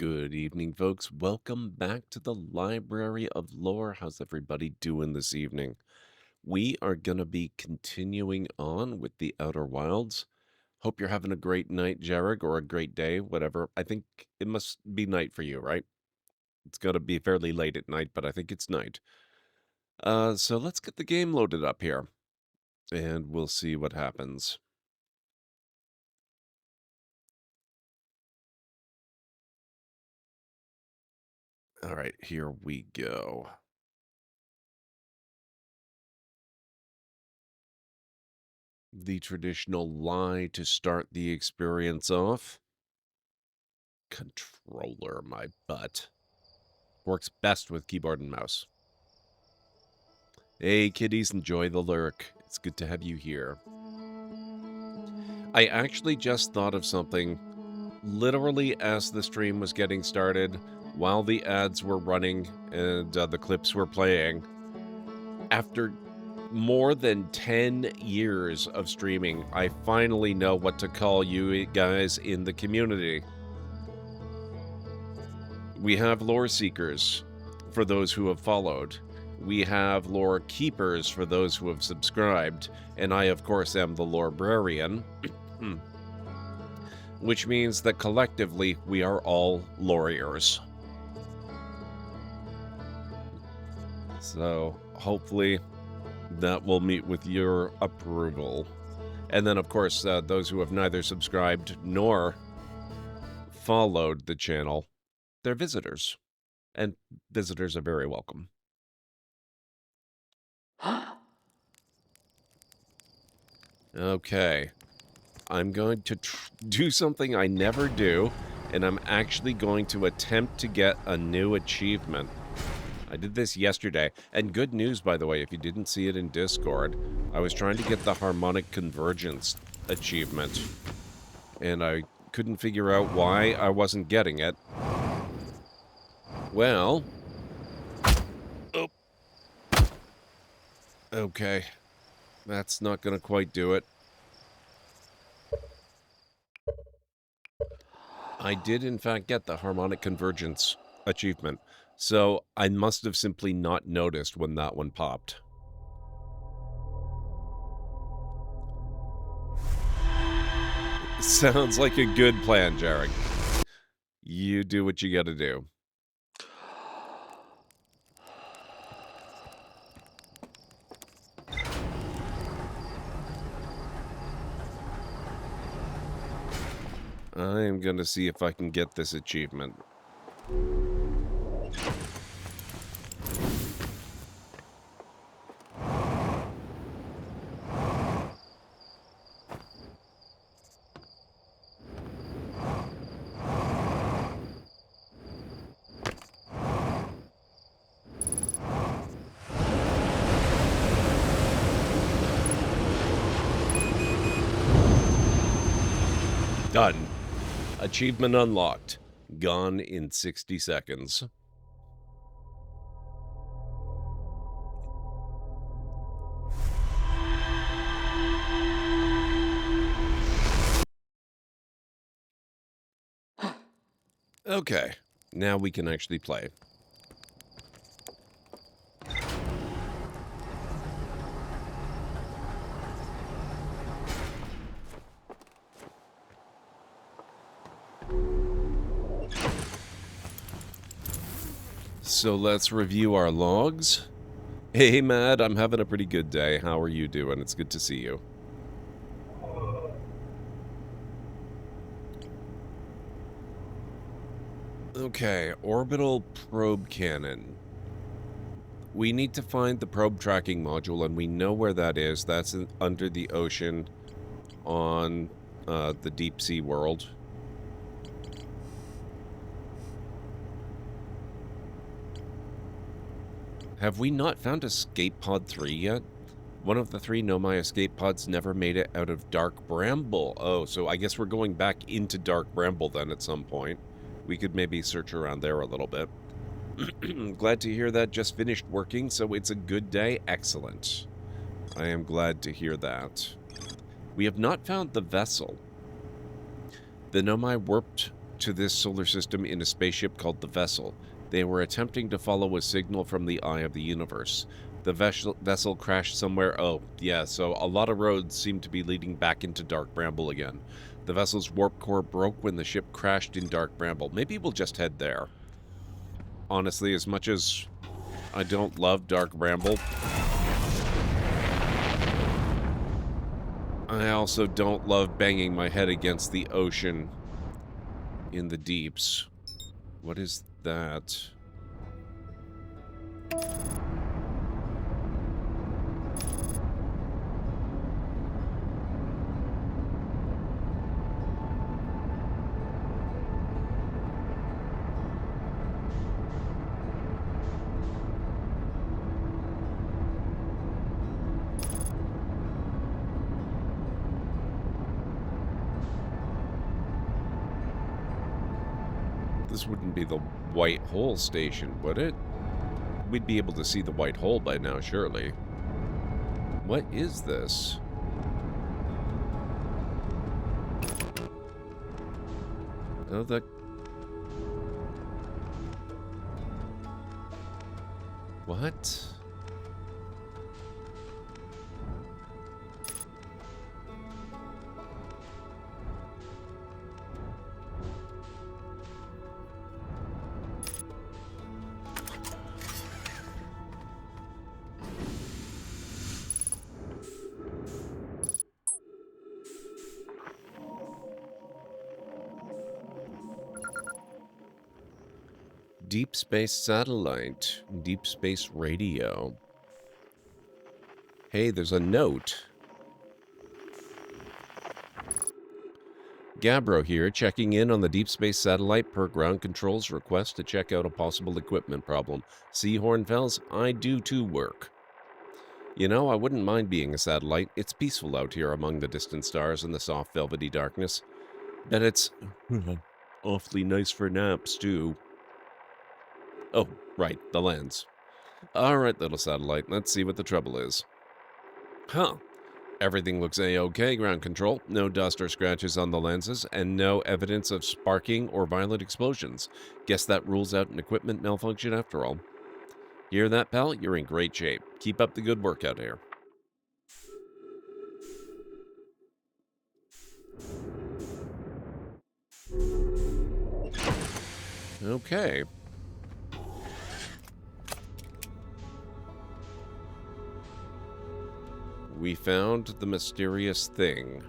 Good evening, folks. Welcome back to the Library of Lore. How's everybody doing this evening? We are going to be continuing on with the Outer Wilds. Hope you're having a great night, Jarek, or a great day, whatever. I think it must be night for you, right? It's going to be fairly late at night, but I think it's night. So let's get the game loaded up here, and we'll see what happens. All right, here we go. The traditional lie to start the experience off. Controller, my butt. Works best with keyboard and mouse. Hey, kiddies, enjoy the lurk. It's good to have you here. I actually just thought of something literally as the stream was getting started, while the ads were running and the clips were playing. After more than 10 years of streaming, I finally know what to call you guys in the community. We have lore seekers for those who have followed. We have lore keepers for those who have subscribed. And I, of course, am the lorebrarian. Which means that collectively, we are all loriers. So, hopefully, that will meet with your approval. And then, of course, those who have neither subscribed nor followed the channel, they're visitors. And visitors are very welcome. Okay. I'm going to do something I never do, and I'm actually going to attempt to get a new achievement. I did this yesterday, and good news, by the way, if you didn't see it in Discord, I was trying to get the harmonic convergence achievement, and I couldn't figure out why I wasn't getting it. Well... Oh. Okay. That's not going to quite do it. I did, in fact, get the harmonic convergence achievement, so I must have simply not noticed when that one popped. Sounds like a good plan, Jarek. You do what you gotta do. I'm gonna see if I can get this achievement. Done. Achievement unlocked. Gone in 60 seconds. Okay, now we can actually play. So let's review our logs. Hey, Matt, I'm having a pretty good day. How are you doing? It's good to see you. Okay, orbital probe cannon. We need to find the probe tracking module, and we know where that is. That's under the ocean on the deep sea world. Have we not found Escape Pod 3 yet? One of the 3 Nomai escape pods never made it out of Dark Bramble. Oh, so I guess we're going back into Dark Bramble then at some point. We could maybe search around there a little bit. Glad to hear that just finished working, so it's a good day. Excellent. I am glad to hear that. We have not found the vessel. The Nomai warped to this solar system in a spaceship called the Vessel. They were attempting to follow a signal from the eye of the universe. The vessel crashed somewhere. Oh, yeah, so a lot of roads seem to be leading back into Dark Bramble again. The vessel's warp core broke when the ship crashed in Dark Bramble. Maybe we'll just head there. Honestly, as much as I don't love Dark Bramble, I also don't love banging my head against the ocean in the deeps. What is that? This wouldn't be the White Hole station, would it? We'd be able to see the White Hole by now, surely. What is this? Oh, the... What? Deep space satellite, deep space radio. Hey, there's a note. Gabbro here, checking in on the deep space satellite per ground control's request to check out a possible equipment problem. See, Hornfels, I do too work. You know, I wouldn't mind being a satellite. It's peaceful out here among the distant stars and the soft velvety darkness. Bet it's awfully nice for naps, too. Oh, right, the lens. Alright, little satellite, let's see what the trouble is. Huh. Everything looks A-OK, ground control. No dust or scratches on the lenses, and no evidence of sparking or violent explosions. Guess that rules out an equipment malfunction after all. Hear that, pal? You're in great shape. Keep up the good work out here. Okay. We found the mysterious thing.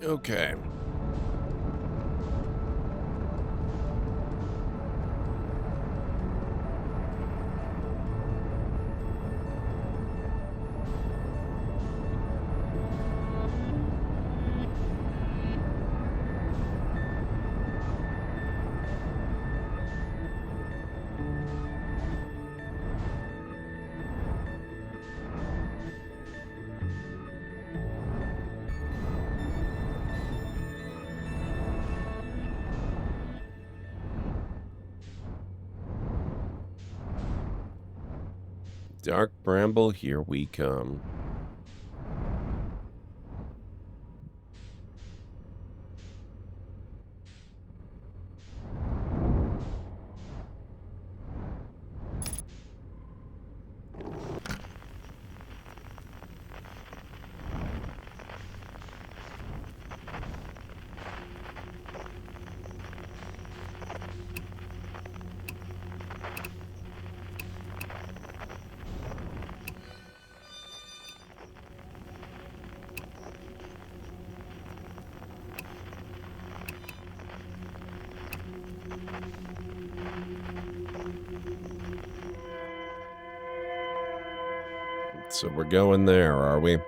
Okay. Dark Bramble, here we come. So we're going there, are we?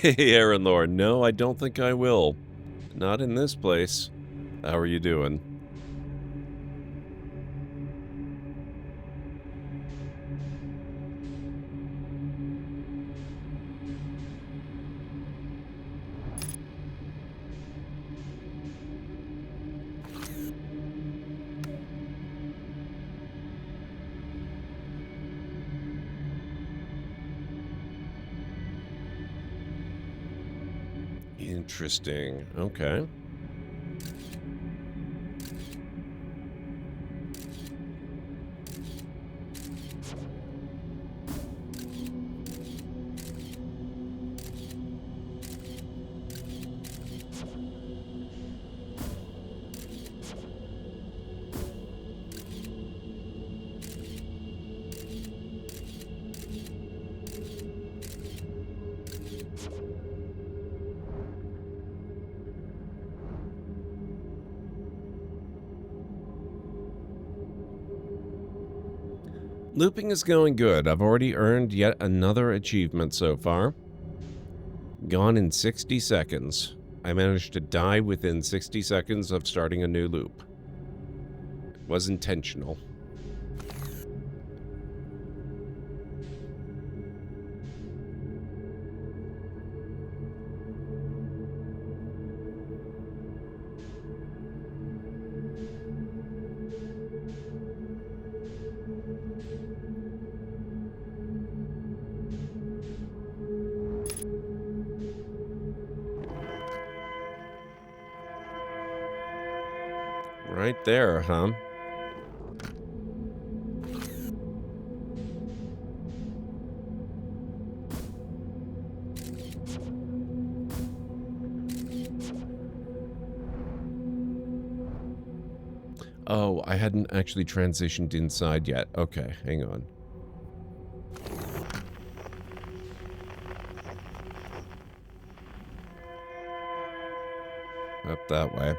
Hey, Aaron Lord. No, I don't think I will. Not in this place. How are you doing? Interesting. Okay. Looping is going good. I've already earned yet another achievement so far. Gone in 60 seconds. I managed to die within 60 seconds of starting a new loop. It was intentional. Right there, huh? Oh, I hadn't actually transitioned inside yet. Okay, hang on. Up that way.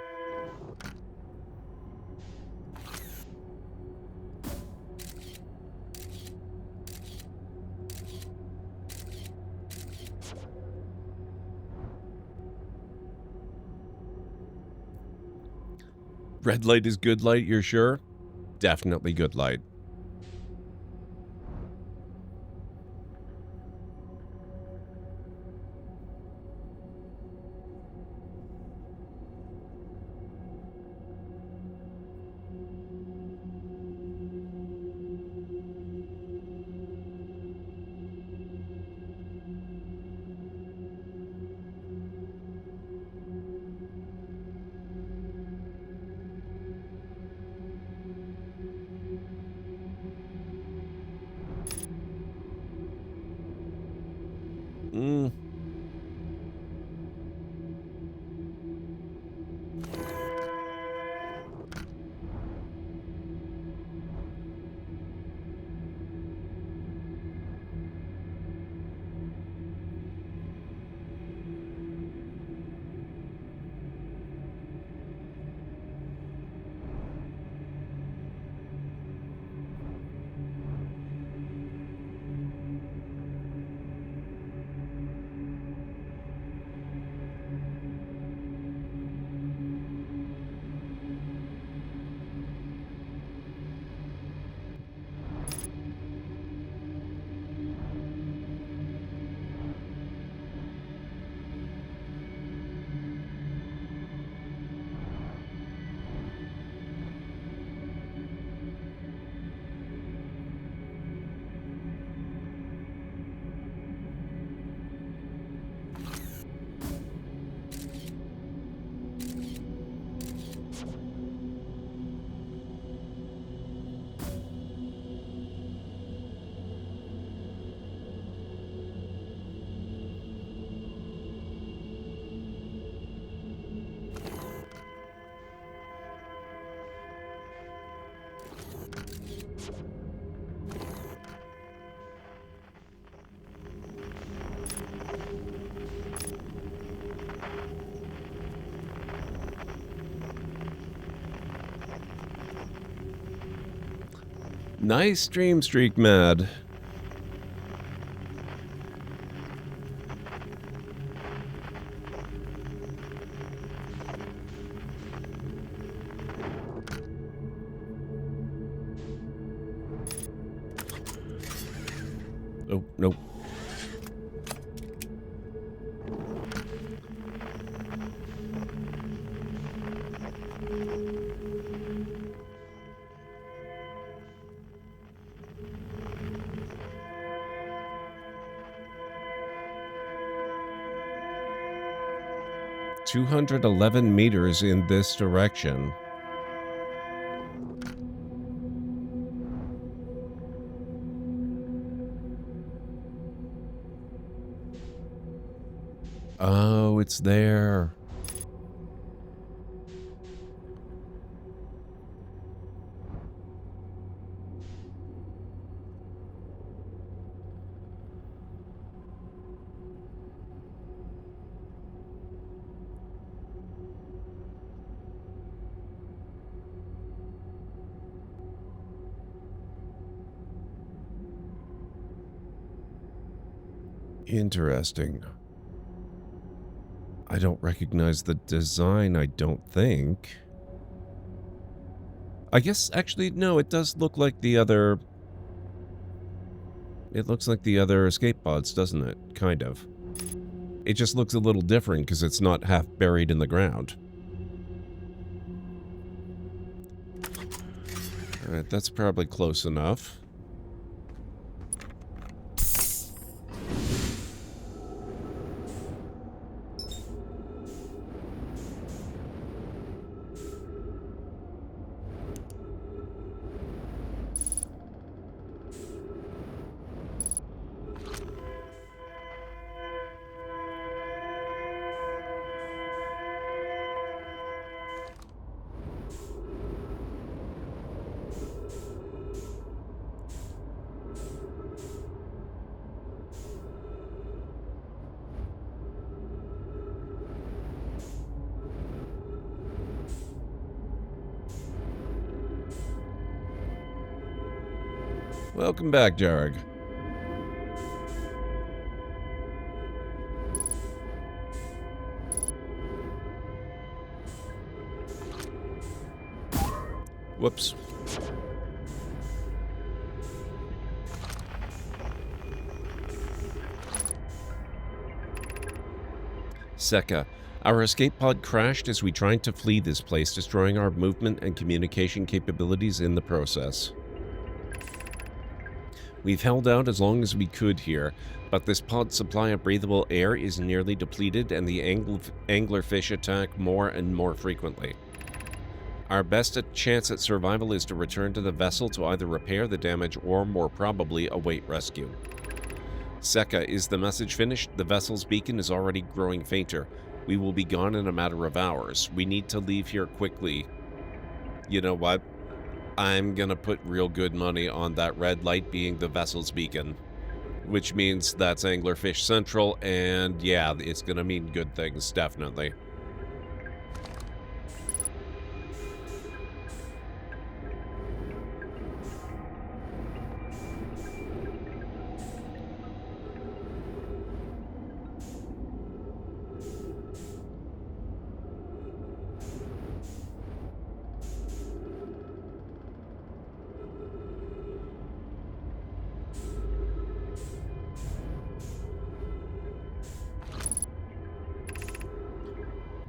Red light is good light, you're sure? Definitely good light. Mm. Nice stream streak, Mad. Oh, nope. $211 in this direction. Oh, it's there. Interesting. I don't recognize the design, I don't think. I guess, actually, no, it does look like the other... It looks like the other escape pods, doesn't it? Kind of. It just looks a little different because it's not half buried in the ground. Alright, that's probably close enough. Welcome back, Jarg. Whoops. Sekka. Our escape pod crashed as we tried to flee this place, destroying our movement and communication capabilities in the process. We've held out as long as we could here, but this pod's supply of breathable air is nearly depleted and the anglerfish attack more and more frequently. Our best chance at survival is to return to the vessel to either repair the damage or, more probably, await rescue. Sekka, is the message finished? The vessel's beacon is already growing fainter. We will be gone in a matter of hours. We need to leave here quickly. You know what? I'm gonna put real good money on that red light being the vessel's beacon. Which means that's Anglerfish Central, and yeah, it's gonna mean good things, definitely.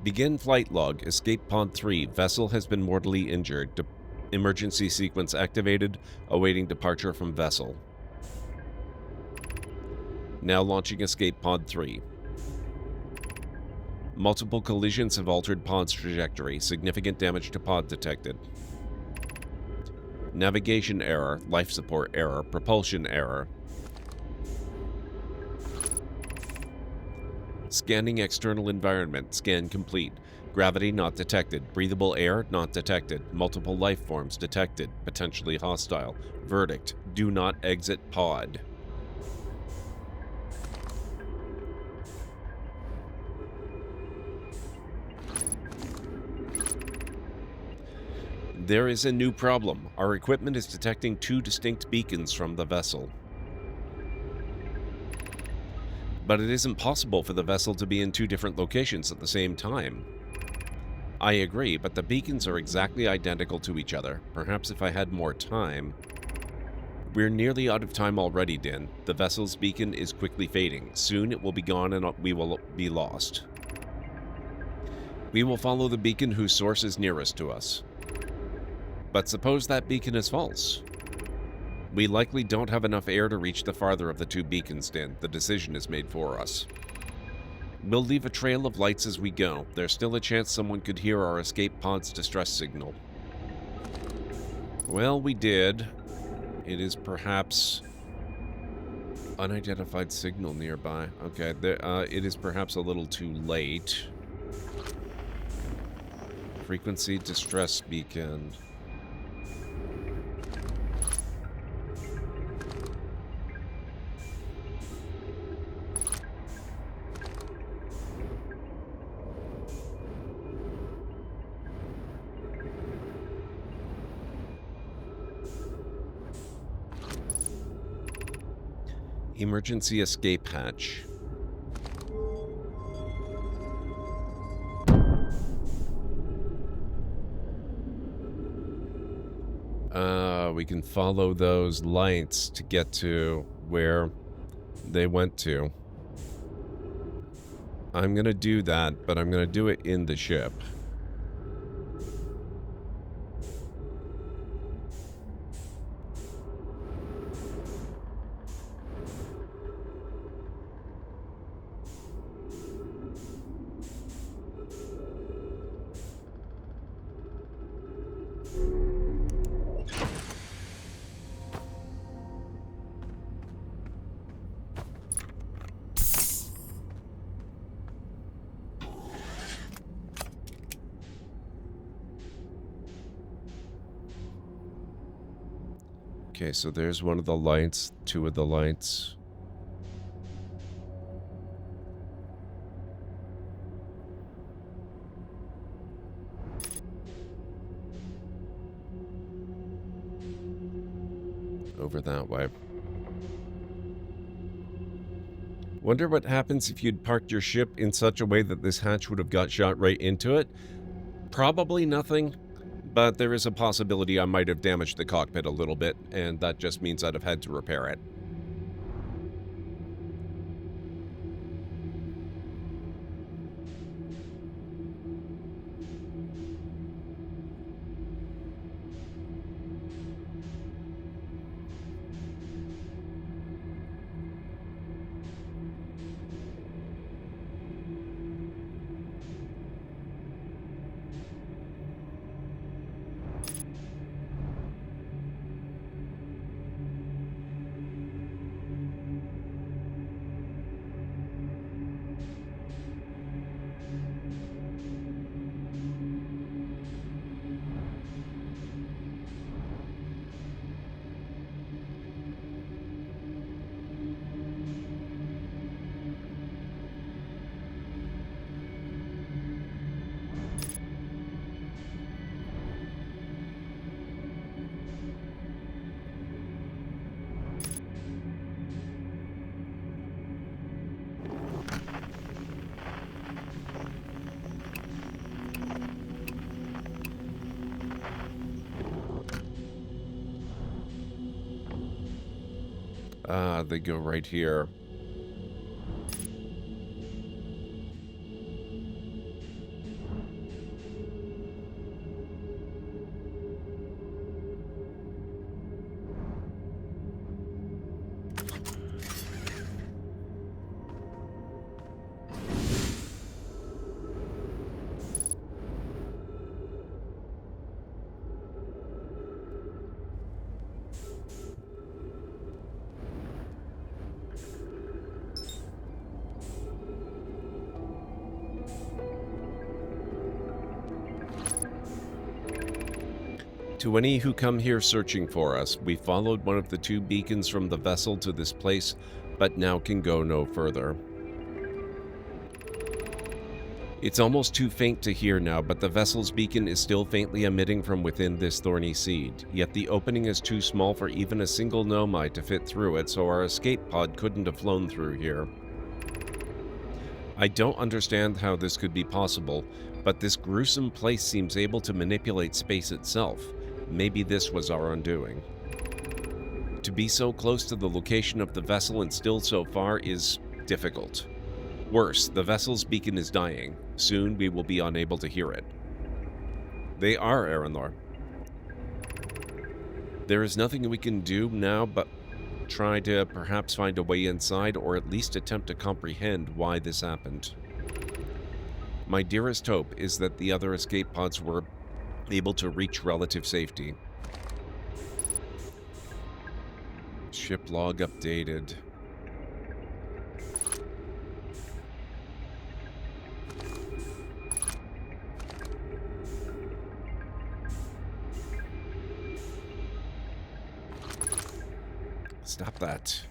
Begin flight log. Escape pod 3. Vessel has been mortally injured. Emergency sequence activated. Awaiting departure from vessel. Now launching escape pod 3. Multiple collisions have altered pod's trajectory. Significant damage to pod detected. Navigation error. Life support error. Propulsion error. Scanning external environment. Scan complete. Gravity not detected. Breathable air not detected. Multiple life forms detected. Potentially hostile. Verdict: do not exit pod. There is a new problem. Our equipment is detecting two distinct beacons from the vessel. But it isn't possible for the vessel to be in two different locations at the same time. I agree, but the beacons are exactly identical to each other. Perhaps if I had more time... We're nearly out of time already, Din. The vessel's beacon is quickly fading. Soon it will be gone and we will be lost. We will follow the beacon whose source is nearest to us. But suppose that beacon is false. We likely don't have enough air to reach the farther of the two beacons, Din. The decision is made for us. We'll leave a trail of lights as we go. There's still a chance someone could hear our escape pod's distress signal. Well, we did. It is perhaps... Unidentified signal nearby. Okay, it is perhaps a little too late. Frequency distress beacon. Emergency escape hatch. We can follow those lights to get to where they went to. I'm gonna do that, but I'm gonna do it in the ship. Okay, so there's one of the lights, two of the lights. Over that way. Wonder what happens if you'd parked your ship in such a way that this hatch would have got shot right into it. Probably nothing. But there is a possibility I might have damaged the cockpit a little bit, and that just means I'd have had to repair it. They go right here. To any who come here searching for us, we followed one of the two beacons from the vessel to this place, but now can go no further. It's almost too faint to hear now, but the vessel's beacon is still faintly emitting from within this thorny seed, yet the opening is too small for even a single nomai to fit through it, so our escape pod couldn't have flown through here. I don't understand how this could be possible, but this gruesome place seems able to manipulate space itself. Maybe this was our undoing. To be so close to the location of the vessel and still so far is difficult. Worse, the vessel's beacon is dying. Soon we will be unable to hear it. They are, Aranor. There is nothing we can do now but try to perhaps find a way inside, or at least attempt to comprehend why this happened. My dearest hope is that the other escape pods were able to reach relative safety. Ship log updated. Stop that.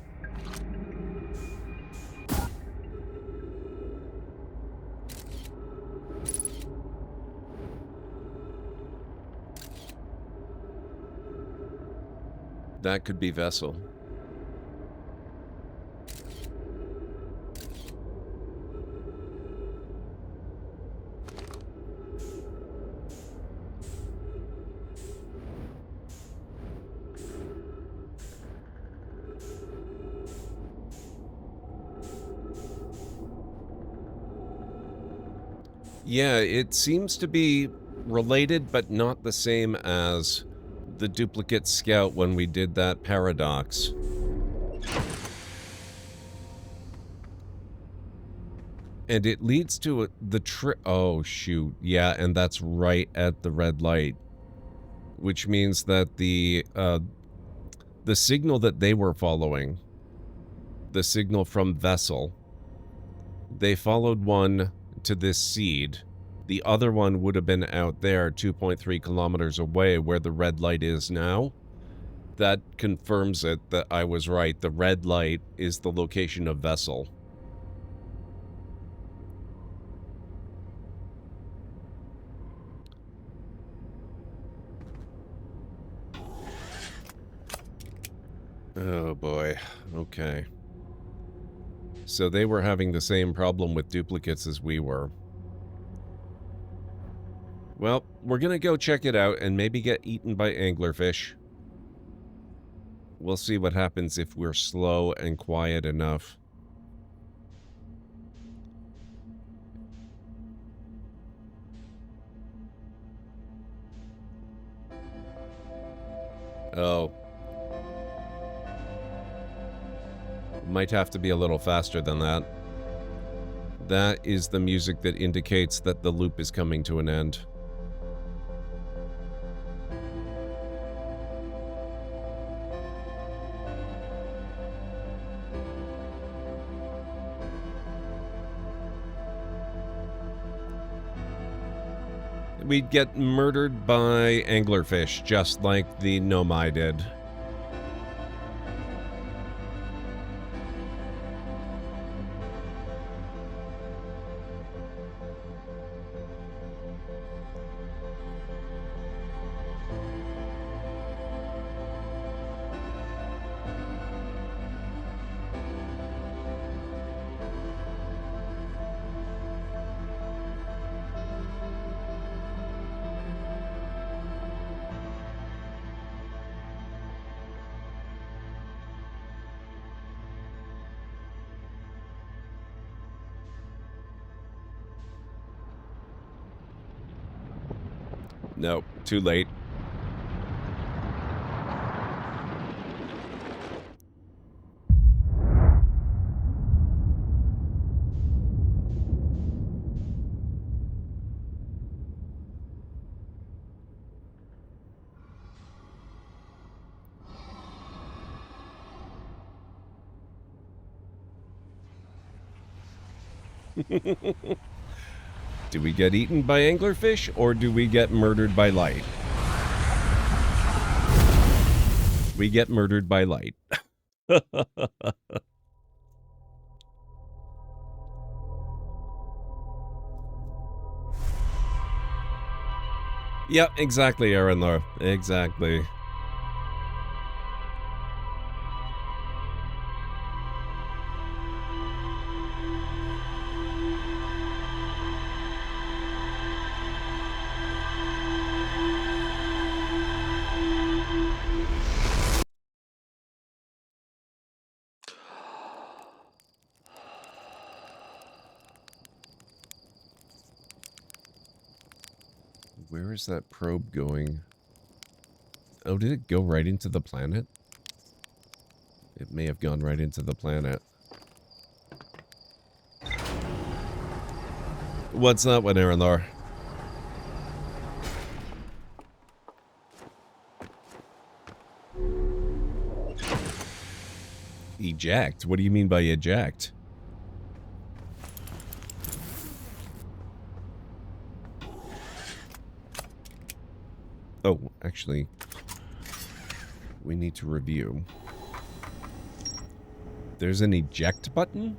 That could be vessel. Yeah, it seems to be related, but not the same as the duplicate scout when we did that paradox. And it leads to the oh, shoot. Yeah, and that's right at the red light. Which means that the signal that they were following, the signal from Vessel, they followed one to this seed. The other one would have been out there 2.3 kilometers away where the red light is now. That confirms it that I was right. The red light is the location of Vessel. Oh boy. Okay. So they were having the same problem with duplicates as we were. Well, we're gonna go check it out and maybe get eaten by anglerfish. We'll see what happens if we're slow and quiet enough. Oh. Might have to be a little faster than that. That is the music that indicates that the loop is coming to an end. We'd get murdered by anglerfish, just like the Nomai did. Nope, too late. Do we get eaten by anglerfish, or do we get murdered by light? We get murdered by light. Yep, exactly, Aaron. Exactly. Where is that probe going? Oh, did it go right into the planet? It may have gone right into the planet. What's that one, Aaron? Eject? What do you mean by eject? Oh, actually, we need to review. There's an eject button?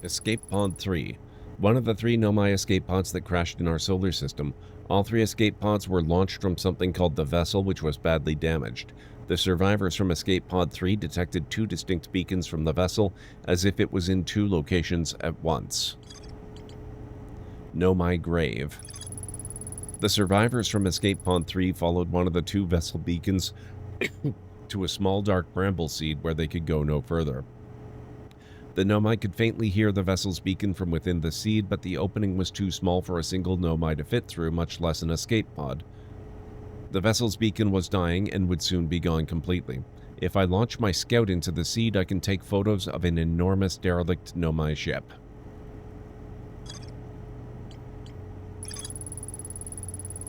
Escape pod 3. One of the 3 Nomai escape pods that crashed in our solar system. All 3 escape pods were launched from something called the vessel, which was badly damaged. The survivors from escape pod 3 detected 2 distinct beacons from the vessel, as if it was in 2 locations at once. Nomai grave. The survivors from escape pod 3 followed one of the 2 vessel beacons to a small dark bramble seed where they could go no further. The Nomai could faintly hear the vessel's beacon from within the seed, but the opening was too small for a single Nomai to fit through, much less an escape pod. The vessel's beacon was dying and would soon be gone completely. If I launch my scout into the seed, I can take photos of an enormous derelict Nomai ship.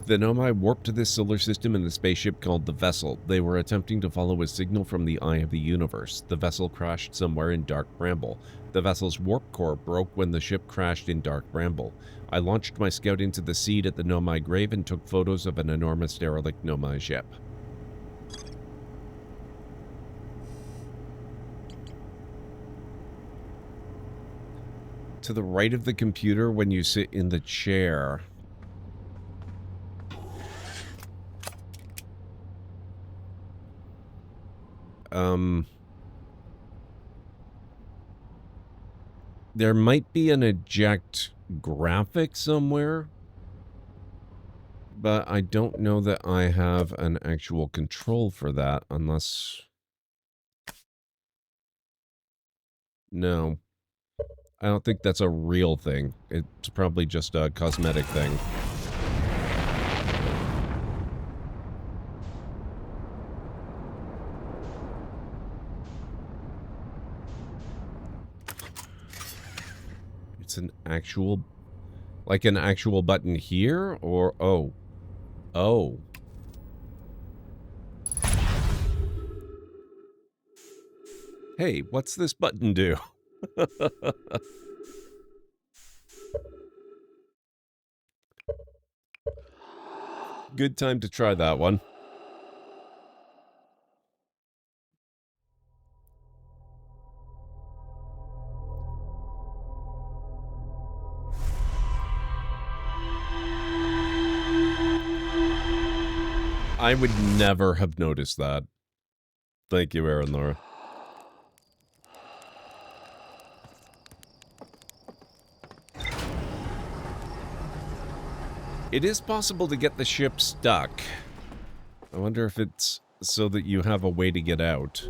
The Nomai warped to this solar system in a spaceship called the Vessel. They were attempting to follow a signal from the eye of the universe. The vessel crashed somewhere in Dark Bramble. The vessel's warp core broke when the ship crashed in Dark Bramble. I launched my scout into the seed at the Nomai grave and took photos of an enormous derelict Nomai ship. To the right of the computer when you sit in the chair. There might be an eject graphic somewhere, but I don't know that I have an actual control for that unless... No. I don't think that's a real thing. It's probably just a cosmetic thing. It's an actual... Like an actual button here? Or... Oh. Oh. Hey, what's this button do? Good time to try that one. I would never have noticed that. Thank you, Aaron Laura. It is possible to get the ship stuck. I wonder if it's so that you have a way to get out,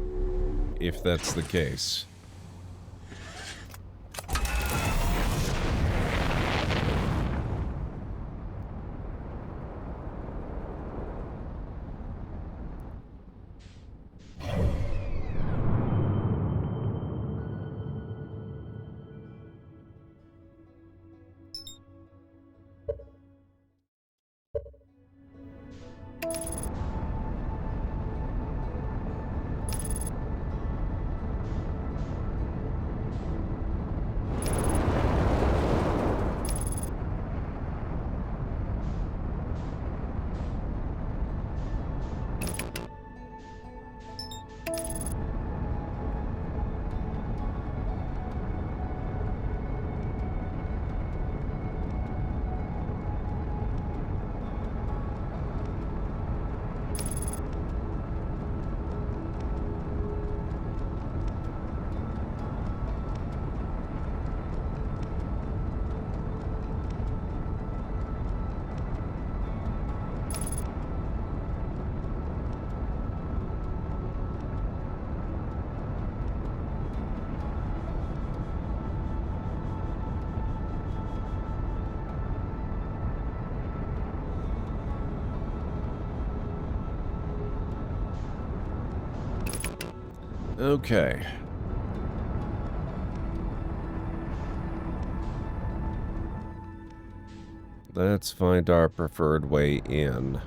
if that's the case. Okay. Let's find our preferred way in.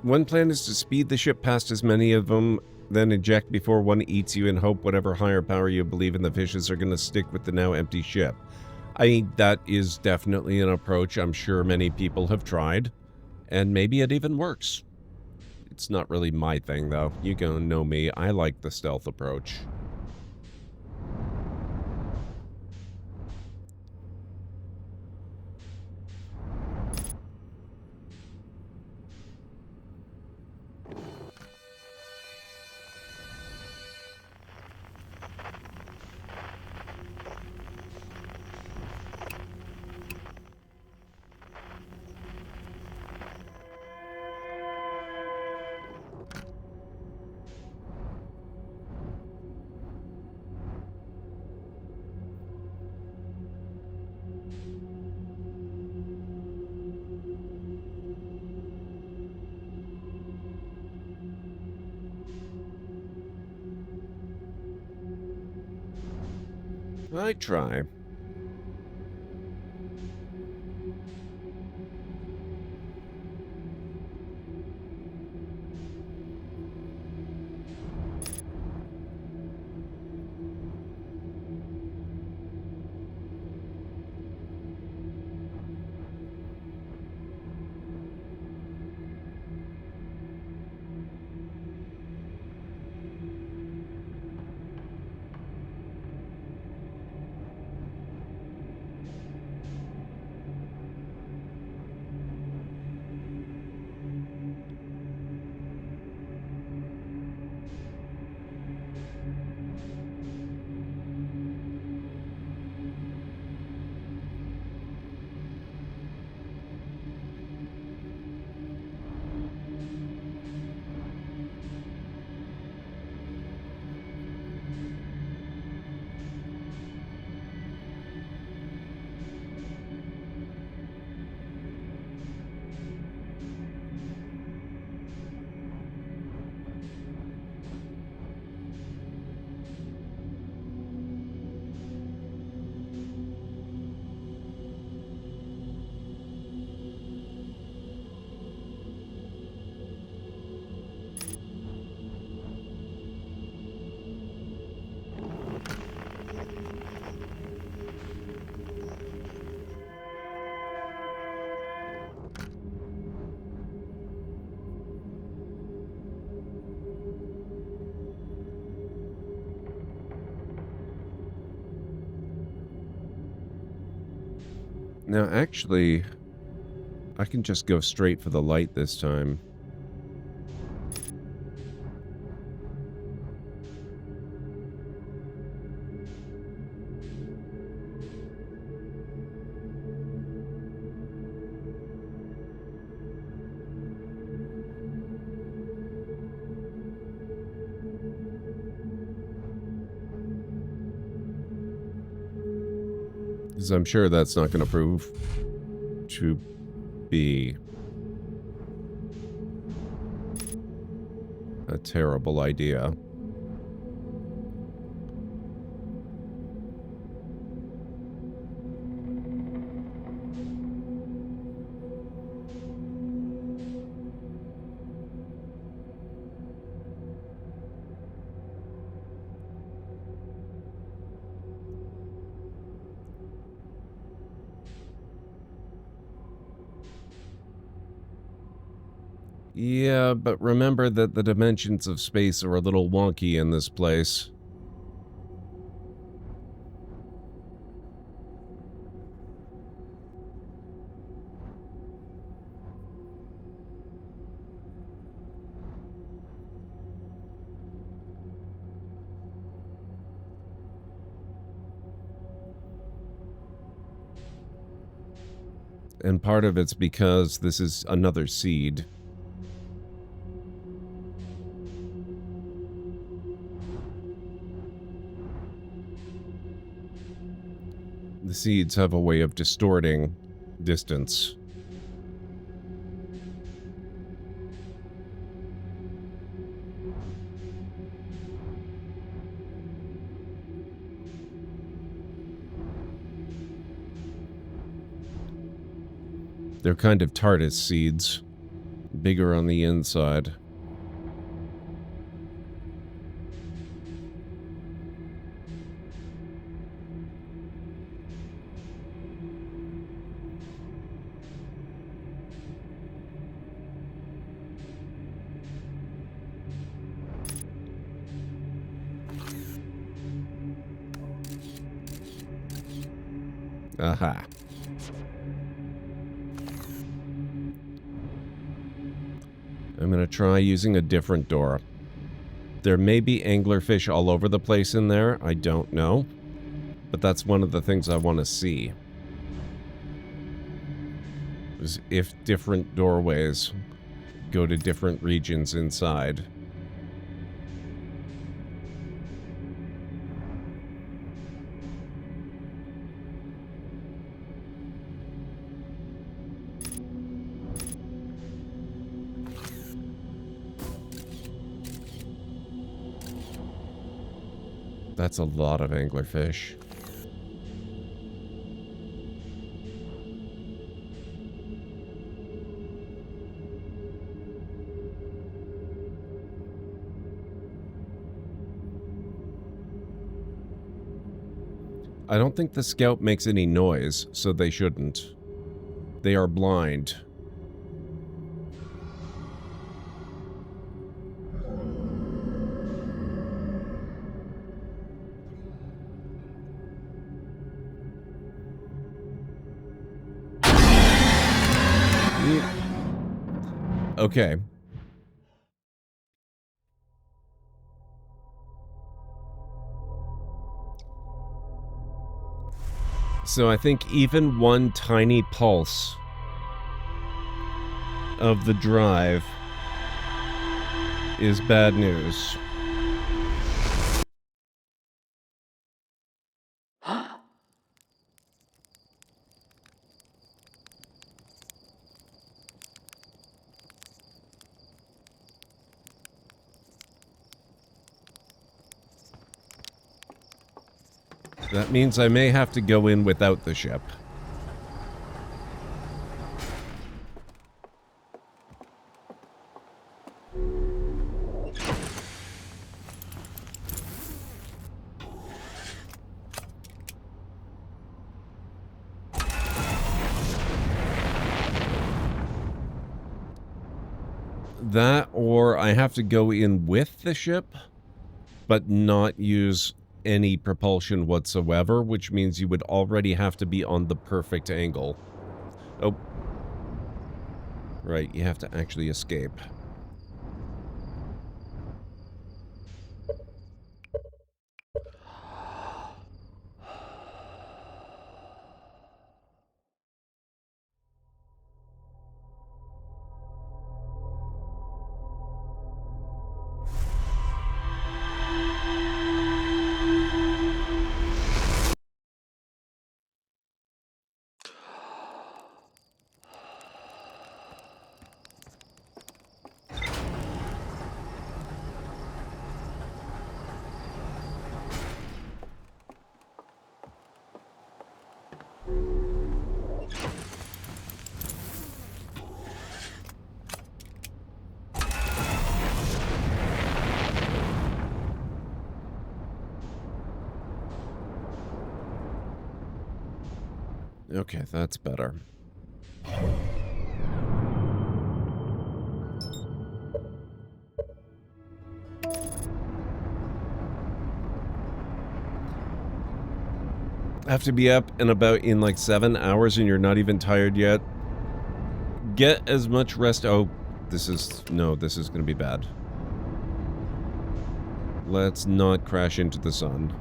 One plan is to speed the ship past as many of them, then eject before one eats you and hope whatever higher power you believe in the fishes are going to stick with the now empty ship. That is definitely an approach I'm sure many people have tried, and maybe it even works. It's not really my thing, though. You gonna know me. I like the stealth approach. I try. Now, actually, I can just go straight for the light this time. Because I'm sure that's not going to prove to be a terrible idea. Yeah, but remember that the dimensions of space are a little wonky in this place. And part of it's because this is another seed. The seeds have a way of distorting distance. They're kind of TARDIS seeds. Bigger on the inside. Aha. I'm going to try using a different door. There may be anglerfish all over the place in there. I don't know. But that's one of the things I want to see. Is if different doorways go to different regions inside. That's a lot of anglerfish. I don't think the scout makes any noise, so they shouldn't. They are blind. Okay. So I think even one tiny pulse of the drive is bad news. That means I may have to go in without the ship. That, or I have to go in with the ship, but not use any propulsion whatsoever, which means you would already have to be on the perfect angle. Oh. Right, you have to actually escape. Okay, that's better. I have to be up and about in like 7 hours and you're not even tired yet. Get as much rest. Oh, this is going to be bad. Let's not crash into the sun.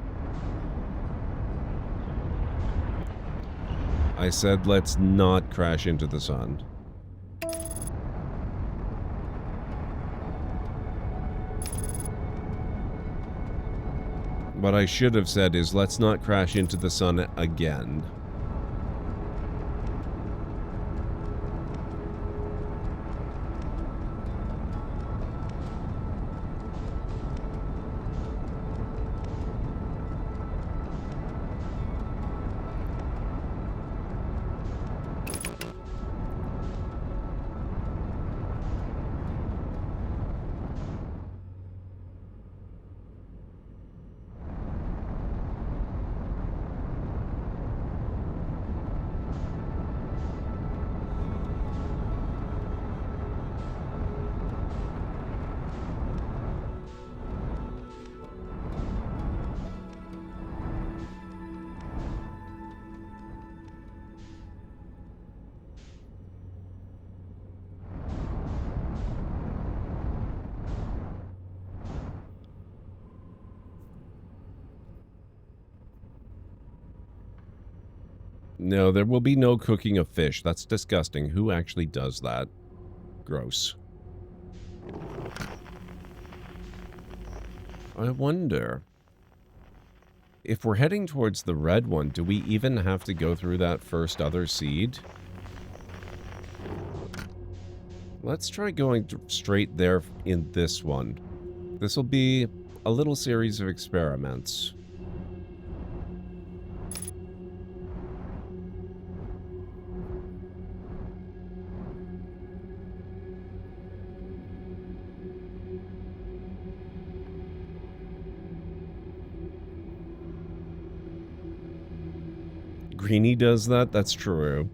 I said let's not crash into the sun. What I should have said is let's not crash into the sun again. No, there will be no cooking of fish. That's disgusting. Who actually does that? Gross. I wonder, if we're heading towards the red one, do we even have to go through that first other seed? Let's try going straight there in this one. This will be a little series of experiments. Greenie does that? That's true.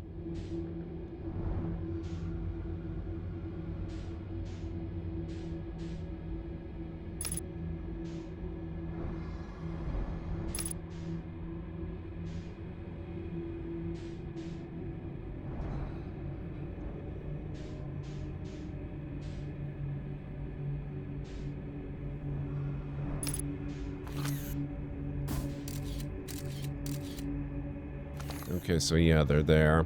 Okay, so yeah, they're there.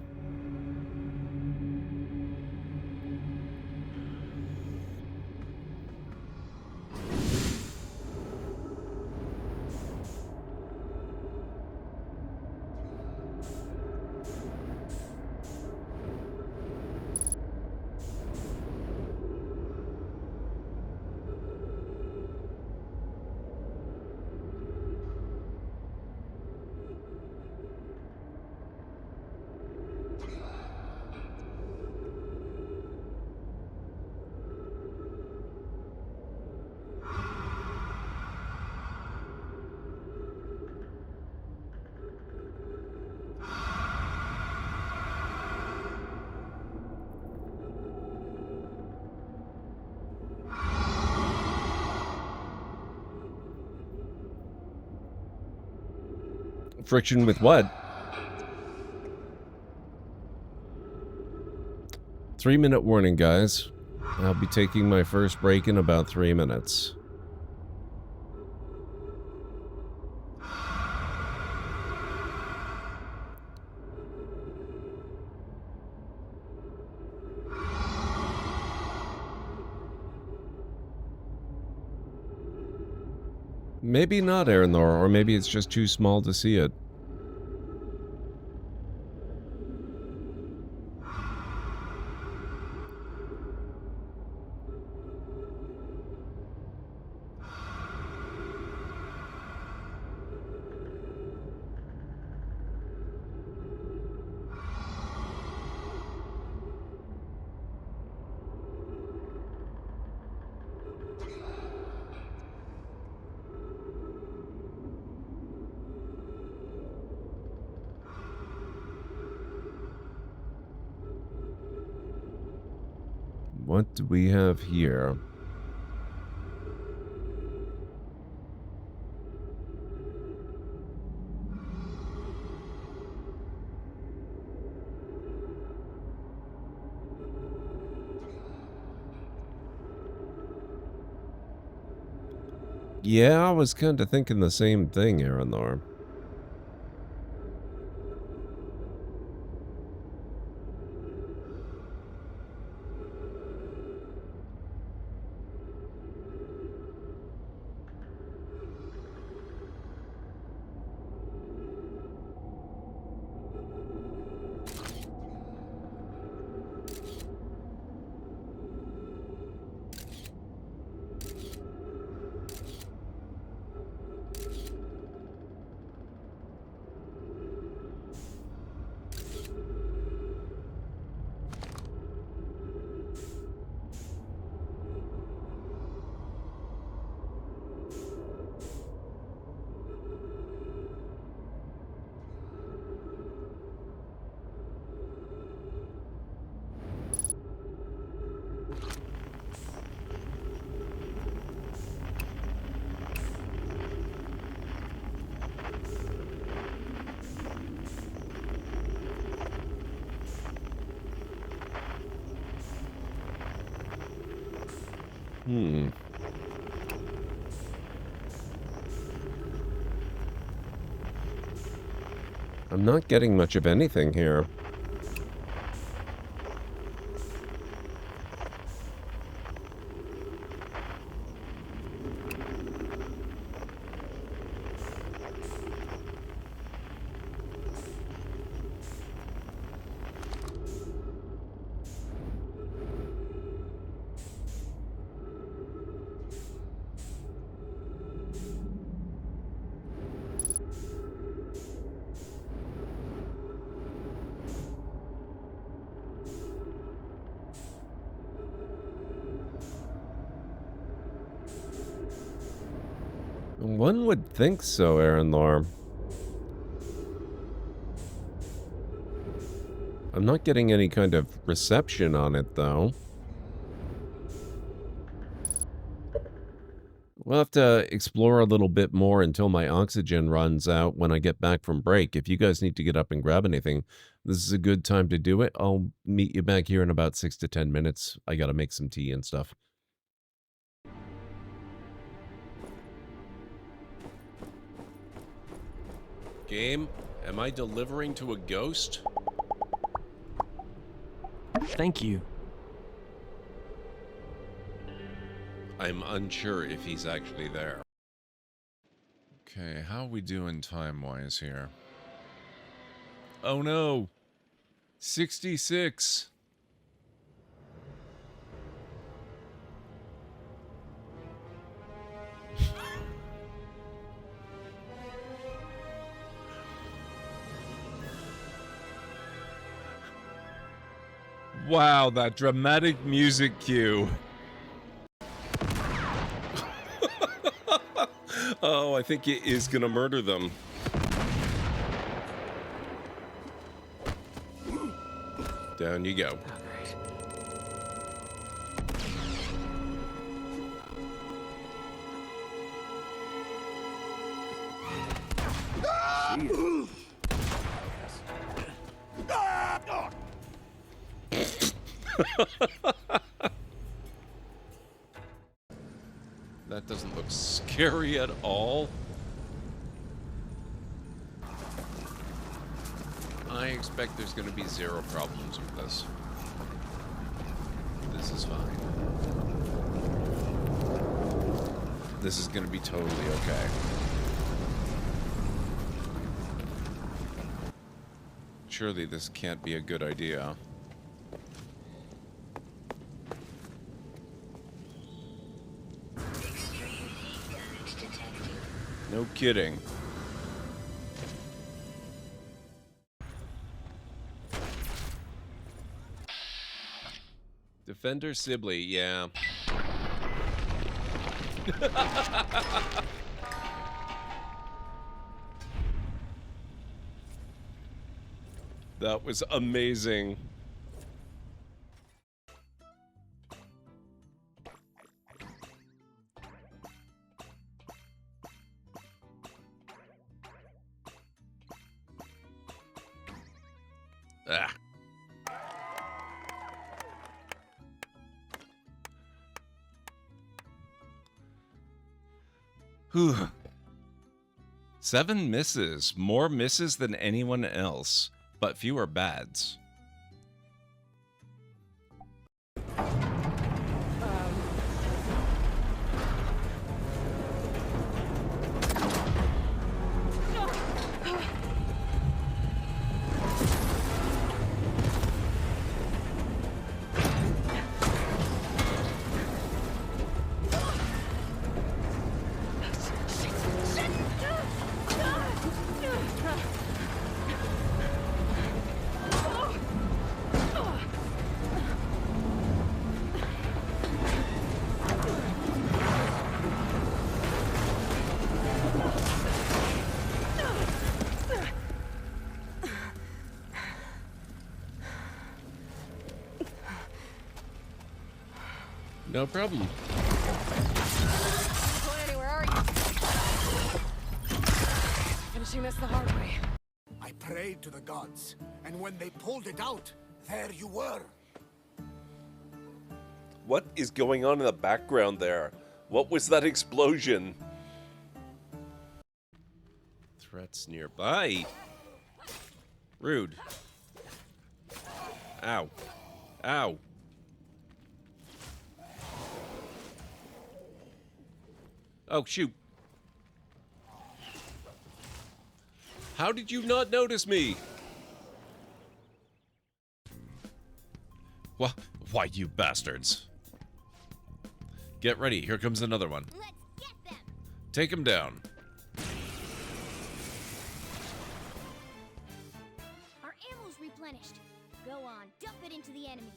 Friction with what? 3-minute warning, guys. I'll be taking my first break in about 3 minutes. Maybe not, Aranor, or maybe it's just too small to see it. What do we have here? Yeah, I was kind of thinking the same thing, Aranor. I'm not getting much of anything here. One would think so, Aaron Lore. I'm not getting any kind of reception on it, though. We'll have to explore a little bit more until my oxygen runs out when I get back from break. If you guys need to get up and grab anything, this is a good time to do it. I'll meet you back here in about 6 to 10 minutes. I gotta make some tea and stuff. Game, am I delivering to a ghost? Thank you. I'm unsure if he's actually there. Okay, how are we doing time-wise here? Oh no! 66! Wow, that dramatic music cue. Oh, I think it is gonna murder them. Down you go. That doesn't look scary at all. I expect there's going to be zero problems with this. This is fine. This is going to be totally okay. Surely this can't be a good idea. No kidding. Defender Sibley, yeah. That was amazing. Ah. Whew. 7 misses. More misses than anyone else, but fewer bads. No problem. Clanny, where are you? Finishing this the hard way. I prayed to the gods, and when they pulled it out, there you were. What is going on in the background there? What was that explosion? Threats nearby. Rude. Ow. Ow. Oh, shoot. How did you not notice me? Why, you bastards. Get ready. Here comes another one. Let's get them. Take him down. Our ammo's replenished. Go on, dump it into the enemy.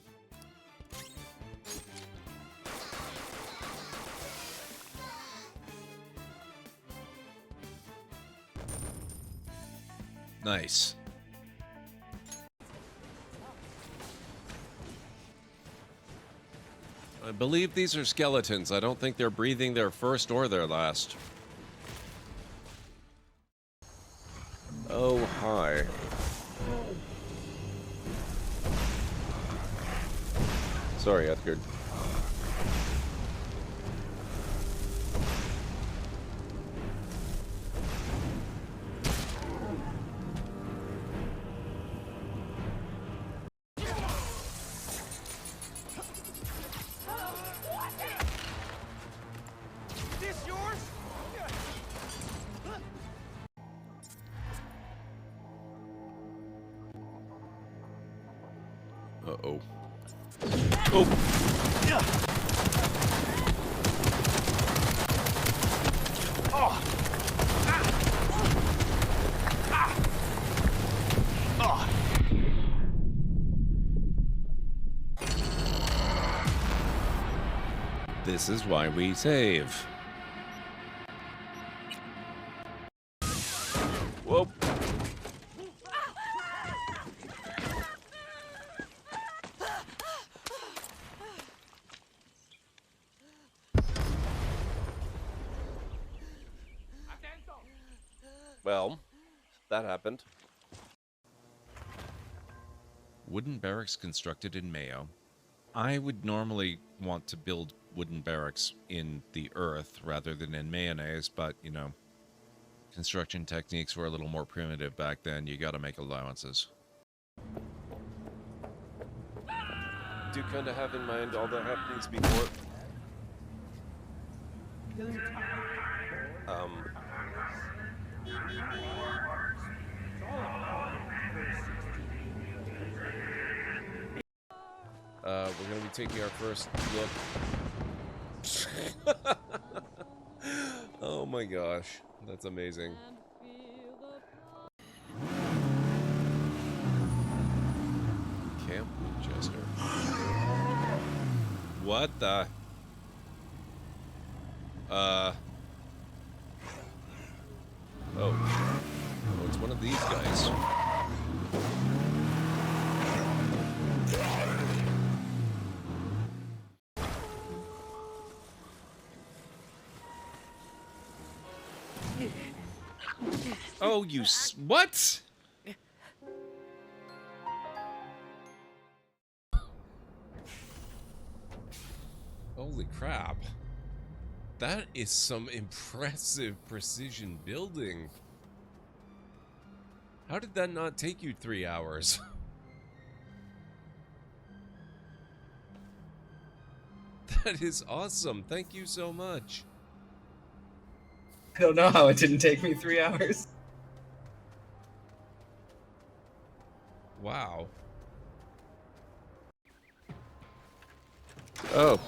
Nice. I believe these are skeletons. I don't think they're breathing their first or their last. Oh, hi. Sorry, Edgar. Uh-oh. Oh! This is why we save. Whoa. Well, that happened. Wooden barracks constructed in Mayo. I would normally want to build wooden barracks in the earth rather than in mayonnaise, but, you know, construction techniques were a little more primitive back then. You gotta make allowances. Do kind of have in mind all the happenings before. We're gonna be taking our first look. Oh my gosh, that's amazing. Camp Winchester. What the? Oh. Oh, it's one of these guys. Oh, what? Holy crap. That is some impressive precision building. How did that not take you 3 hours? That is awesome. Thank you so much. I don't know how it didn't take me 3 hours. Wow. Oh.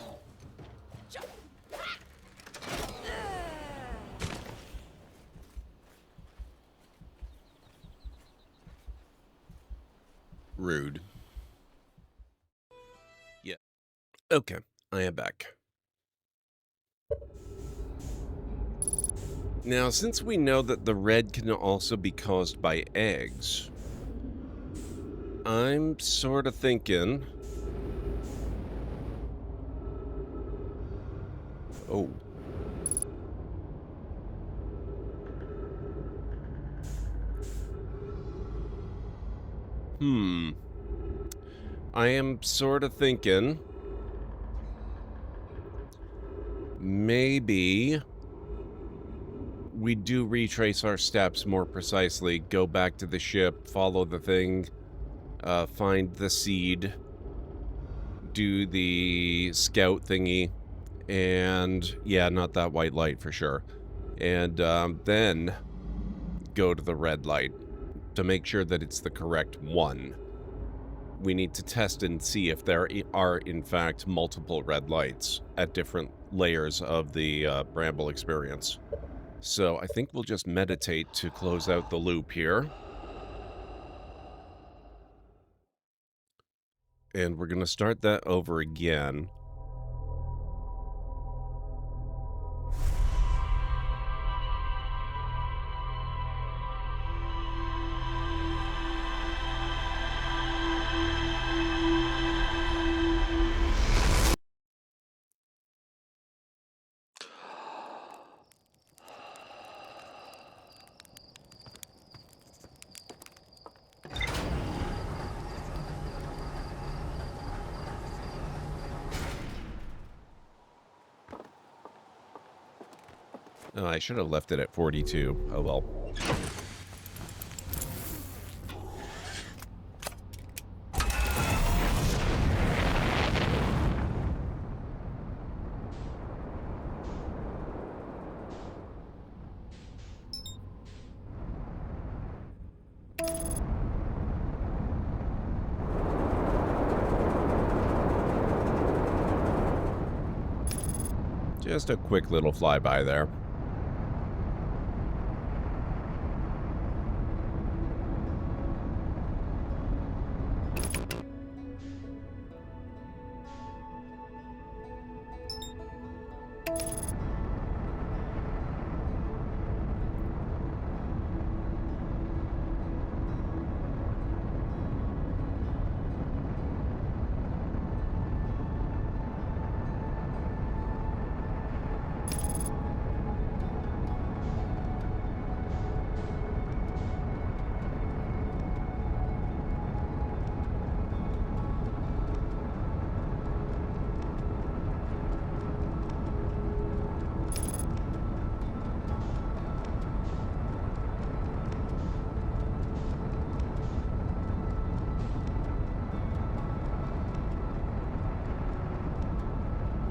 Rude. Yeah. Okay, I am back. Now, since we know that the red can also be caused by eggs, I'm sort of thinking... Oh. I am sort of thinking... Maybe... we do retrace our steps more precisely, go back to the ship, follow the thing, find the seed, do the scout thingy, and yeah, not that white light for sure. And then go to the red light to make sure that it's the correct one. We need to test and see if there are, in fact, multiple red lights at different layers of the Bramble experience. So I think we'll just meditate to close out the loop here. And we're going to start that over again. Oh, I should have left it at 42. Oh, well. Just a quick little flyby there.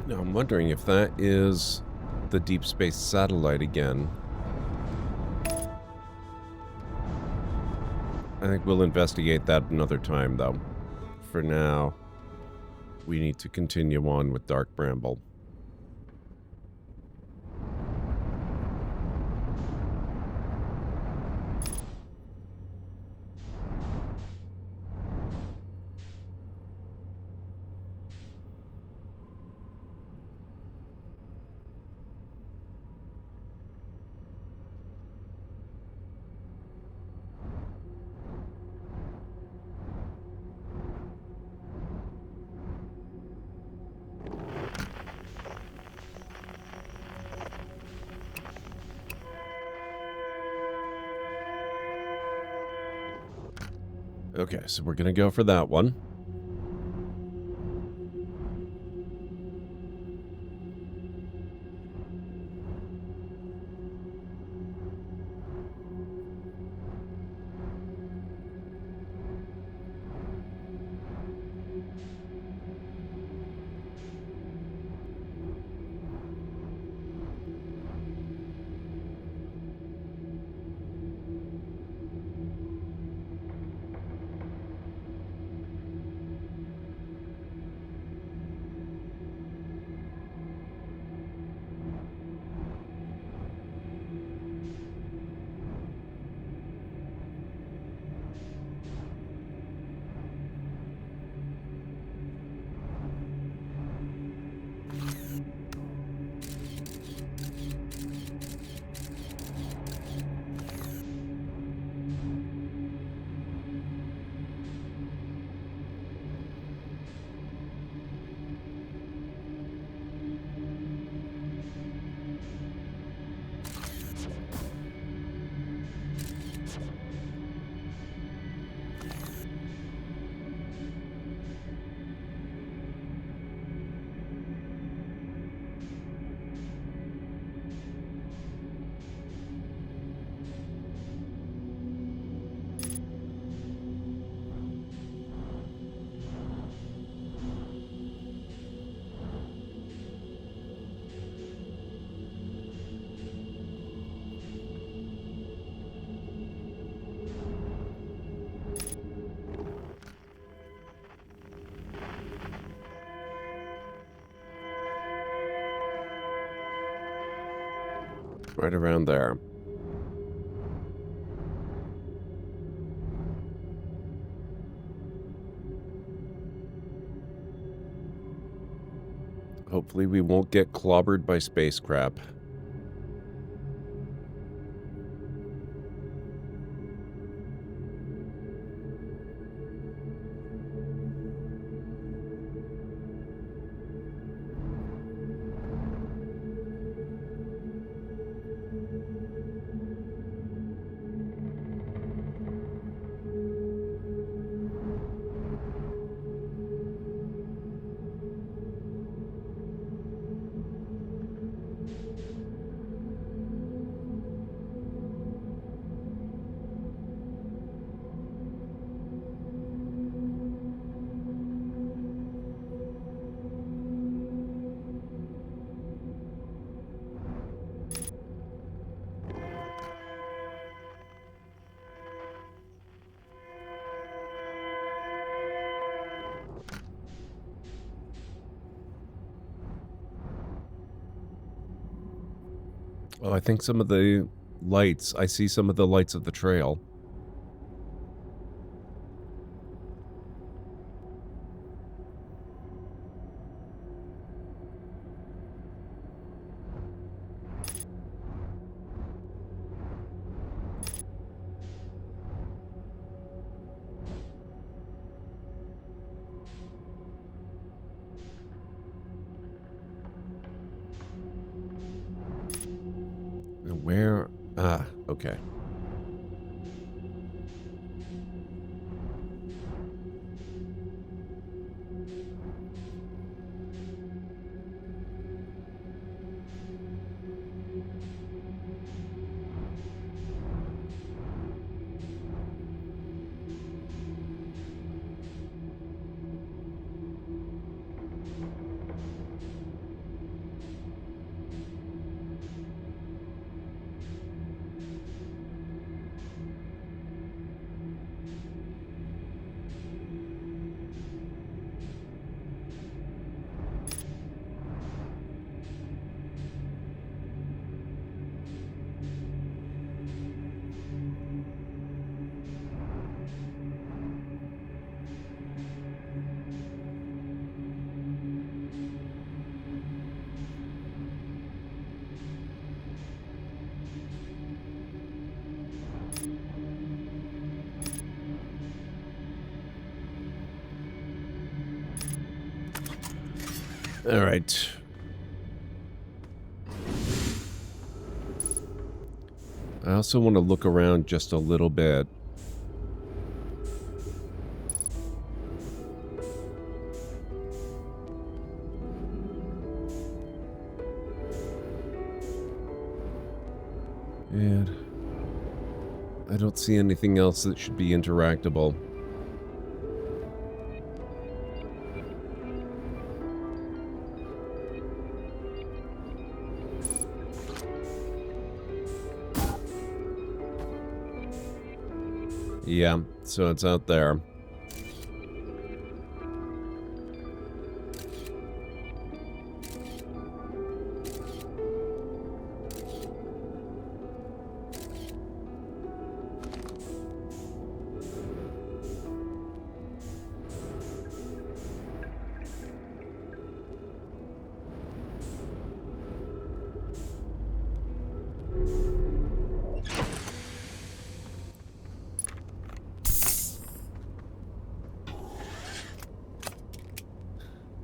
Now, I'm wondering if that is the deep space satellite again. I think we'll investigate that another time, though. For now, we need to continue on with Dark Bramble. Okay, so we're going to go for that one. Right around there. Hopefully we won't get clobbered by space crap. Oh, I think some of the lights, I see some of the lights of the trail. Where? Ah, okay. All right. I also want to look around just a little bit. And I don't see anything else that should be interactable. Yeah, so it's out there.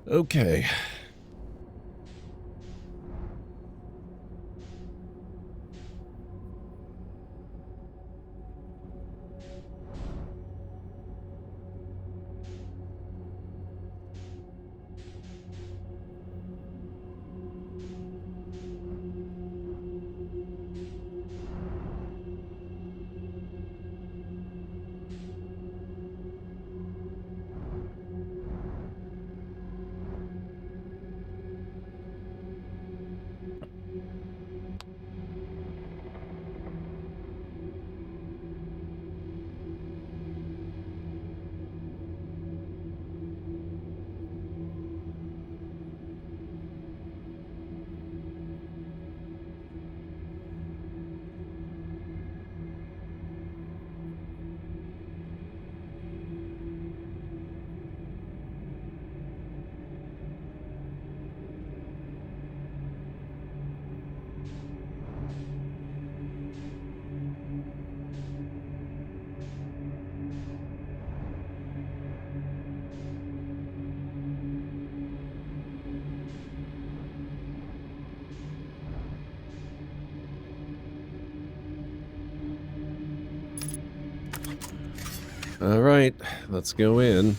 Okay. All right, let's go in.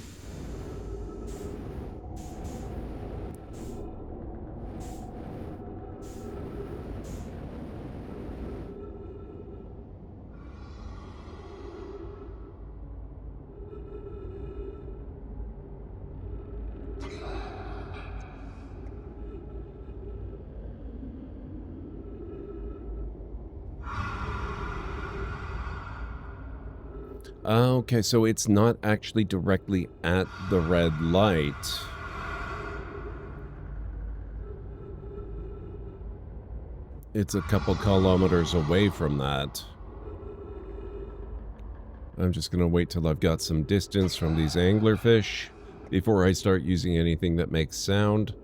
Okay, so it's not actually directly at the red light. It's a couple kilometers away from that. I'm just gonna wait till I've got some distance from these anglerfish before I start using anything that makes sound.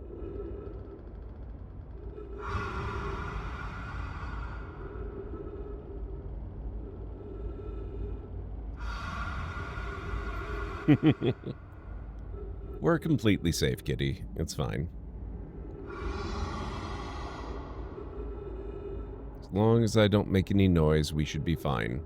We're completely safe, kitty. It's fine. As long as I don't make any noise, we should be fine.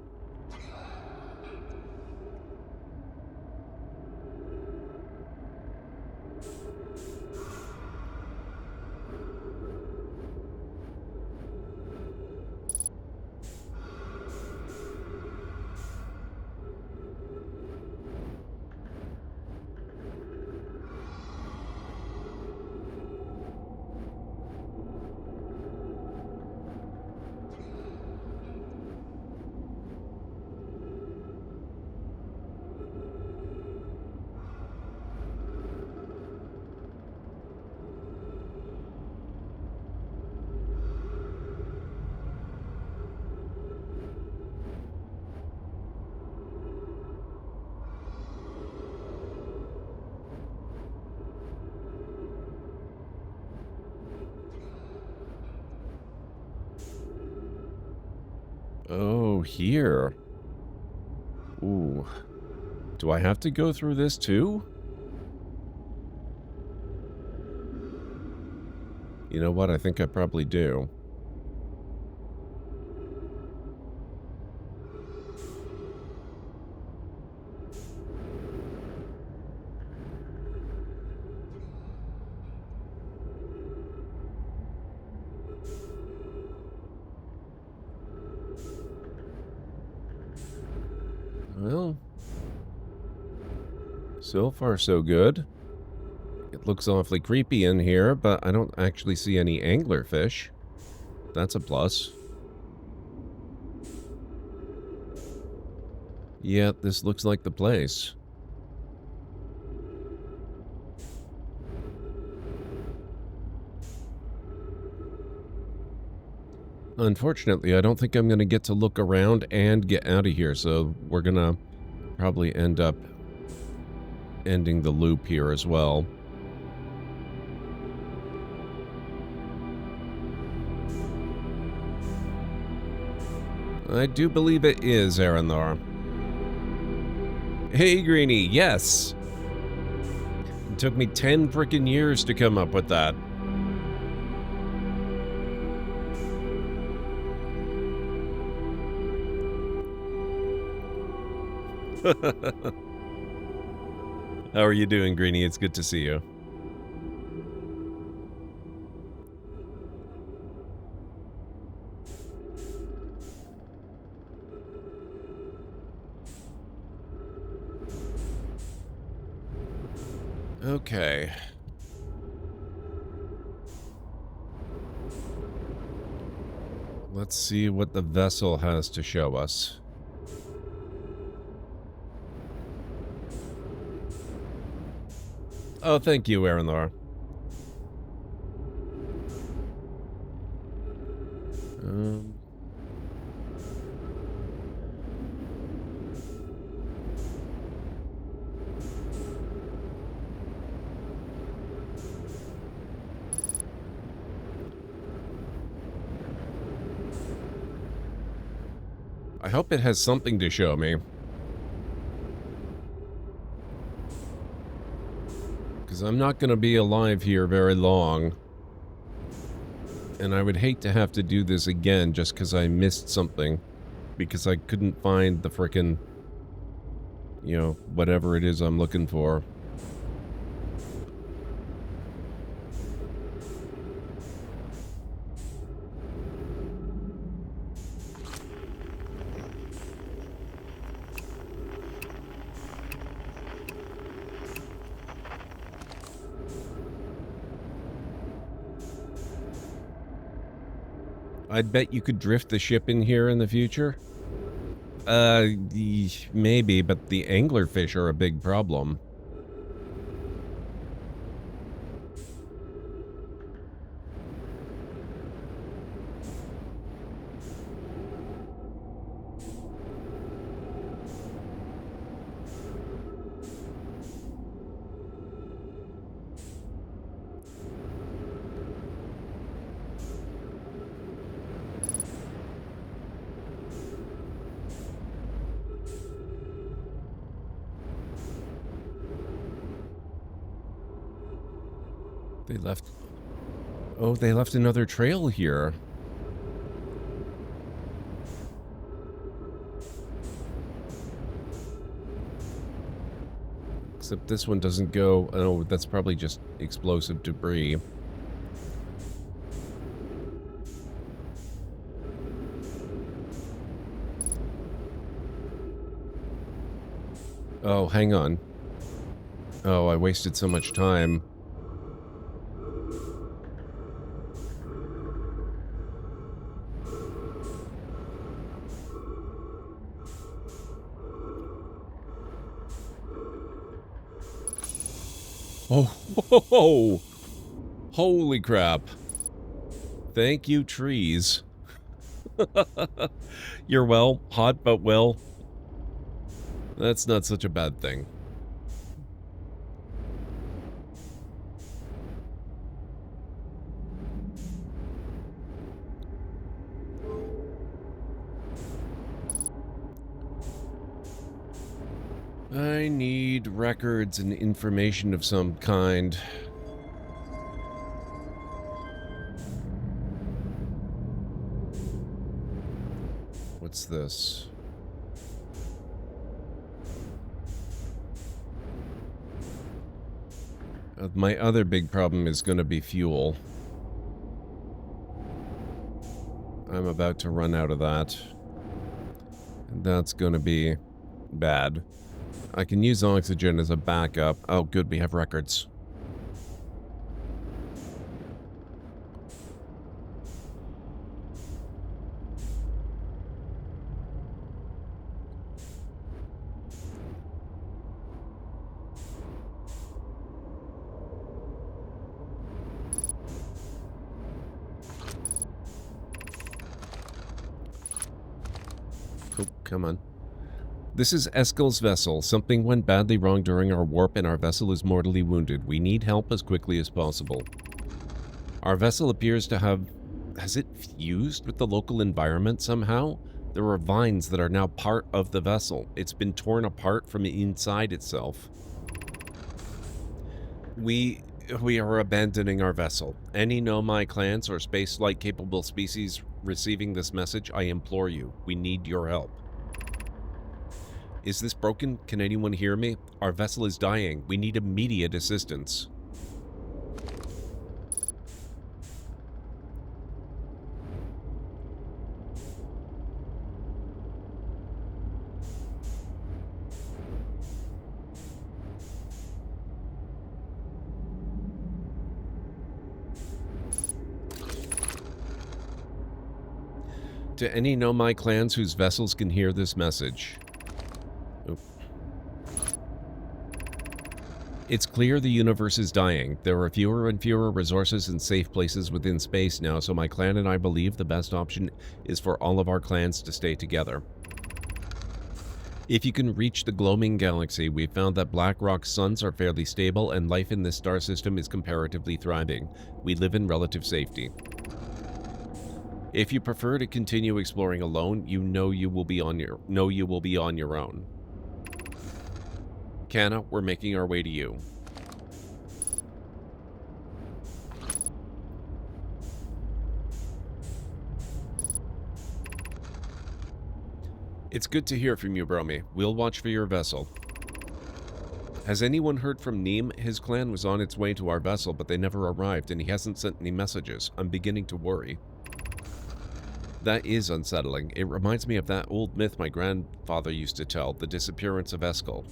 Oh, here. Ooh. Do I have to go through this too? You know what? I think I probably do. Well, so far so good. It looks awfully creepy in here, but I don't actually see any anglerfish. That's a plus. Yeah, this looks like the place. Unfortunately, I don't think I'm going to get to look around and get out of here, so we're going to probably end up ending the loop here as well. I do believe it is Arendar. Hey, Greenie, yes! It took me 10 frickin' years to come up with that. How are you doing, Greenie? It's good to see you. Okay. Let's see what the vessel has to show us. Oh, thank you, Arendar. I hope it has something to show me. Because I'm not going to be alive here very long. And I would hate to have to do this again just because I missed something. Because I couldn't find the frickin' you know, whatever it is I'm looking for. I'd bet you could drift the ship in here in the future. Maybe, but the anglerfish are a big problem. They left... Oh, they left another trail here. Except this one doesn't go... Oh, that's probably just explosive debris. Oh, hang on. Oh, I wasted so much time. Oh, ho, ho. Holy crap. Thank you, trees. You're well, hot but well. That's not such a bad thing. I need records and information of some kind. What's this? My other big problem is going to be fuel. I'm about to run out of that. And that's going to be bad. I can use oxygen as a backup. Oh, good, we have records. Oh, come on. This is Eskel's vessel. Something went badly wrong during our warp and our vessel is mortally wounded. We need help as quickly as possible. Our vessel appears to have... Has it fused with the local environment somehow? There are vines that are now part of the vessel. It's been torn apart from inside itself. We are abandoning our vessel. Any Nomai clans or space-like capable species receiving this message, I implore you, we need your help. Is this broken? Can anyone hear me? Our vessel is dying. We need immediate assistance. To any Nomai clans whose vessels can hear this message. It's clear the universe is dying. There are fewer and fewer resources and safe places within space now, so my clan and I believe the best option is for all of our clans to stay together. If you can reach the Gloaming Galaxy, we've found that Black Rock's suns are fairly stable and life in this star system is comparatively thriving. We live in relative safety. If you prefer to continue exploring alone, you will be on your own. Canna, we're making our way to you. It's good to hear from you, Bromy. We'll watch for your vessel. Has anyone heard from Neem? His clan was on its way to our vessel, but they never arrived, and he hasn't sent any messages. I'm beginning to worry. That is unsettling. It reminds me of that old myth my grandfather used to tell, the disappearance of Eskel.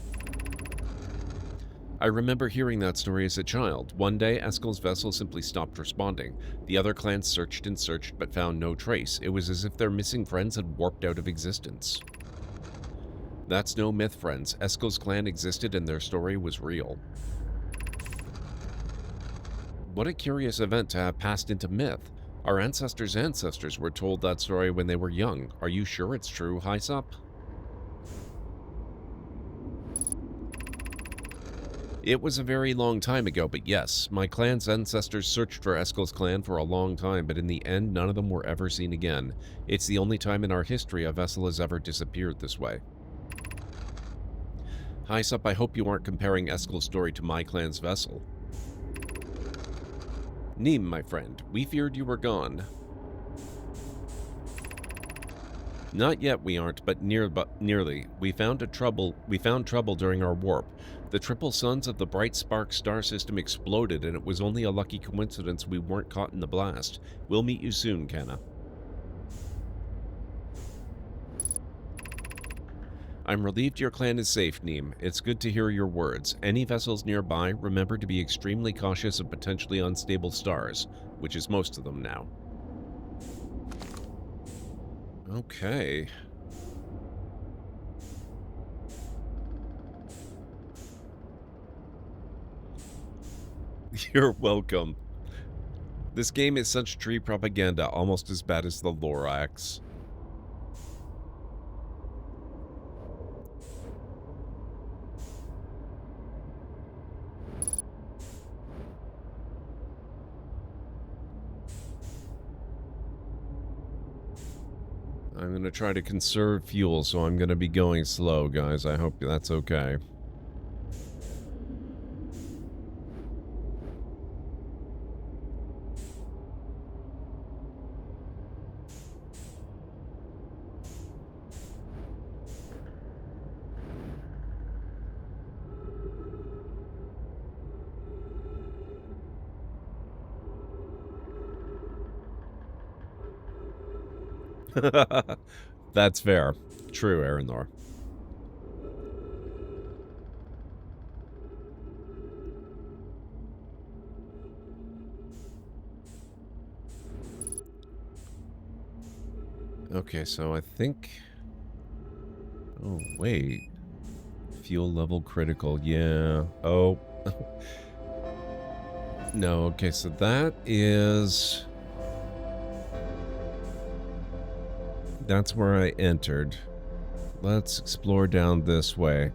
I remember hearing that story as a child. One day, Eskel's vessel simply stopped responding. The other clans searched and searched, but found no trace. It was as if their missing friends had warped out of existence. That's no myth, friends. Eskel's clan existed and their story was real. What a curious event to have passed into myth. Our ancestors' ancestors were told that story when they were young. Are you sure it's true, Hysup? It was a very long time ago, but yes, my clan's ancestors searched for Eskel's clan for a long time, but in the end, none of them were ever seen again. It's the only time in our history a vessel has ever disappeared this way. Hysup, I hope you aren't comparing Eskel's story to my clan's vessel. Neem, my friend, we feared you were gone. Not yet we aren't, but nearly. We found trouble during our warp. The triple suns of the bright spark star system exploded, and it was only a lucky coincidence we weren't caught in the blast. We'll meet you soon, Kana. I'm relieved your clan is safe, Neem. It's good to hear your words. Any vessels nearby, remember to be extremely cautious of potentially unstable stars, which is most of them now. Okay. You're welcome. This game is such tree propaganda, almost as bad as the Lorax. I'm going to try to conserve fuel, so I'm going to be going slow, guys. I hope that's okay. That's fair. True, Aranor. Okay, so I think... Oh, wait. Fuel level critical, yeah. Oh. No, okay, so that is... That's where I entered. Let's explore down this way.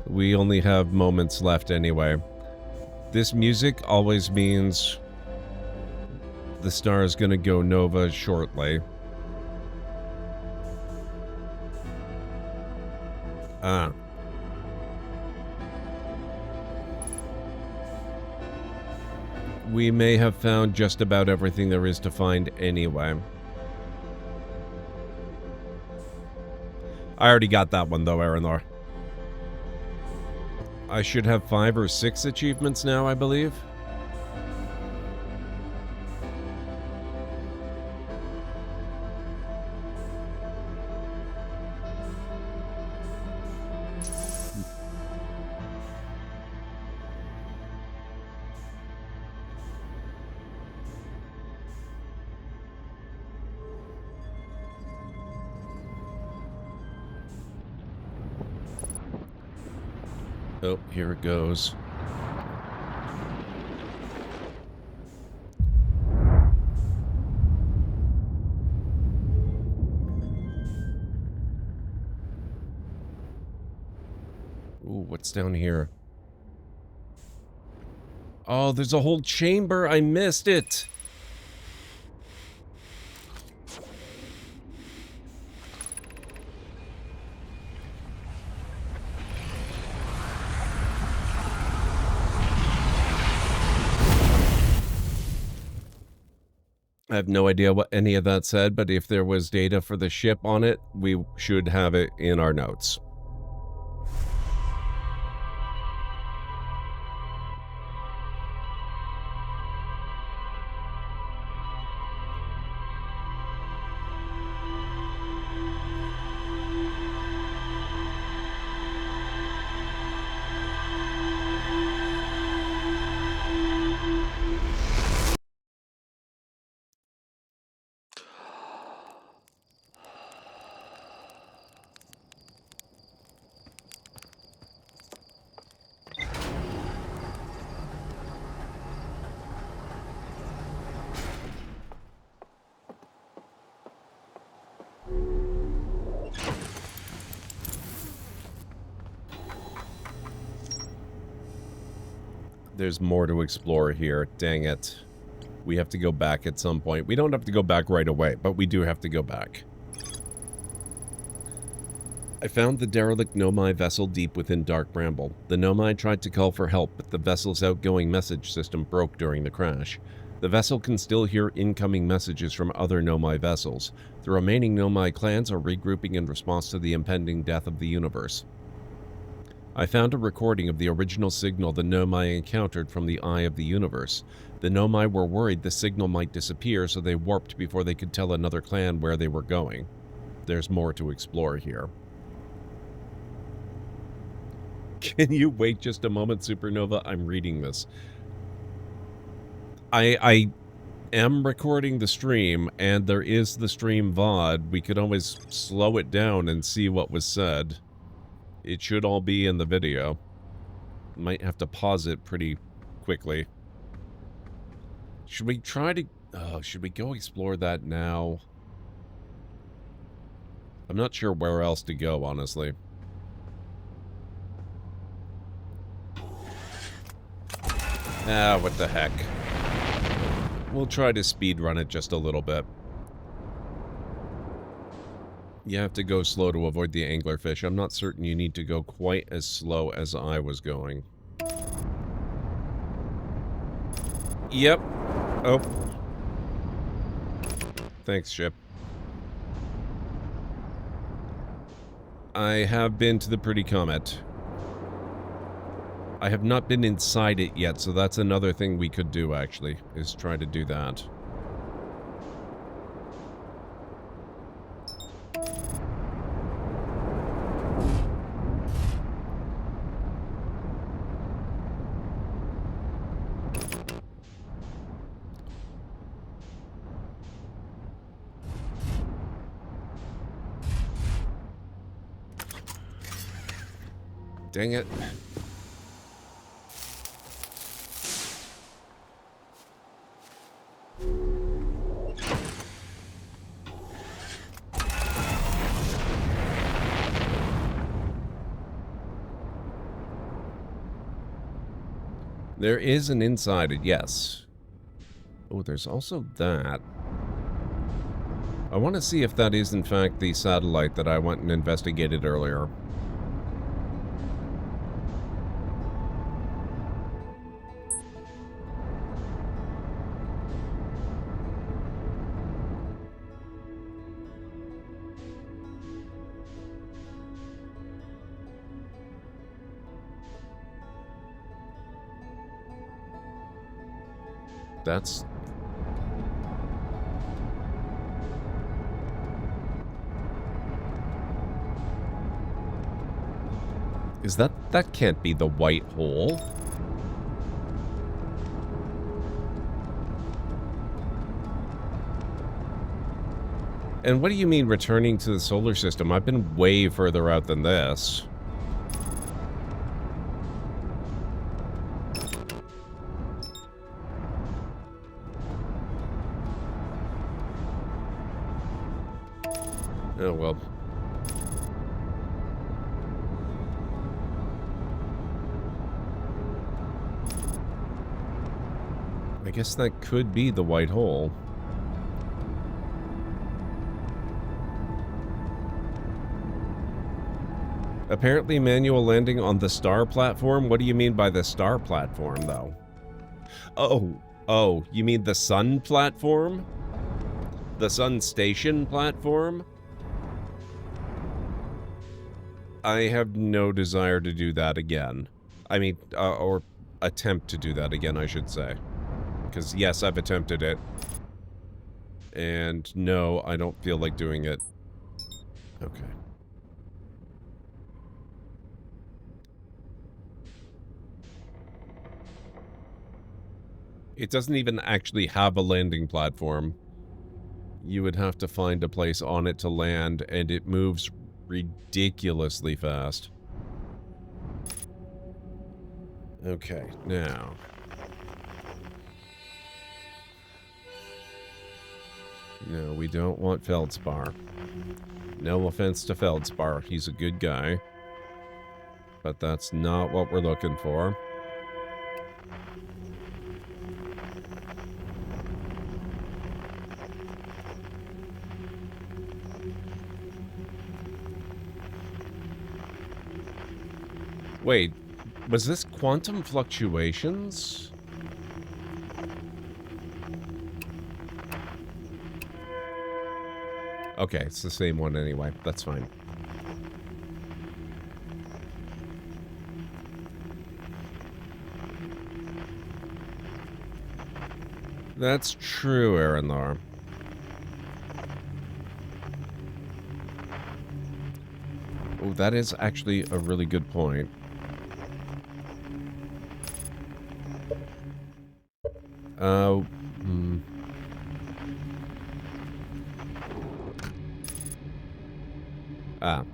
We only have moments left anyway. This music always means the star is gonna go nova shortly. Ah. We may have found just about everything there is to find anyway. I already got that one though, Aranor. I should have 5 or 6 achievements now, I believe. Oh, here it goes. Ooh, what's down here? Oh, there's a whole chamber. I missed it. I have no idea what any of that said, but if there was data for the ship on it, we should have it in our notes. There's more to explore here. Dang it. We have to go back at some point. We don't have to go back right away, but we do have to go back. I found the derelict Nomai vessel deep within Dark Bramble. The Nomai tried to call for help, but the vessel's outgoing message system broke during the crash. The vessel can still hear incoming messages from other Nomai vessels. The remaining Nomai clans are regrouping in response to the impending death of the universe. I found a recording of the original signal the Nomai encountered from the Eye of the Universe. The Nomai were worried the signal might disappear, so they warped before they could tell another clan where they were going. There's more to explore here. Can you wait just a moment, Supernova? I'm reading this. I am recording the stream, and there is the stream VOD. We could always slow it down and see what was said. It should all be in the video. Might have to pause it pretty quickly. Should we try to... Oh, should we go explore that now? I'm not sure where else to go, honestly. Ah, what the heck. We'll try to speedrun it just a little bit. You have to go slow to avoid the anglerfish. I'm not certain you need to go quite as slow as I was going. Yep. Oh. Thanks, ship. I have been to the Pretty Comet. I have not been inside it yet, so that's another thing we could do, actually, is try to do that. Dang it. There is an inside it, yes. Oh, there's also that. I want to see if that is in fact the satellite that I went and investigated earlier. That's... Is that... That can't be the white hole. And what do you mean returning to the solar system? I've been way further out than this. Oh, well. I guess that could be the white hole. Apparently manual landing on the star platform? What do you mean by the star platform, though? Oh, you mean the sun platform? The sun station platform? I have no desire to do that again. I mean, or attempt to do that again, I should say. Because, yes, I've attempted it. And, no, I don't feel like doing it. Okay. It doesn't even actually have a landing platform. You would have to find a place on it to land, and it moves ridiculously fast. Okay, now. No, we don't want Feldspar. No offense to Feldspar, he's a good guy. But that's not what we're looking for. Wait, was this quantum fluctuations? Okay, it's the same one anyway. That's fine. That's true, Aranthar. Oh, that is actually a really good point. Hmm. Ah.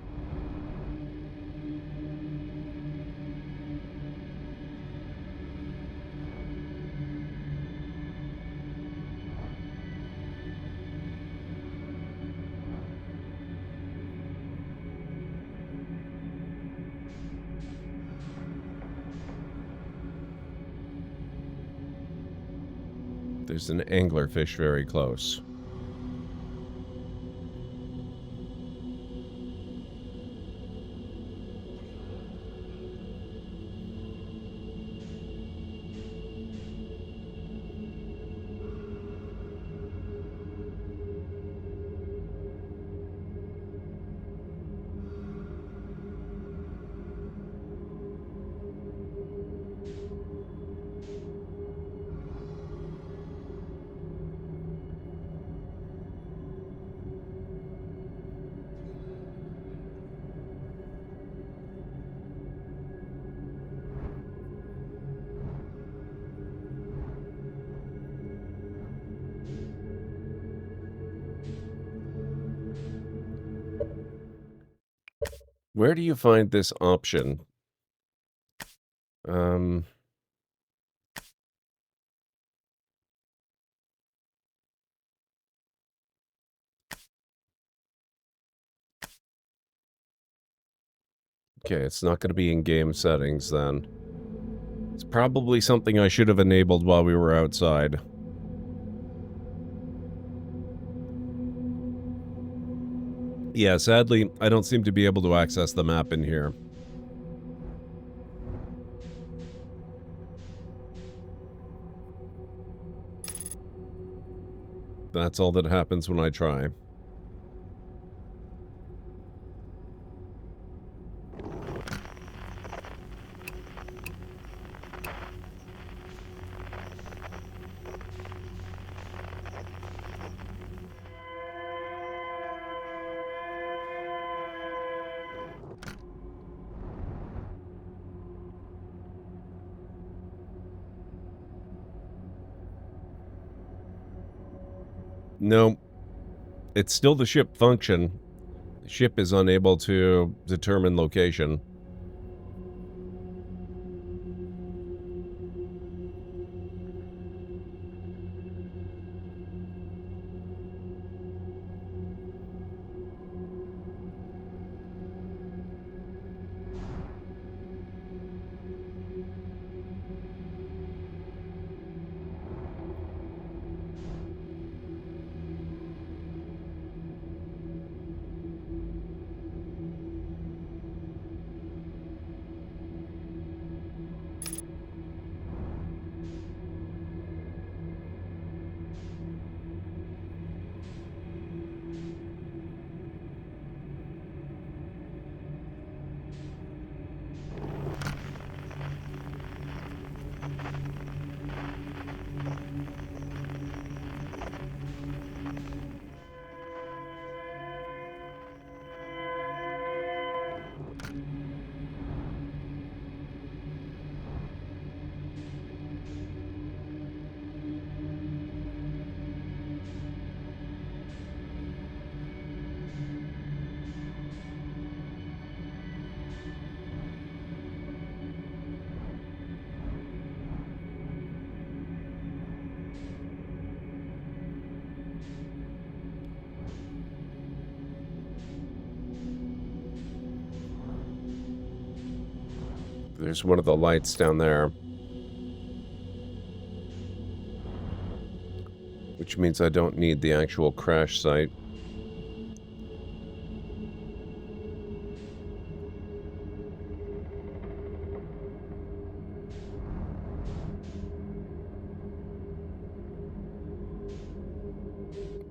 There's an anglerfish very close. Where do you find this option? Okay, it's not going to be in game settings then. It's probably something I should have enabled while we were outside. Yeah, sadly, I don't seem to be able to access the map in here. That's all that happens when I try. No, it's still the ship function. The ship is unable to determine location. There's one of the lights down there. Which means I don't need the actual crash site.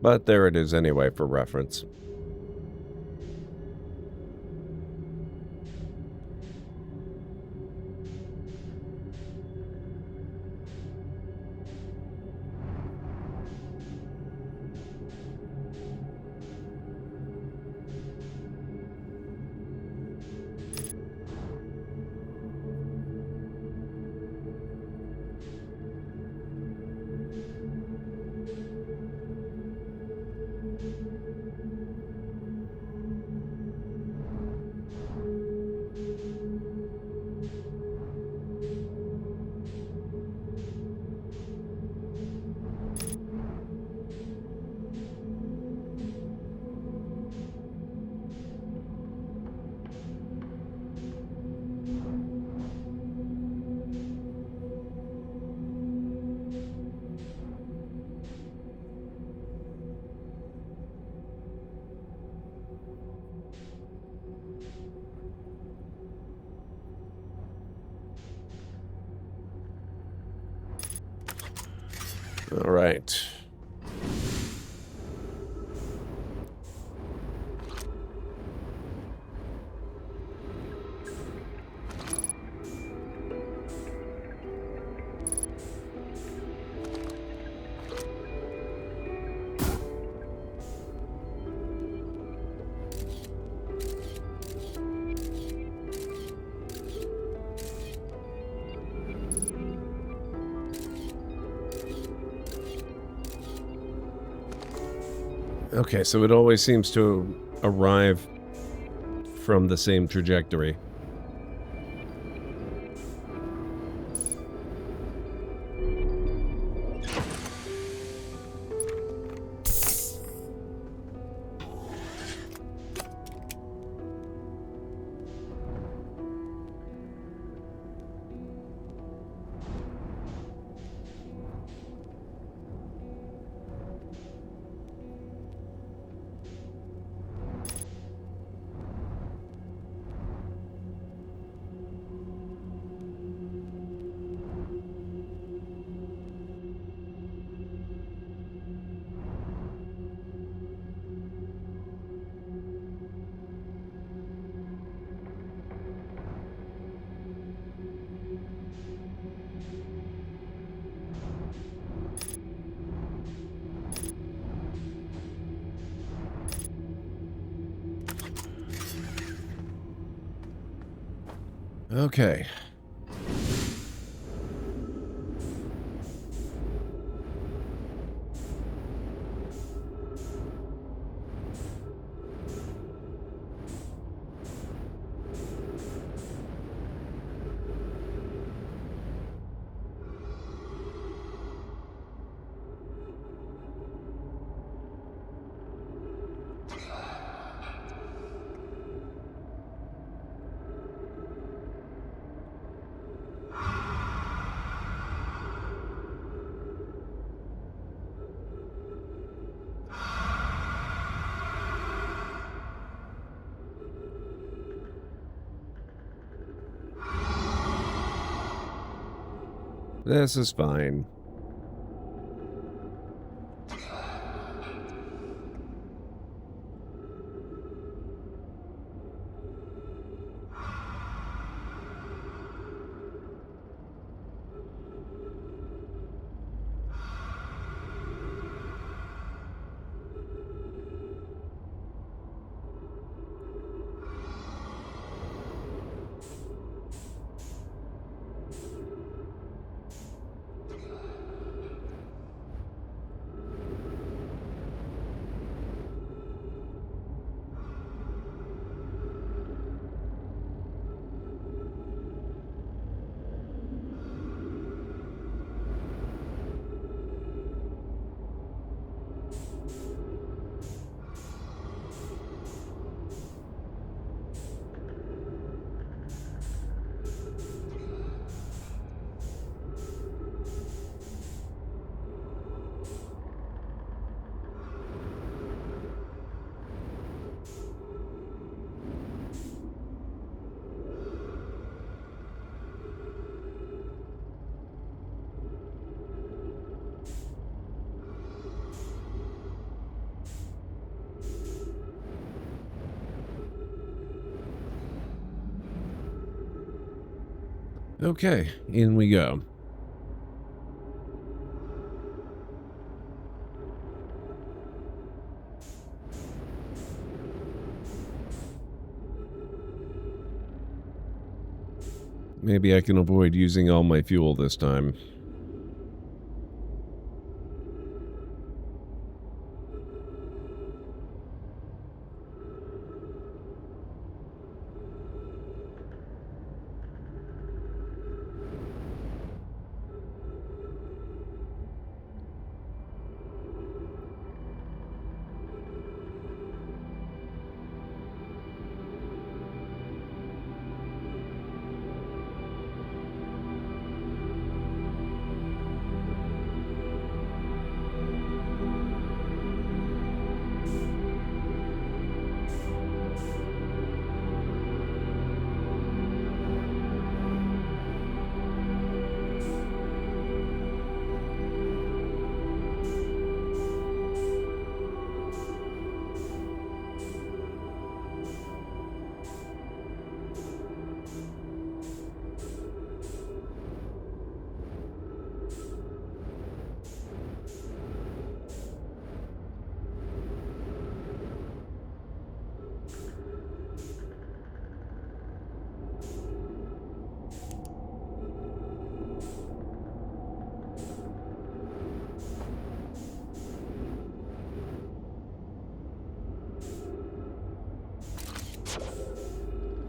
But there it is anyway for reference. All right. Okay, so it always seems to arrive from the same trajectory. Okay. This is fine. Okay, in we go. Maybe I can avoid using all my fuel this time.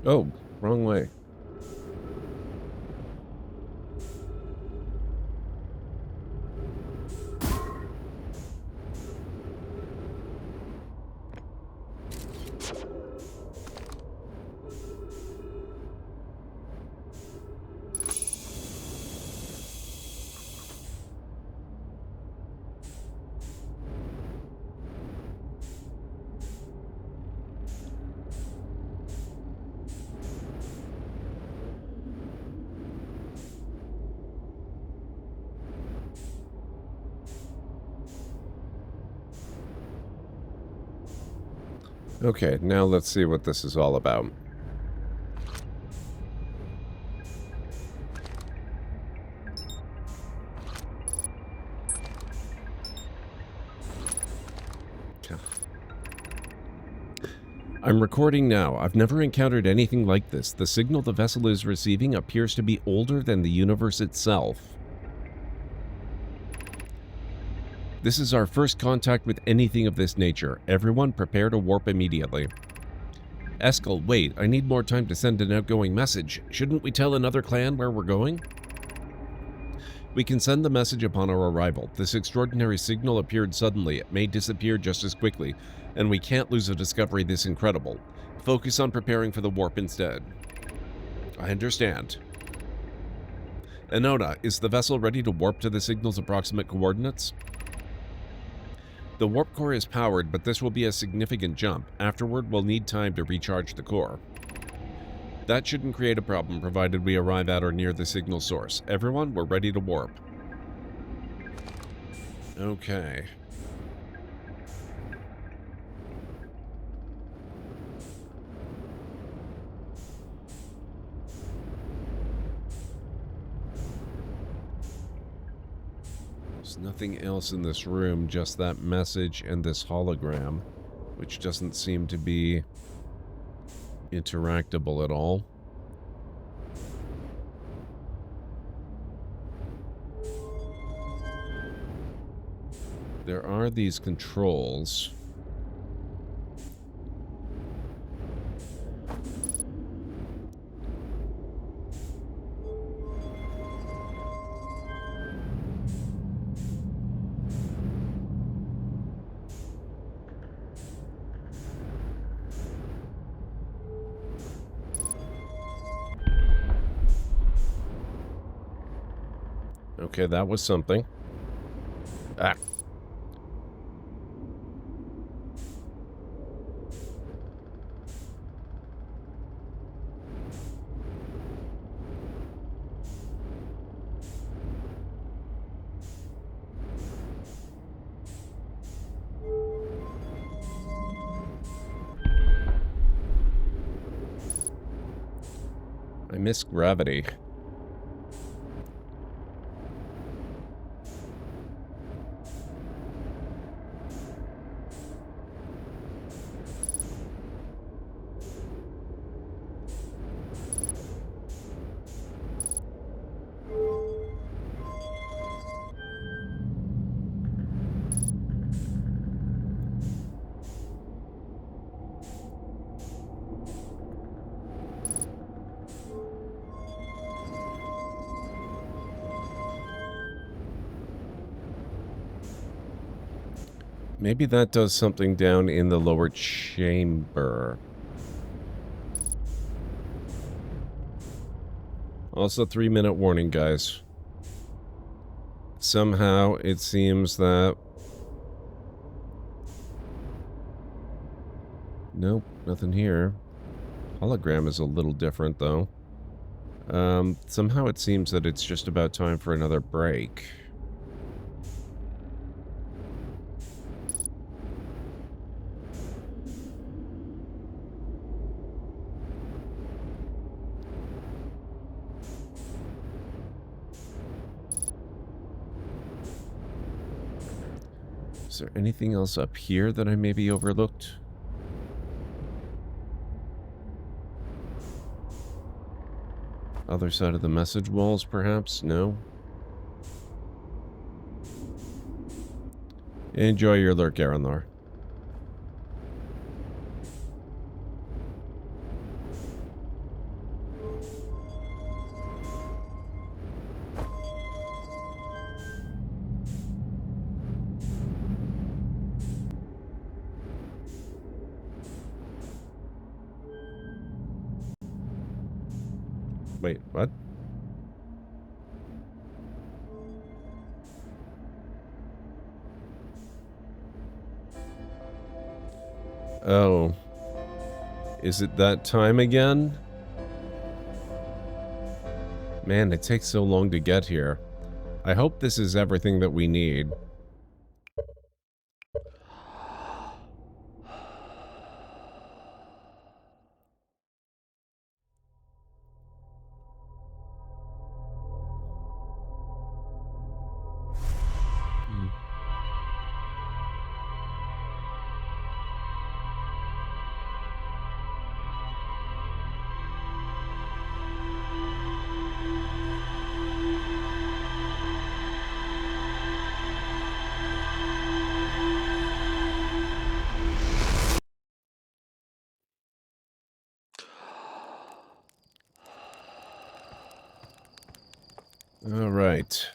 Oh, wrong way. Okay, now let's see what this is all about. I'm recording now. I've never encountered anything like this. The signal the vessel is receiving appears to be older than the universe itself. This is our first contact with anything of this nature. Everyone prepare to warp immediately. Eskel, wait, I need more time to send an outgoing message. Shouldn't we tell another clan where we're going? We can send the message upon our arrival. This extraordinary signal appeared suddenly. It may disappear just as quickly, and we can't lose a discovery this incredible. Focus on preparing for the warp instead. I understand. Enona, is the vessel ready to warp to the signal's approximate coordinates? The warp core is powered, but this will be a significant jump. Afterward, we'll need time to recharge the core. That shouldn't create a problem, provided we arrive at or near the signal source. Everyone, we're ready to warp. Okay. There's nothing else in this room, just that message and this hologram, which doesn't seem to be interactable at all. There are these controls. Okay, that was something. Ah. I miss gravity. Maybe that does something down in the lower chamber. Also, 3-minute warning, guys. Somehow, it seems that... Nope, nothing here. Hologram is a little different, though. Somehow it seems that it's just about time for another break. Is there anything else up here that I maybe overlooked? Other side of the message walls, perhaps? No? Enjoy your lurk, Aranlar. Wait, what? Oh. Is it that time again? Man, it takes so long to get here. I hope this is everything that we need. All right.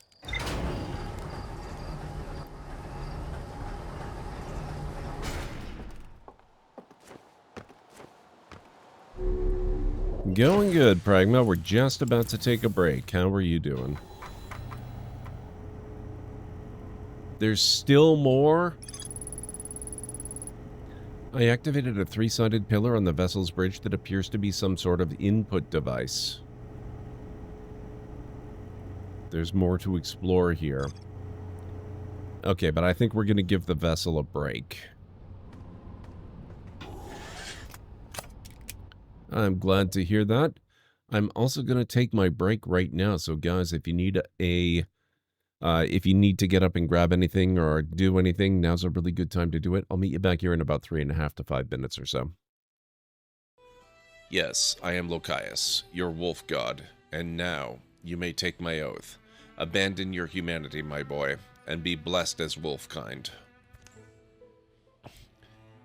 Going good, Pragma. We're just about to take a break. How are you doing? There's still more? I activated a 3-sided pillar on the vessel's bridge that appears to be some sort of input device. There's more to explore here. Okay, but I think we're going to give the vessel a break. I'm glad to hear that. I'm also going to take my break right now. So guys, if you need if you need to get up and grab anything or do anything, now's a really good time to do it. I'll meet you back here in about 3.5 to 5 minutes or so. Yes, I am Lokias, your wolf god, and now you may take my oath. Abandon your humanity, my boy, and be blessed as wolfkind.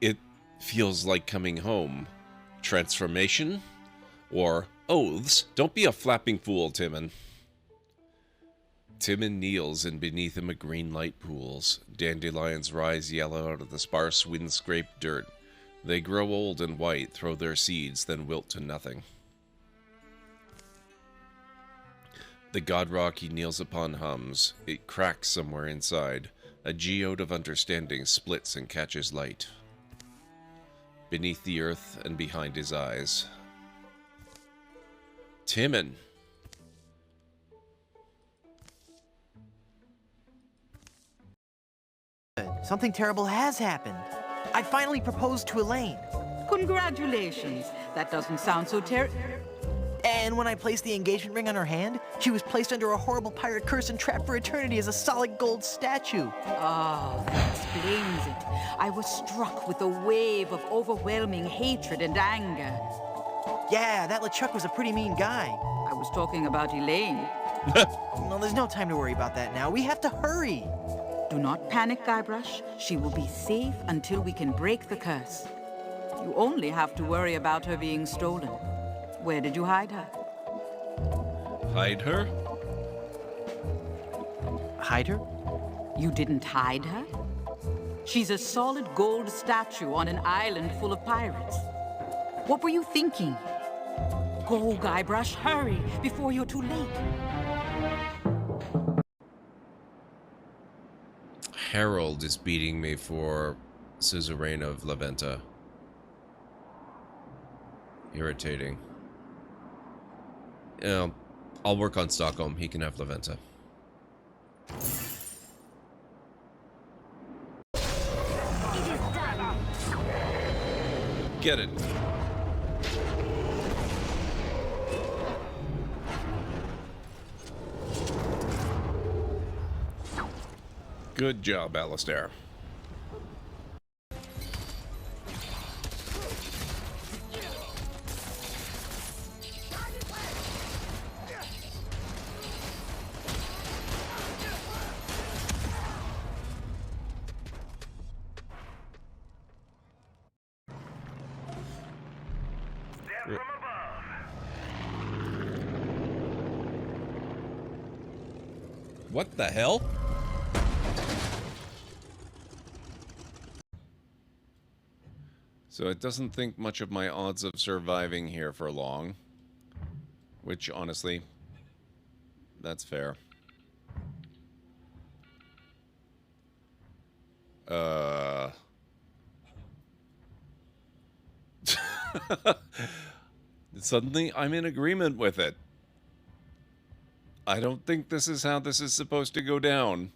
It feels like coming home. Transformation? Or oaths? Don't be a flapping fool, Timon. Timon kneels, and beneath him a green light pools. Dandelions rise yellow out of the sparse wind-scraped dirt. They grow old and white, throw their seeds, then wilt to nothing. The god rock he kneels upon hums. It cracks somewhere inside. A geode of understanding splits and catches light. Beneath the earth and behind his eyes. Timon. Something terrible has happened. I finally proposed to Elaine. Congratulations. That doesn't sound so And when I placed the engagement ring on her hand, she was placed under a horrible pirate curse and trapped for eternity as a solid gold statue. Oh, that explains it. I was struck with a wave of overwhelming hatred and anger. Yeah, that LeChuck was a pretty mean guy. I was talking about Elaine. Well, there's no time to worry about that now. We have to hurry. Do not panic, Guybrush. She will be safe until we can break the curse. You only have to worry about her being stolen. Where did you hide her? Hide her? Hide her? You didn't hide her? She's a solid gold statue on an island full of pirates. What were you thinking? Go, Guybrush, hurry, before you're too late. Harold is beating me for Suzerain of La Venta. Irritating. Yeah, I'll work on Stockholm. He can have La Venta. It is done. Get it. Good job, Alistair. What the hell? So it doesn't think much of my odds of surviving here for long. Which, honestly, that's fair. Suddenly, I'm in agreement with it. I don't think this is how this is supposed to go down.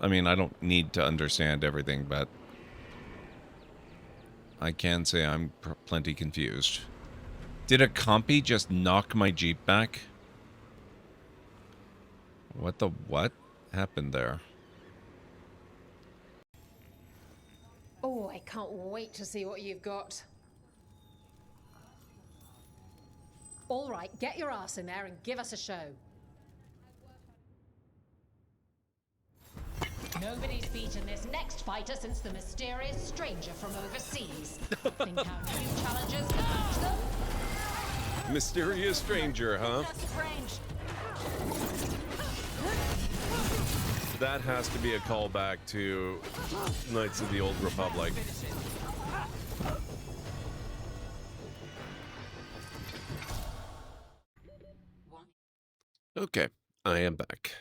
I mean, I don't need to understand everything, but I can say I'm plenty confused. Did a compy just knock my Jeep back? What the what happened there? Oh, I can't wait to see what you've got. All right, get your ass in there and give us a show. Nobody's beaten this next fighter since the mysterious stranger from overseas. Think our new challengers can match them? Mysterious stranger, huh? That has to be a callback to Knights of the Old Republic. Okay, I am back.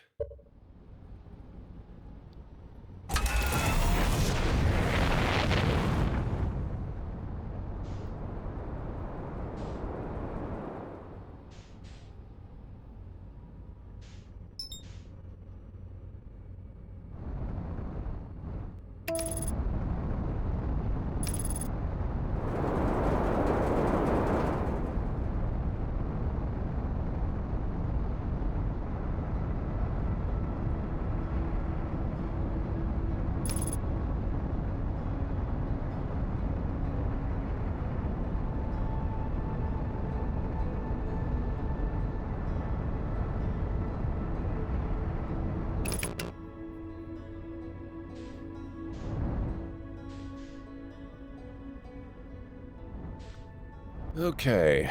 Okay.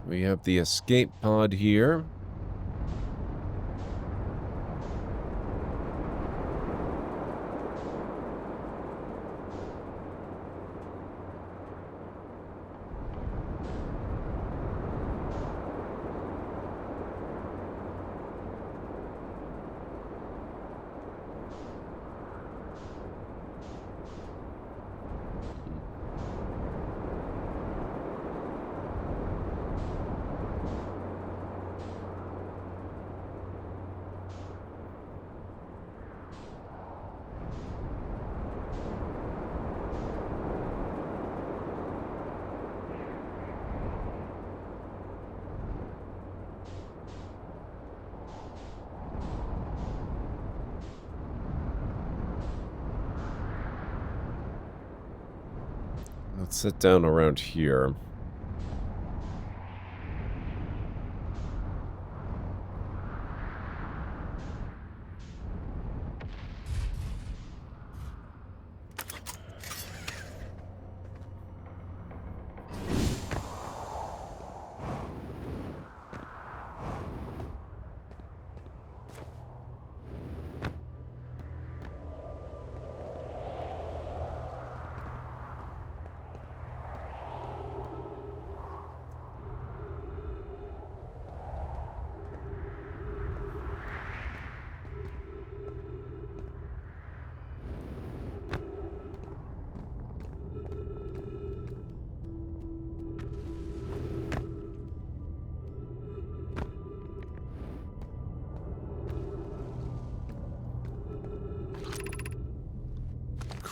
We have the escape pod here. Let's sit down around here.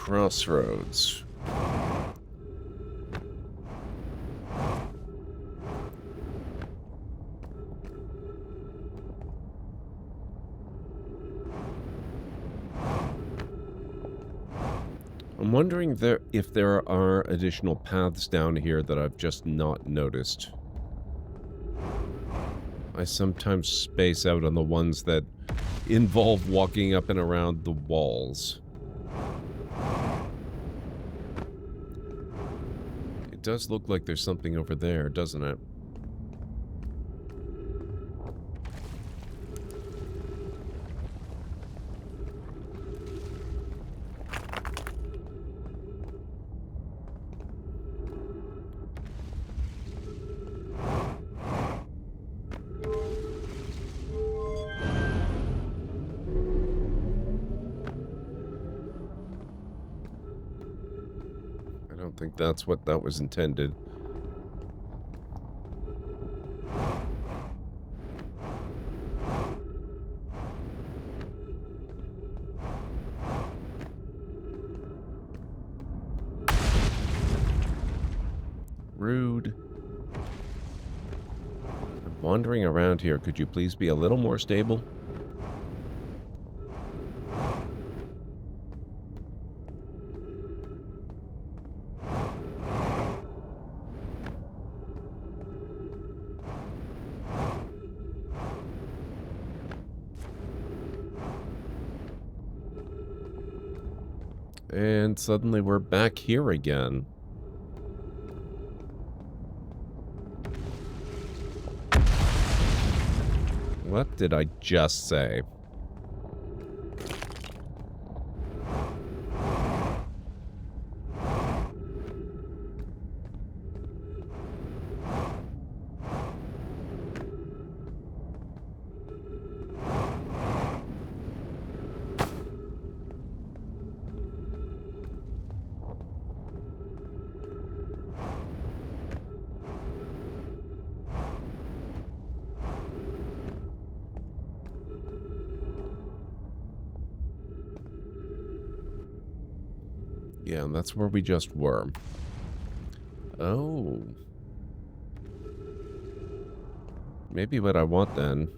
crossroads. I'm wondering if there are additional paths down here that I've just not noticed. I sometimes space out on the ones that involve walking up and around the walls. It does look like there's something over there, doesn't it? I don't think that's what that was intended. Rude. I'm wandering around here. Could you please be a little more stable? And suddenly we're back here again. What did I just say? Yeah, and that's where we just were. Oh. Maybe what I want then.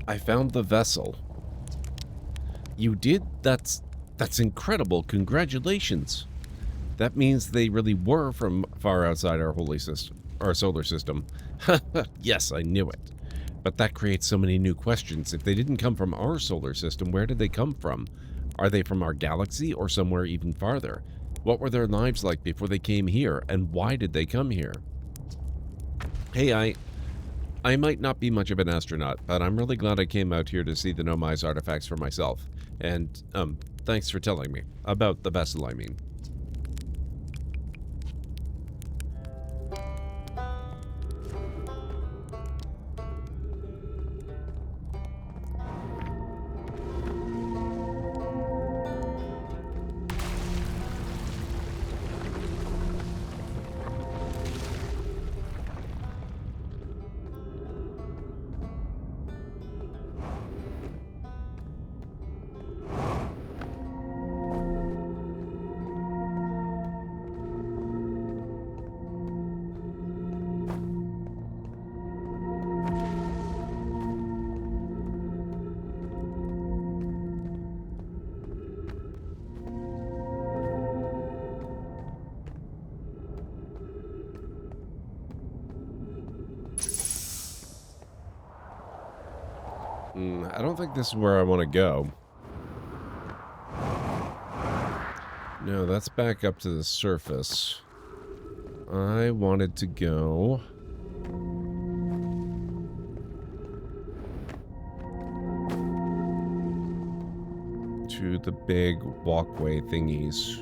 I found the vessel. You did? That's incredible. Congratulations. That means they really were from far outside our holy system, our solar system. Yes, I knew it. But that creates so many new questions. If they didn't come from our solar system, where did they come from? Are they from our galaxy or somewhere even farther? What were their lives like before they came here, and why did they come here? Hey, I might not be much of an astronaut, but I'm really glad I came out here to see the Nomai's artifacts for myself. And, thanks for telling me. About the vessel, I mean. I don't think this is where I want to go. No, that's back up to the surface. I wanted to go... to the big walkway thingies.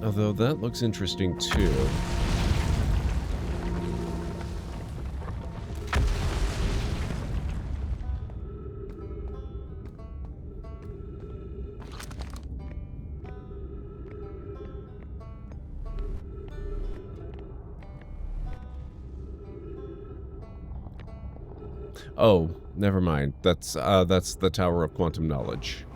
Although that looks interesting too. Oh, never mind. That's the Tower of Quantum Knowledge.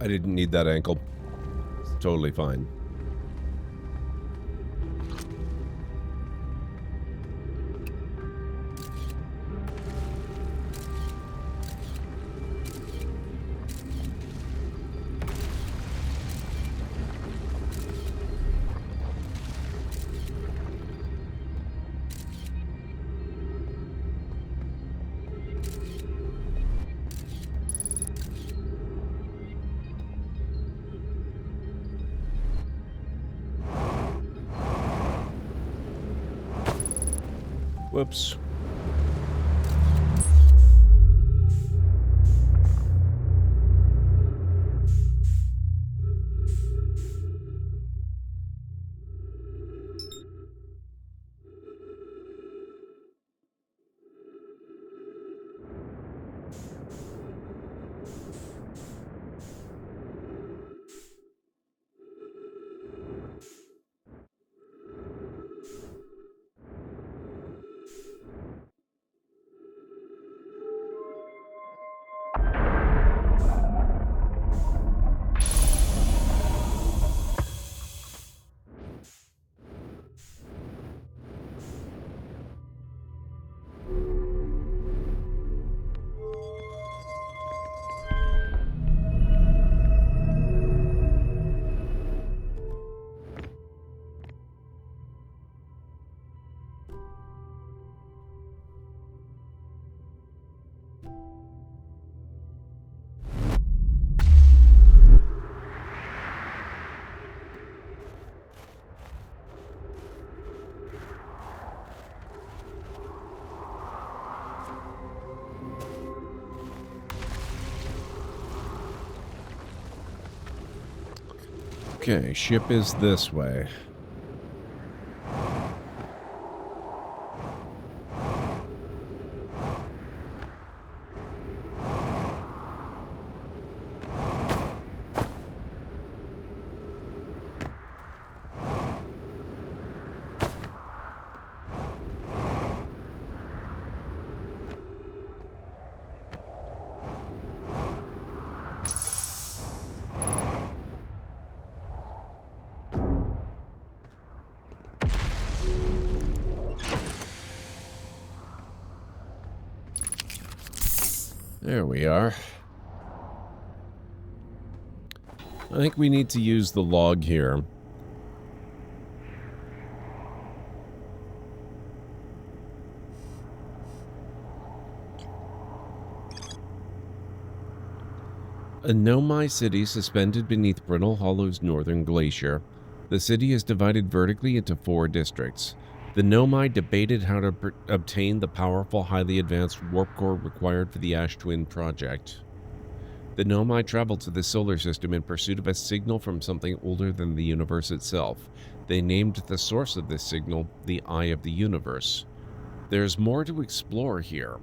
I didn't need that ankle. It's totally fine. Whoops. Okay, ship is this way. There we are. I think we need to use the log here. A Nomai city suspended beneath Brittle Hollow's northern glacier. The city is divided vertically into 4 districts. The Nomai debated how to obtain the powerful, highly advanced warp core required for the Ash Twin project. The Nomai traveled to the solar system in pursuit of a signal from something older than the universe itself. They named the source of this signal the Eye of the Universe. There's more to explore here.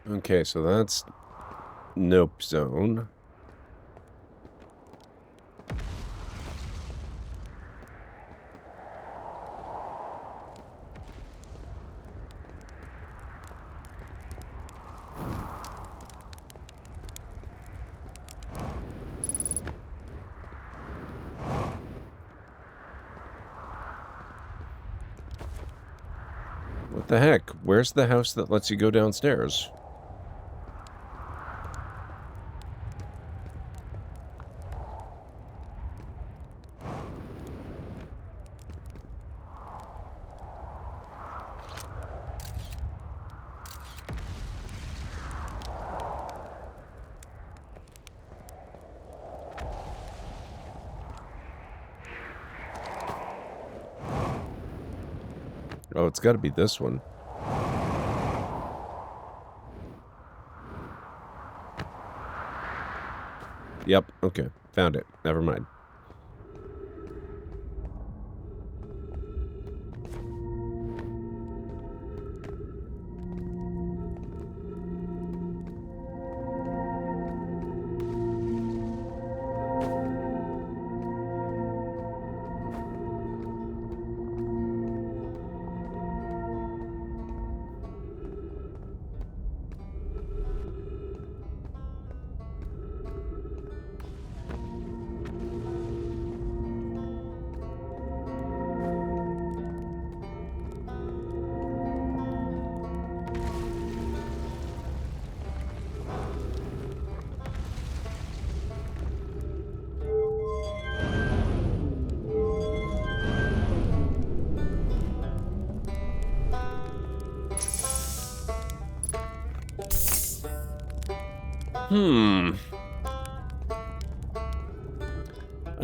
Okay, so that's Nope Zone. What the heck? Where's the house that lets you go downstairs? Oh, it's got to be this one. Yep, okay. Found it. Never mind.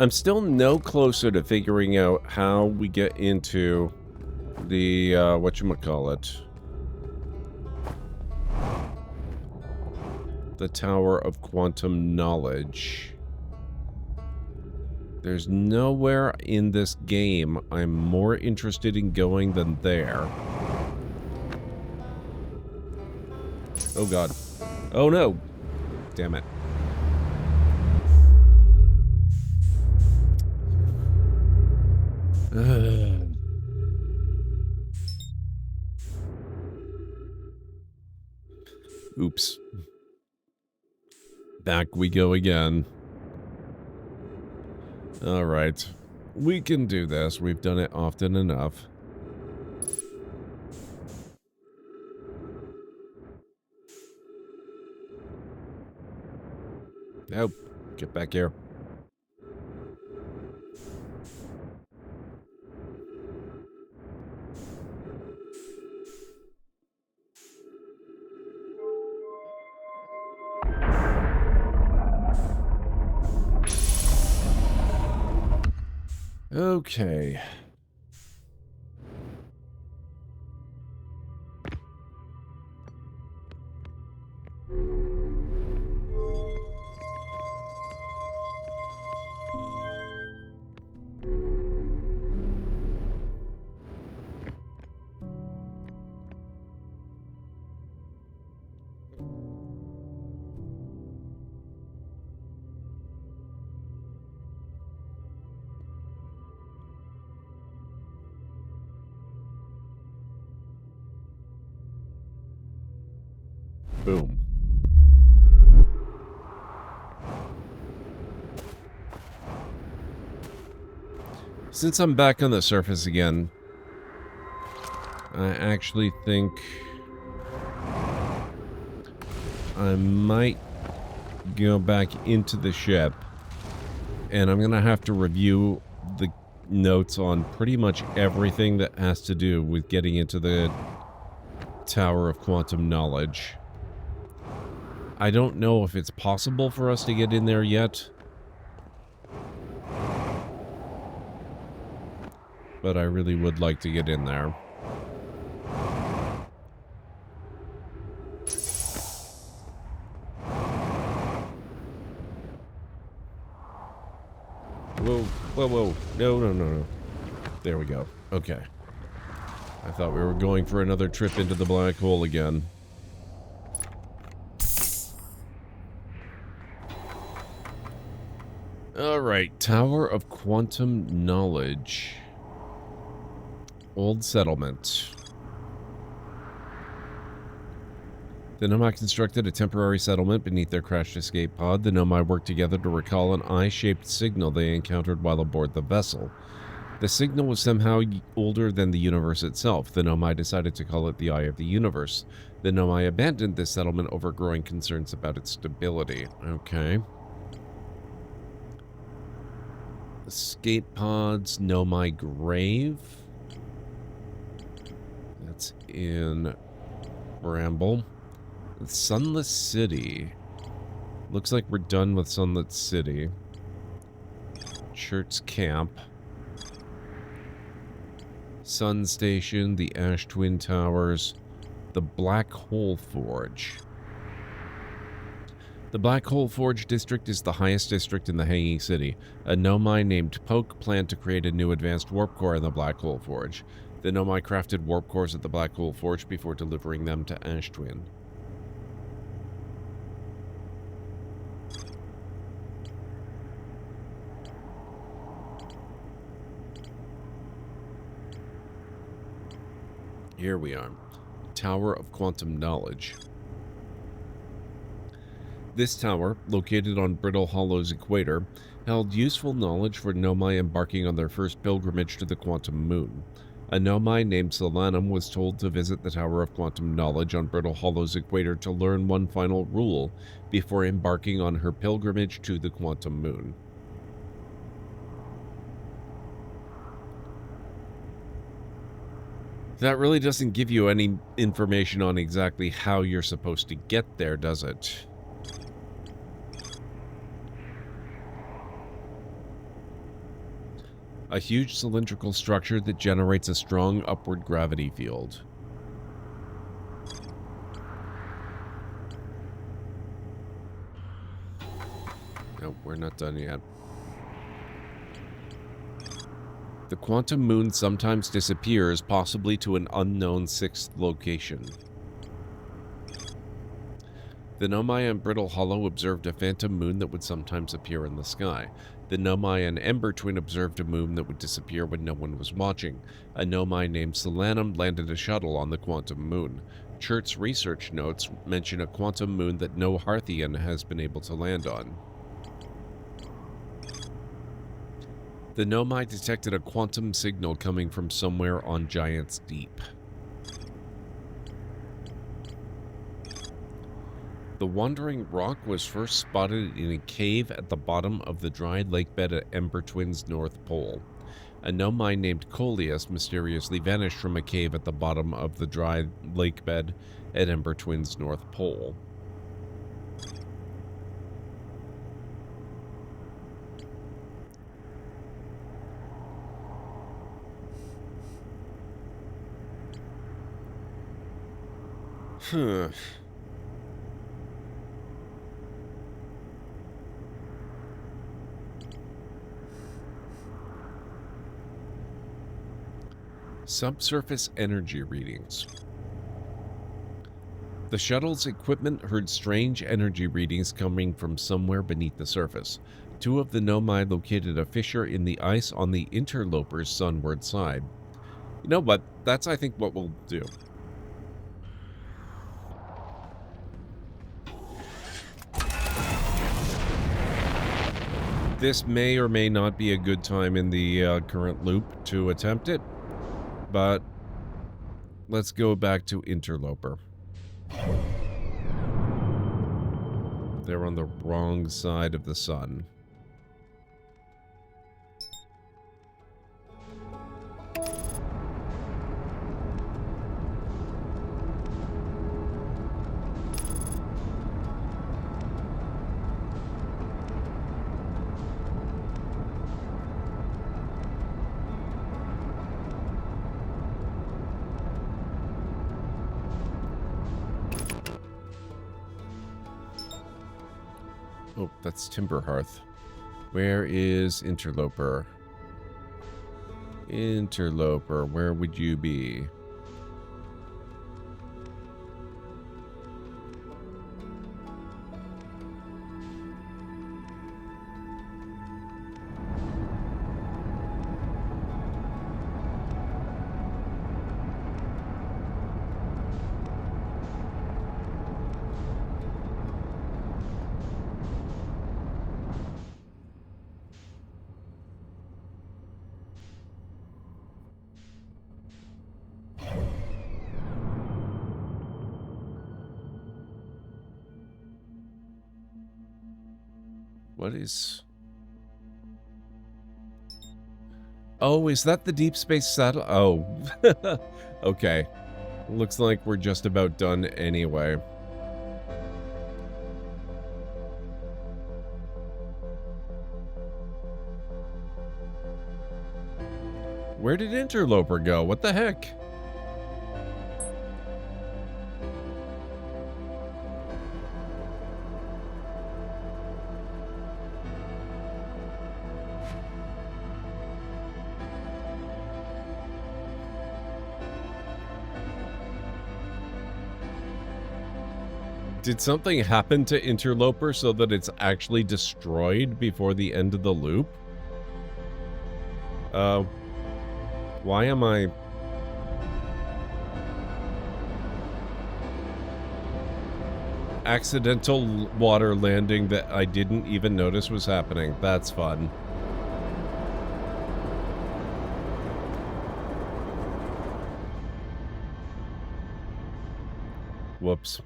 I'm still no closer to figuring out how we get into the, whatchamacallit. The Tower of Quantum Knowledge. There's nowhere in this game I'm more interested in going than there. Oh god. Oh no! Damn it. Oops. Back we go again. Alright. We can do this. We've done it often enough. Nope. Get back here. Okay. Boom. Since I'm back on the surface again, I actually think I might go back into the ship, and I'm going to have to review the notes on pretty much everything that has to do with getting into the Tower of Quantum Knowledge. I don't know if it's possible for us to get in there yet, but I really would like to get in there. Whoa, whoa, whoa. No, no, no, no. There we go. Okay. I thought we were going for another trip into the black hole again. Alright, Tower of Quantum Knowledge. Old settlement. The Nomai constructed a temporary settlement beneath their crashed escape pod. The Nomai worked together to recall an eye-shaped signal they encountered while aboard the vessel. The signal was somehow older than the universe itself. The Nomai decided to call it the Eye of the Universe. The Nomai abandoned this settlement over growing concerns about its stability. Okay. Escape pods, Nomai Grave. That's in Bramble. Sunless City. Looks like we're done with Sunlit City. Church Camp. Sun Station, the Ash Twin Towers, the Black Hole Forge. The Black Hole Forge district is the highest district in the Hanging City. A Nomai named Poke planned to create a new advanced warp core in the Black Hole Forge. The Nomai crafted warp cores at the Black Hole Forge before delivering them to Ash Twin. Here we are. Tower of Quantum Knowledge. This tower, located on Brittle Hollow's equator, held useful knowledge for Nomai embarking on their first pilgrimage to the Quantum Moon. A Nomai named Solanum was told to visit the Tower of Quantum Knowledge on Brittle Hollow's equator to learn one final rule before embarking on her pilgrimage to the Quantum Moon. That really doesn't give you any information on exactly how you're supposed to get there, does it? A huge cylindrical structure that generates a strong upward gravity field. Nope, we're not done yet. The Quantum Moon sometimes disappears, possibly to an unknown sixth location. The Nomai and Brittle Hollow observed a phantom moon that would sometimes appear in the sky. The Nomai and Ember Twin observed a moon that would disappear when no one was watching. A Nomai named Solanum landed a shuttle on the Quantum Moon. Chert's research notes mention a quantum moon that no Harthian has been able to land on. The Nomai detected a quantum signal coming from somewhere on Giant's Deep. The Wandering Rock was first spotted in a cave at the bottom of the dry lake bed at Ember Twin's North Pole. A Nomai named Coleus mysteriously vanished from a cave at the bottom of the dry lake bed at Ember Twin's North Pole. Subsurface energy readings. The shuttle's equipment heard strange energy readings coming from somewhere beneath the surface. Two of the Nomai located a fissure in the ice on the interloper's sunward side. You know what? That's, I think, what we'll do. This may or may not be a good time in the current loop to attempt it, but let's go back to Interloper. They're on the wrong side of the sun. Oh, that's Timberhearth. Where is Interloper? Interloper, where would you be? What is... Oh, is that the deep space satellite? Oh. Okay. Looks like we're just about done anyway. Where did Interloper go? What the heck? Did something happen to Interloper so that it's actually destroyed before the end of the loop? Why am I... Accidental water landing that I didn't even notice was happening. That's fun. Whoops.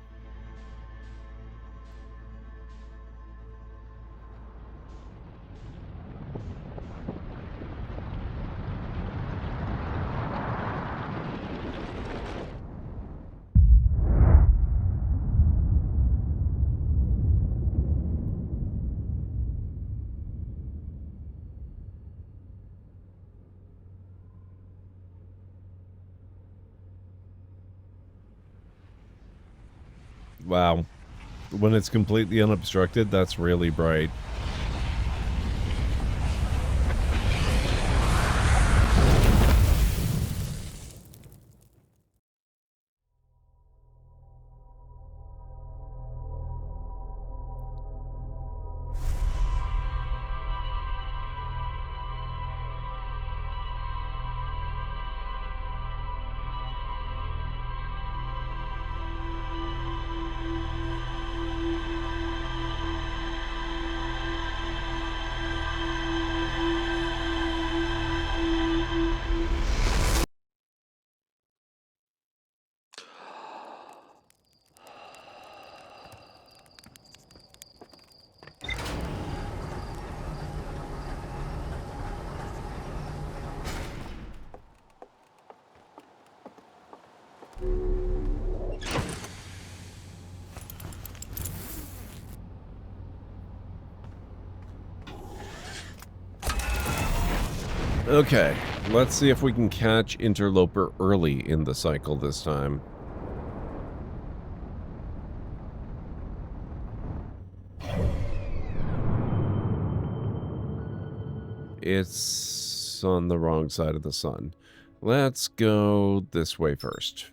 Wow. When it's completely unobstructed, that's really bright. Okay, let's see if we can catch Interloper early in the cycle this time. It's on the wrong side of the sun. Let's go this way first.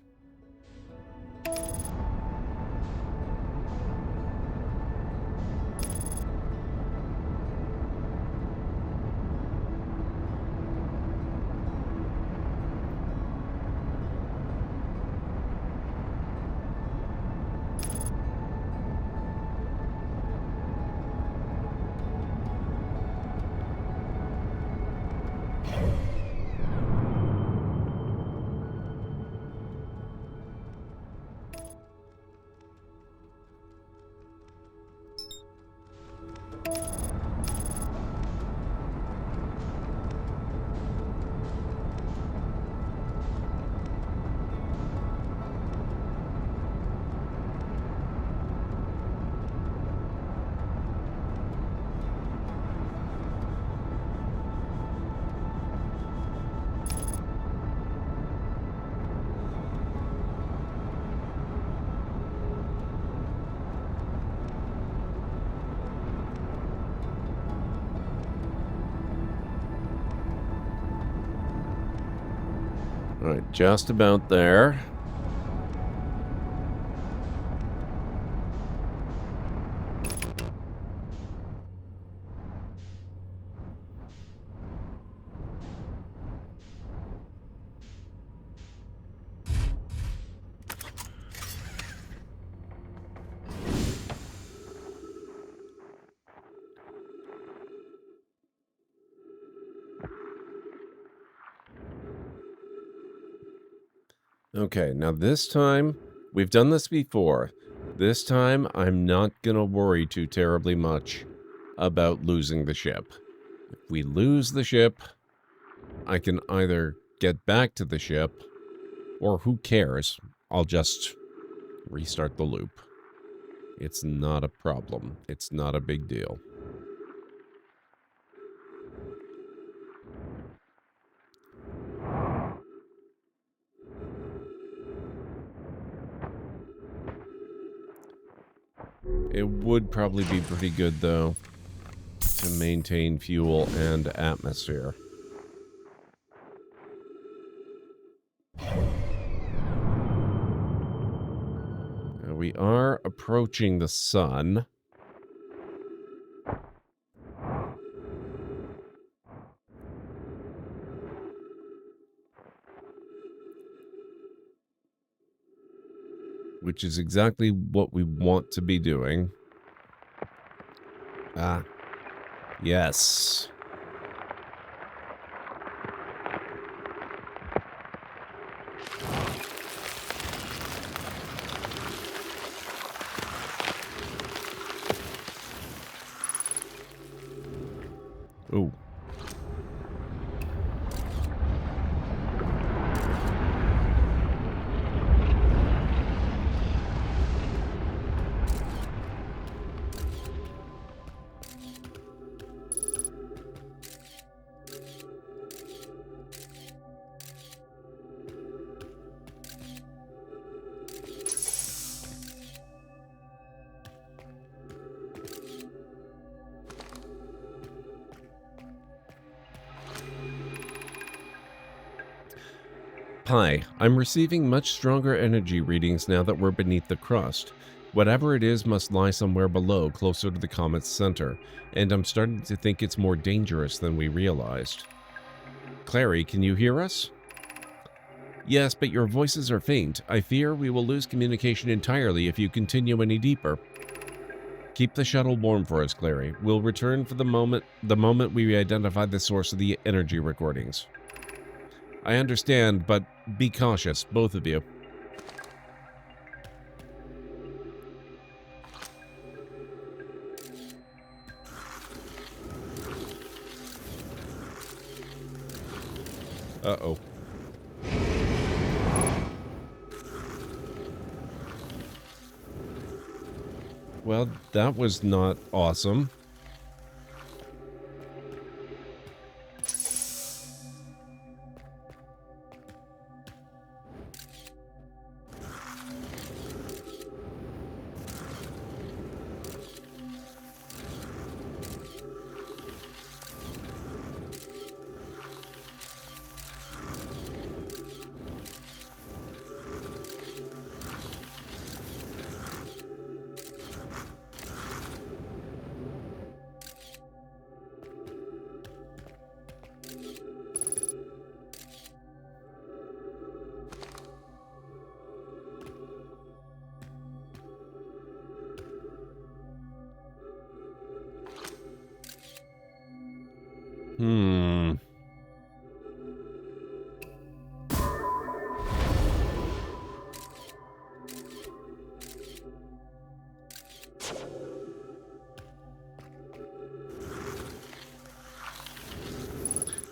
Alright, just about there. Okay, now this time, we've done this before. This time, I'm not gonna worry too terribly much about losing the ship. If we lose the ship, I can either get back to the ship, or who cares? I'll just restart the loop. It's not a problem. It's not a big deal. It would probably be pretty good, though, to maintain fuel and atmosphere. Now, we are approaching the sun. Which is exactly what we want to be doing. Ah, yes. Oh. Hi, I'm receiving much stronger energy readings now that we're beneath the crust. Whatever it is must lie somewhere below, closer to the comet's center, and I'm starting to think it's more dangerous than we realized. Clary, can you hear us? Yes, but your voices are faint. I fear we will lose communication entirely if you continue any deeper. Keep the shuttle warm for us, Clary. We'll return for the moment we identify the source of the energy recordings. I understand, but be cautious, both of you. Uh-oh. Well, that was not awesome.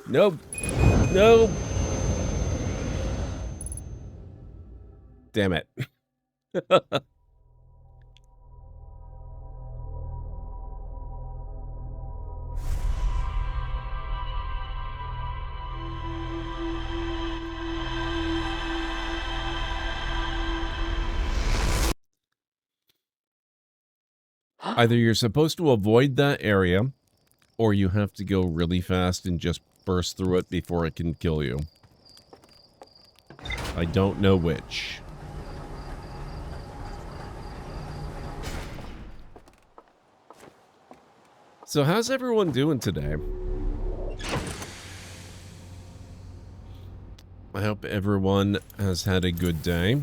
Nope. Nope. Damn it. Either you're supposed to avoid that area, or you have to go really fast and just burst through it before it can kill you. I don't know which. So how's everyone doing today? I hope everyone has had a good day.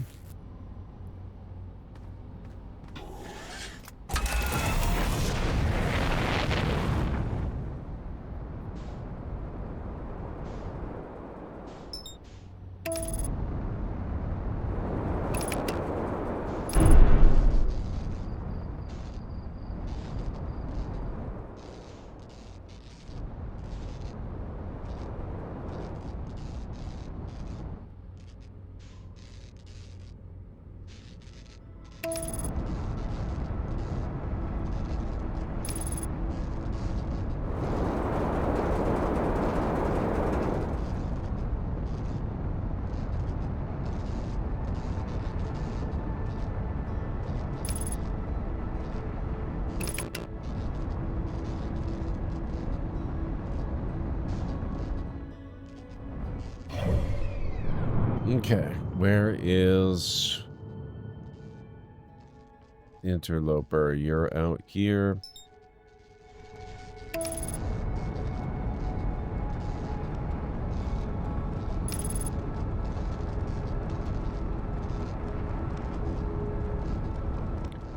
Okay, where is the interloper? You're out here.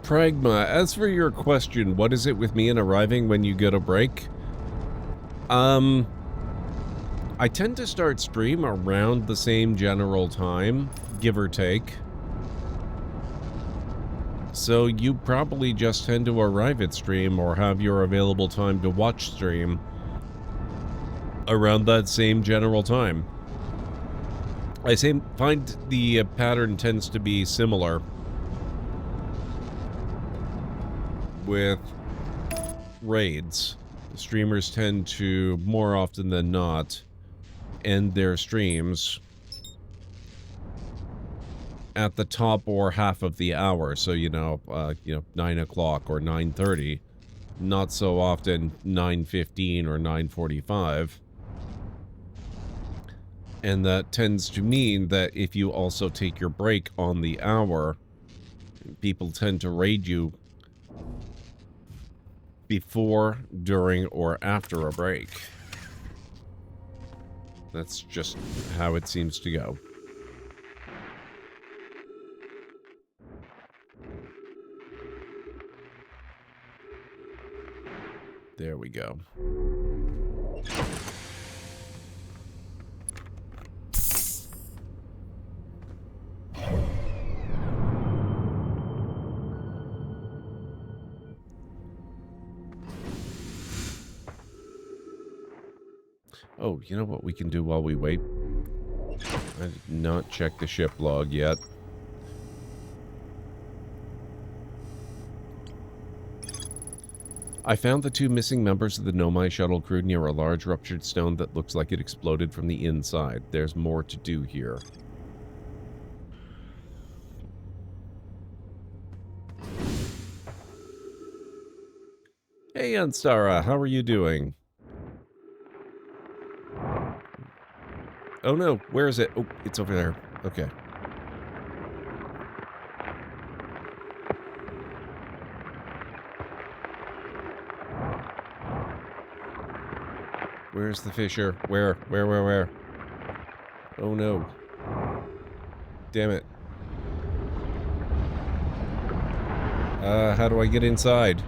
Pragma, as for your question, what is it with me and arriving when you get a break? I tend to start stream around the same general time, give or take. So you probably just tend to arrive at stream or have your available time to watch stream around that same general time. I find the pattern tends to be similar with raids. Streamers tend to, more often than not, end their streams at the top or half of the hour. So, 9 o'clock or 9:30. Not so often 9:15 or 9:45. And that tends to mean that if you also take your break on the hour, people tend to raid you before, during, or after a break. That's just how it seems to go. There we go. Oh, you know what we can do while we wait? I did not check the ship log yet. I found the 2 missing members of the Nomai shuttle crew near a large ruptured stone that looks like it exploded from the inside. There's more to do here. Hey, Anstara, how are you doing? Oh no, where is it? Oh, it's over there. Okay. Where's the fisher? Where? Oh no. Damn it. How do I get inside?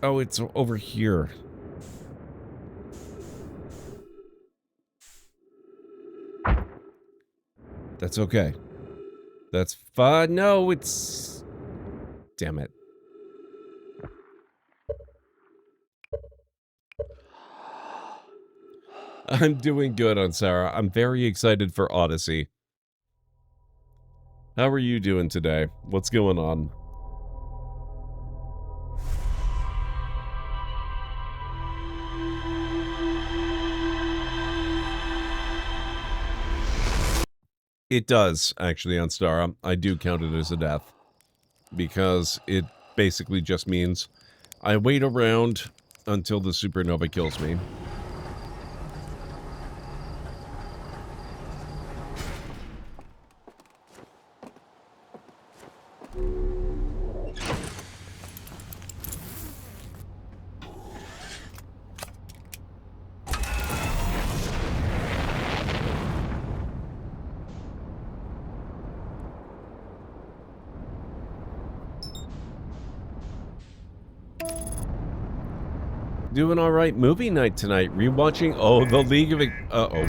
Oh, it's over here. That's okay. That's fine. No, it's... Damn it. I'm doing good on Sarah. I'm very excited for Odyssey. How are you doing today? What's going on? It does, actually, on Stara. I do count it as a death. Because it basically just means I wait around until the supernova kills me. Doing all right movie night tonight. Rewatching, oh, The League of... Uh-oh.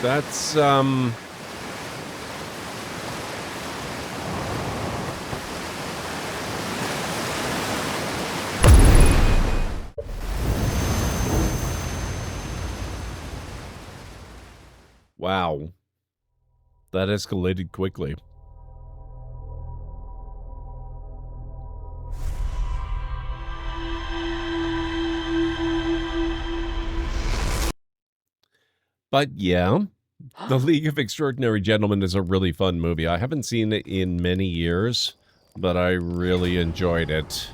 That's, wow. That escalated quickly. But yeah, The League of Extraordinary Gentlemen is a really fun movie. I haven't seen it in many years, but I really enjoyed it.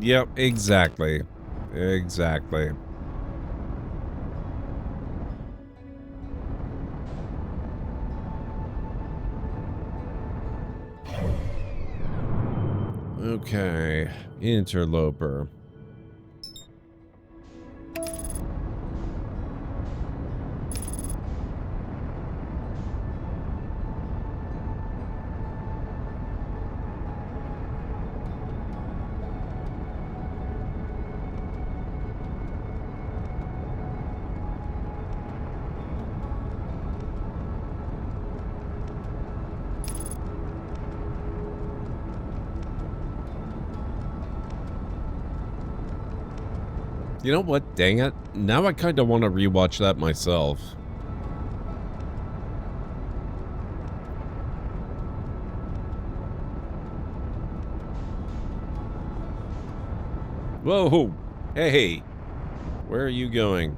Yep, exactly. Exactly. Okay, interloper. You know what? Dang it. Now I kind of want to rewatch that myself. Whoa! Hey! Where are you going?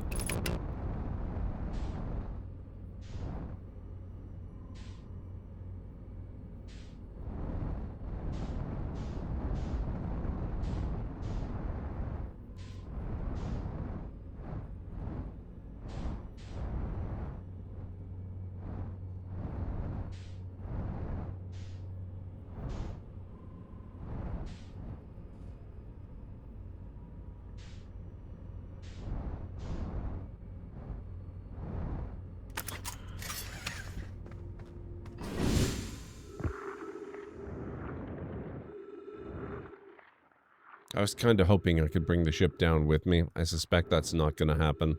I was kind of hoping I could bring the ship down with me. I suspect that's not going to happen.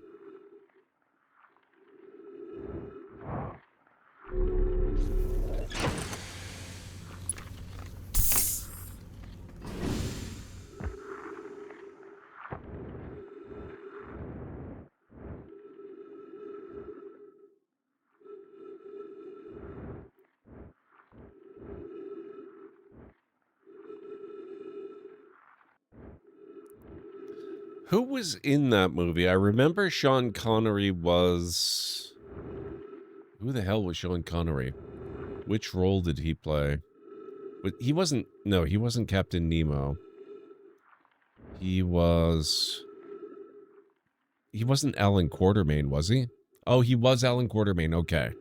Who was in that movie? I remember Sean Connery was... Who the hell was Sean Connery? Which role did he play? But he wasn't... No, he wasn't Captain Nemo. He was... He wasn't Alan Quartermain, was he? Oh, he was Alan Quartermain. Okay.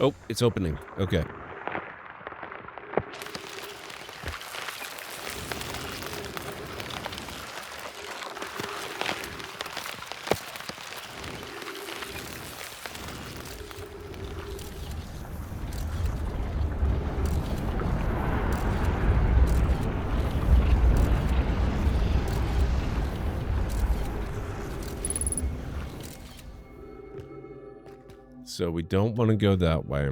Oh, it's opening. Okay. So we don't want to go that way.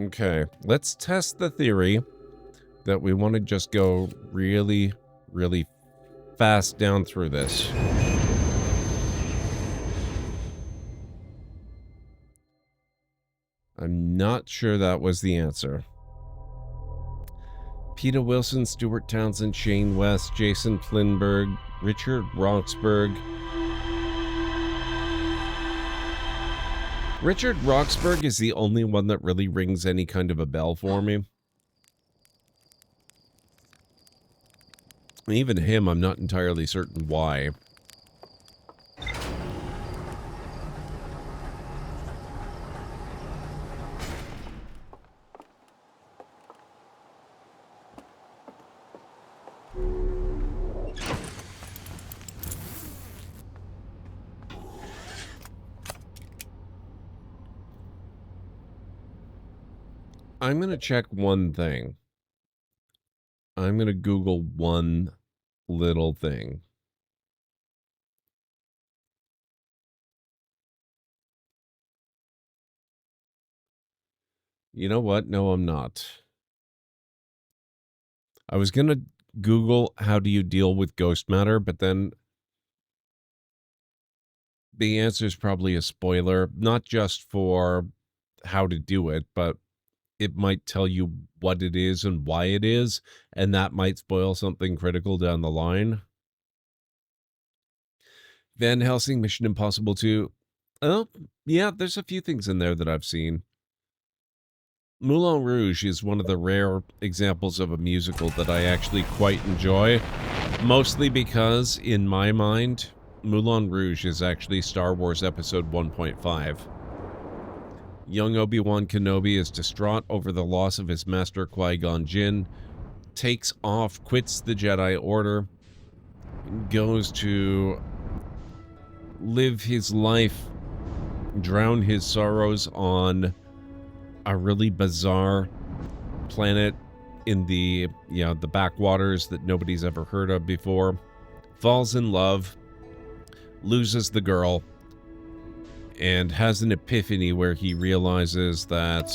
Okay, let's test the theory that we want to just go really, really fast down through this. I'm not sure that was the answer. Peter Wilson, Stuart Townsend, Shane West, Jason Plinberg, Richard Roxburgh. Richard Roxburgh is the only one that really rings any kind of a bell for me. Even him, I'm not entirely certain why. I'm going to check one thing. I'm going to Google one little thing. You know what? No, I'm not. I was going to Google how do you deal with ghost matter, but then the answer is probably a spoiler, not just for how to do it, but it might tell you what it is and why it is, and that might spoil something critical down the line. Van Helsing, Mission Impossible 2. Oh, yeah, there's a few things in there that I've seen. Moulin Rouge is one of the rare examples of a musical that I actually quite enjoy, mostly because, in my mind, Moulin Rouge is actually Star Wars Episode 1.5. Young Obi-Wan Kenobi is distraught over the loss of his master Qui-Gon Jinn, takes off, quits the Jedi Order, goes to live his life, drown his sorrows on a really bizarre planet in the backwaters that nobody's ever heard of before, falls in love, loses the girl, and has an epiphany where he realizes that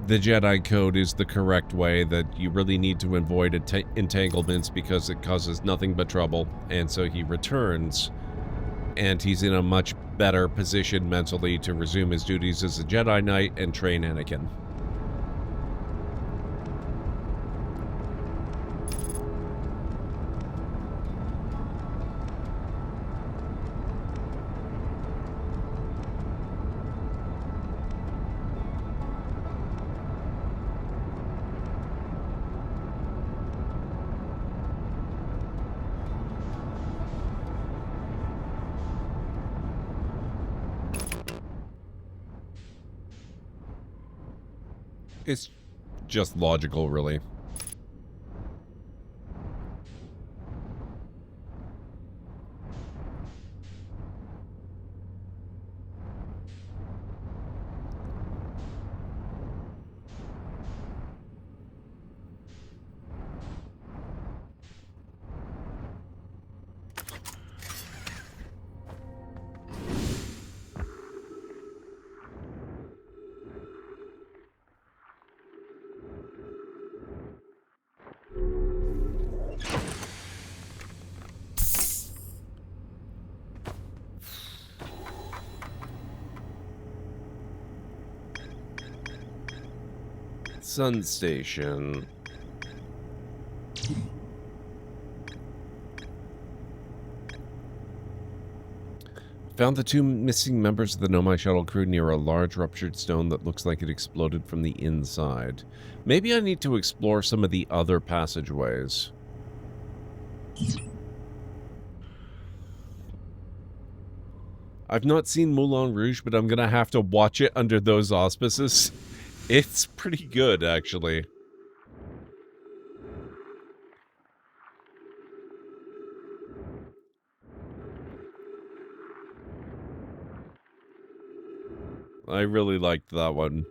the Jedi Code is the correct way, that you really need to avoid entanglements because it causes nothing but trouble, and so he returns, and he's in a much better position mentally to resume his duties as a Jedi Knight and train Anakin. It's just logical, really. Sun Station. Found the two missing members of the Nomai shuttle crew near a large ruptured stone that looks like it exploded from the inside. Maybe I need to explore some of the other passageways. I've not seen Moulin Rouge, but I'm going to have to watch it under those auspices. It's pretty good, actually. I really liked that one.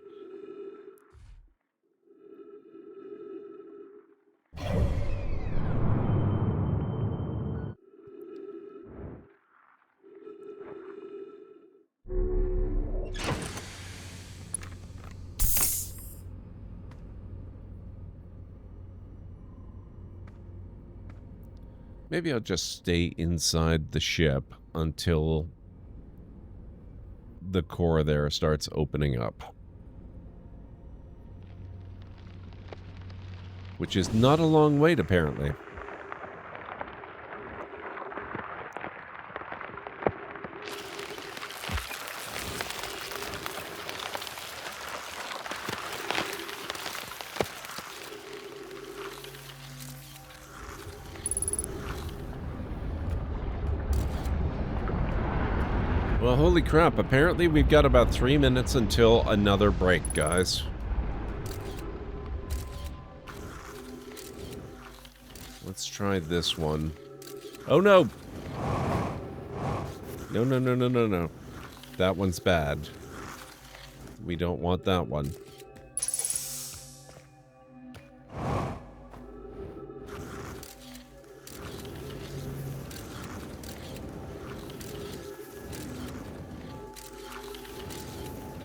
Maybe I'll just stay inside the ship until the core there starts opening up. Which is not a long wait, apparently. Well, holy crap. Apparently we've got about 3 minutes until another break, guys. Let's try this one. Oh, no! No, no, no, no, no, no. That one's bad. We don't want that one.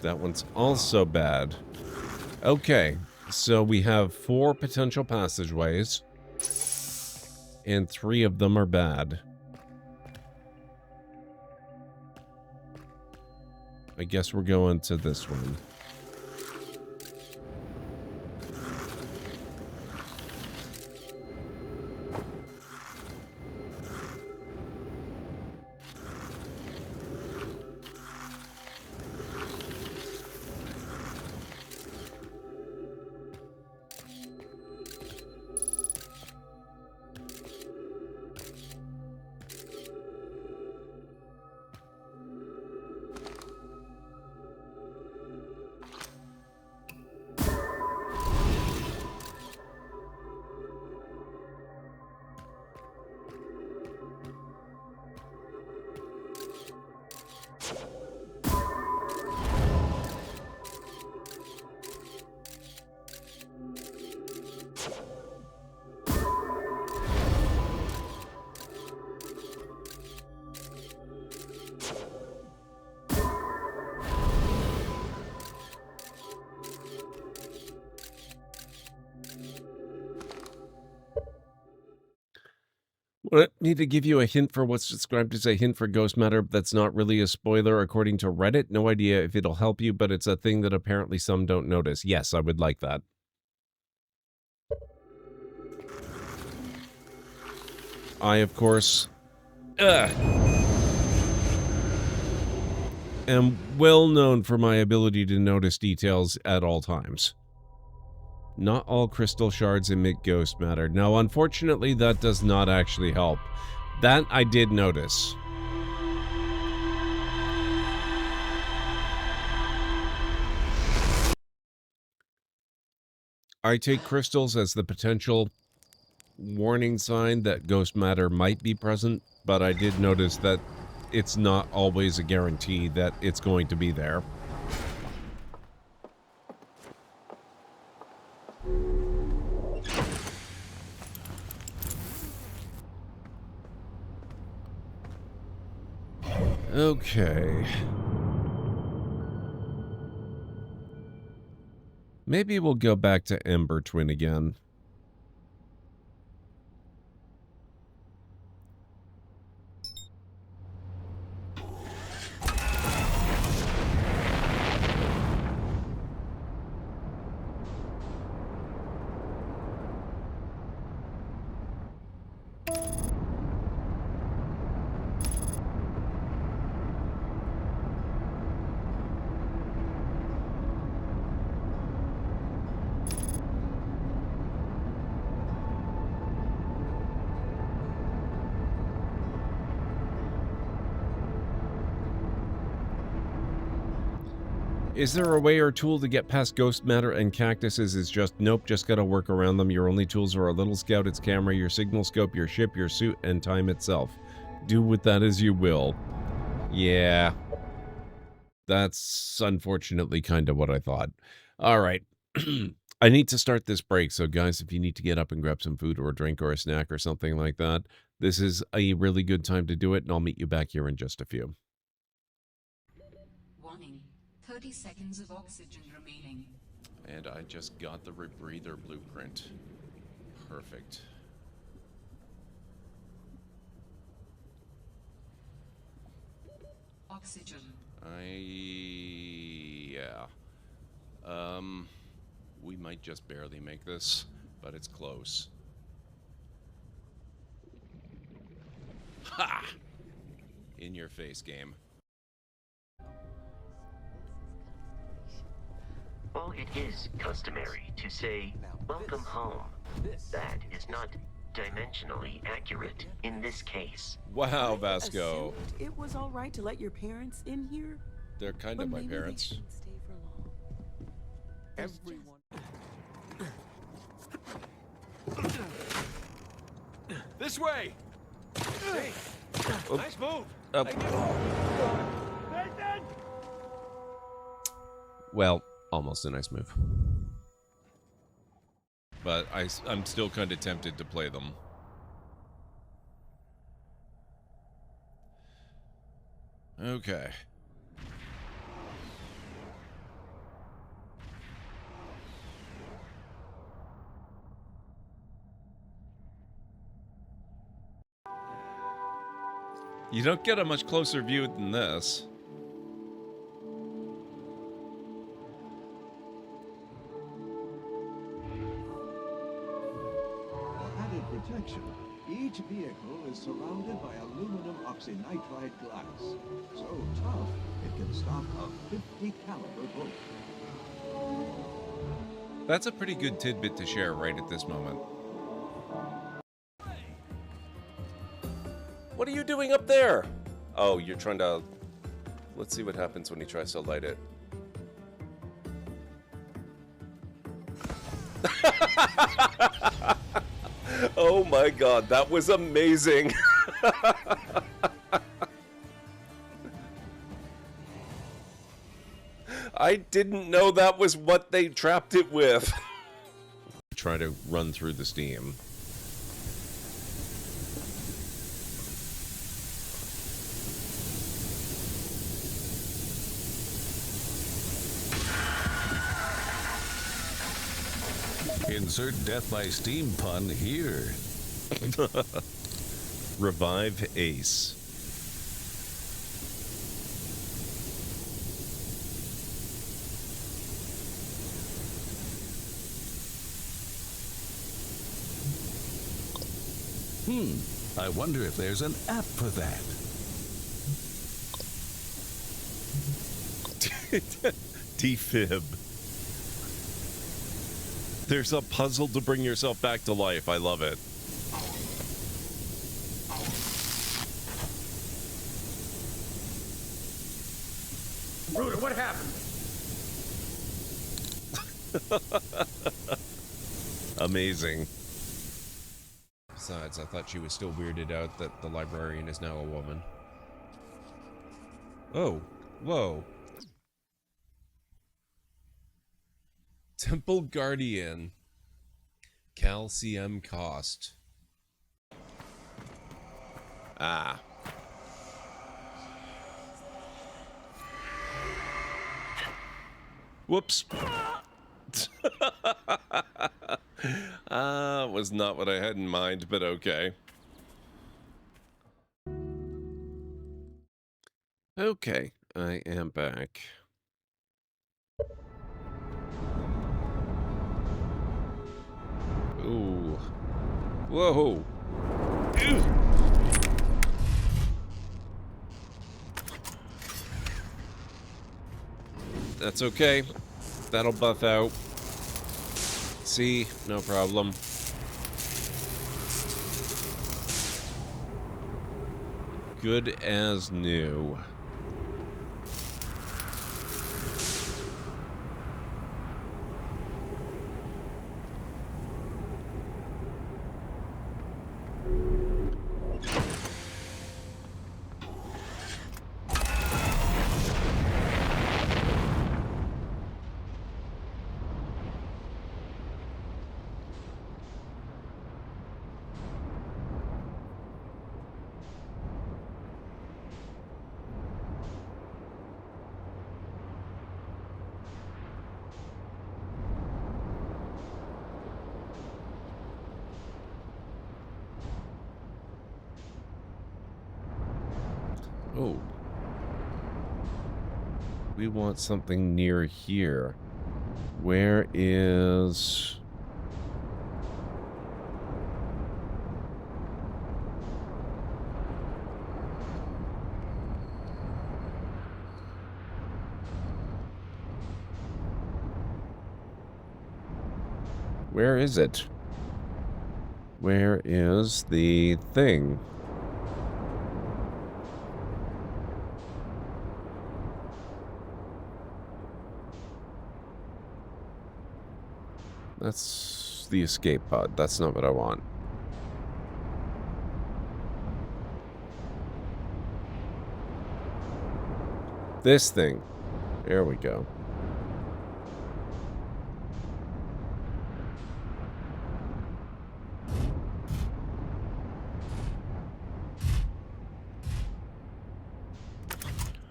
That one's also bad. Okay, so we have 4 potential passageways, and 3 of them are bad. I guess we're going to this one. I need to give you a hint for what's described as a hint for ghost matter that's not really a spoiler according to Reddit. No idea if it'll help you, but it's a thing that apparently some don't notice. Yes, I would like that. I, of course, am well known for my ability to notice details at all times. Not all crystal shards emit ghost matter. No, unfortunately, that does not actually help. That I did notice. I take crystals as the potential warning sign that ghost matter might be present, but I did notice that it's not always a guarantee that it's going to be there. Okay. Maybe we'll go back to Ember Twin again. Is there a way or tool to get past ghost matter and cactuses? Is just nope, just gotta work around them. Your only tools are a little scout, its camera, your signal scope, your ship, your suit, and time itself. Do with that as you will. Yeah. That's unfortunately kind of what I thought. All right. I need to start this break, so guys, if you need to get up and grab some food or a drink or a snack or something like that, this is a really good time to do it, and I'll meet you back here in just a few. Warning. 30 seconds of oxygen remaining. And I just got the rebreather blueprint. Perfect. Oxygen. Yeah. We might just barely make this, but it's close. Ha! In your face, game. While it is customary to say, welcome home, that is not dimensionally accurate in this case. Wow, Vasco. It was all right to let your parents in here. They're kind of my parents. They shouldn't stay for long. Everyone. This way! Hey, nice move! Nathan! Well, almost a nice move. But I'm still kind of tempted to play them. Okay. You don't get a much closer view than this. For added protection, each vehicle is surrounded by aluminum oxynitride glass. So tough, it can stop a 50 caliber bullet. That's a pretty good tidbit to share right at this moment. What are you doing up there? Oh, you're trying to... Let's see what happens when he tries to light it. Oh my god, that was amazing! I didn't know that was what they trapped it with. Try to run through the steam. Insert death by steam pun here. Revive Ace. I wonder if there's an app for that. Defib. There's a puzzle to bring yourself back to life. I love it. Ruder, what happened? Amazing. Besides, I thought she was still weirded out that the librarian is now a woman. Oh, whoa. Temple Guardian. Calcium cost. Ah. Whoops. Was not what I had in mind, but okay. Okay, I am back. Ooh. Whoa. Ew. That's okay. That'll buff out. See, no problem. Good as new. Oh. We want something near here. Where is... Where is it? Where is the thing? That's the escape pod. That's not what I want. This thing. There we go.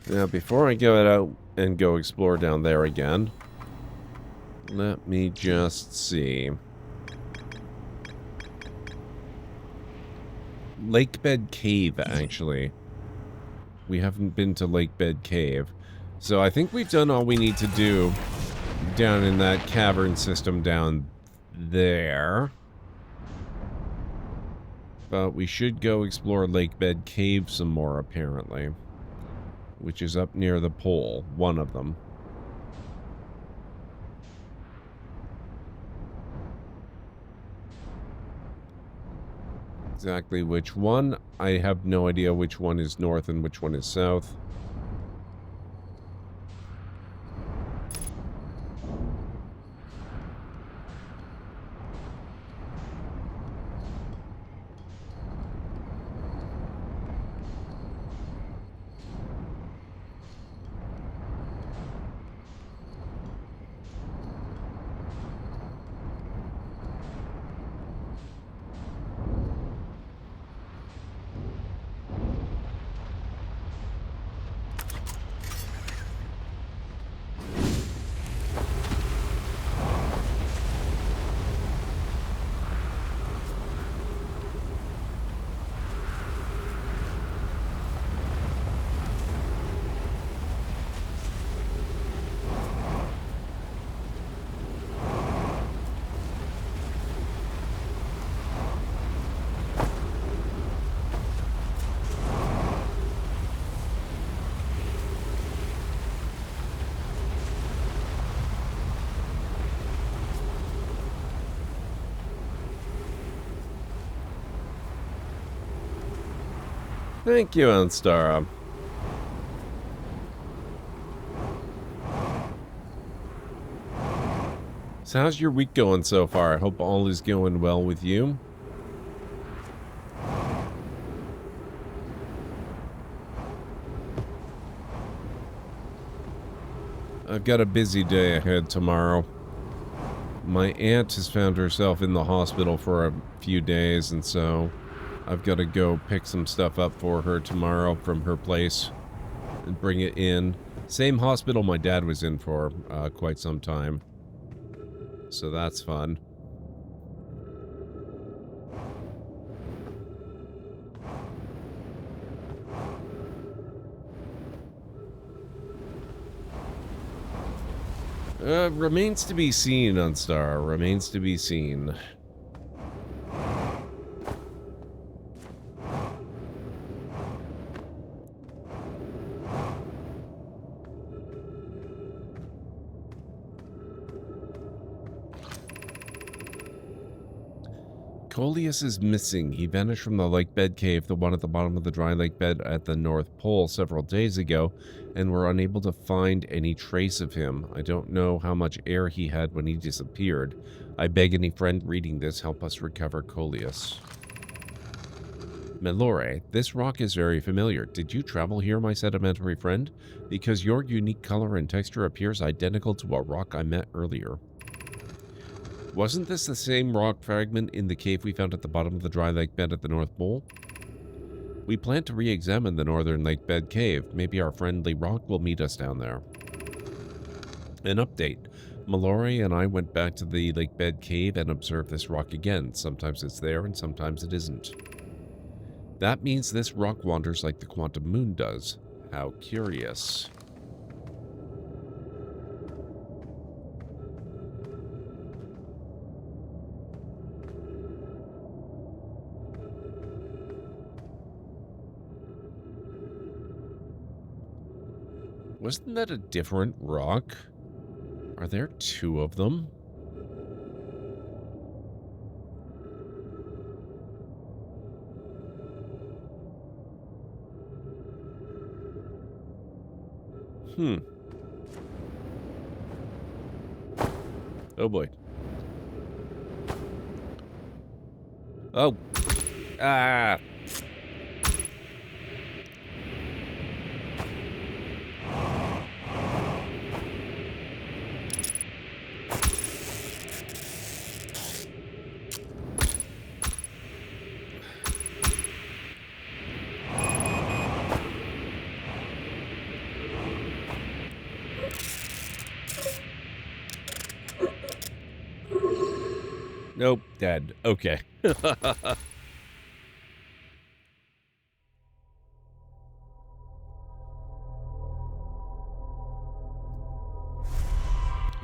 Now, before I go out and go explore down there again, let me just see. Lakebed Cave, actually. We haven't been to Lakebed Cave. So I think we've done all we need to do down in that cavern system down there. But we should go explore Lakebed Cave some more, apparently. Which is up near the pole, one of them. Exactly which one, I have no idea which one is north and which one is south. Thank you, Anstara. So how's your week going so far? I hope all is going well with you. I've got a busy day ahead tomorrow. My aunt has found herself in the hospital for a few days, and so I've got to go pick some stuff up for her tomorrow from her place and bring it in. Same hospital my dad was in for quite some time. So that's fun. Remains to be seen, Unstar. Remains to be seen. Coleus is missing. He vanished from the lake bed cave, the one at the bottom of the dry lake bed at the North Pole several days ago, and we're unable to find any trace of him. I don't know how much air he had when he disappeared. I beg any friend reading this help us recover Coleus. Melore, this rock is very familiar. Did you travel here, my sedimentary friend? Because your unique color and texture appears identical to a rock I met earlier. Wasn't this the same rock fragment in the cave we found at the bottom of the dry lake bed at the North Pole? We plan to re-examine the northern lake bed cave. Maybe our friendly rock will meet us down there. An update. Mallory and I went back to the lake bed cave and observed this rock again. Sometimes it's there and sometimes it isn't. That means this rock wanders like the quantum moon does. How curious. Wasn't that a different rock? Are there two of them? Oh boy. Oh. Ah. Nope, dead. Okay.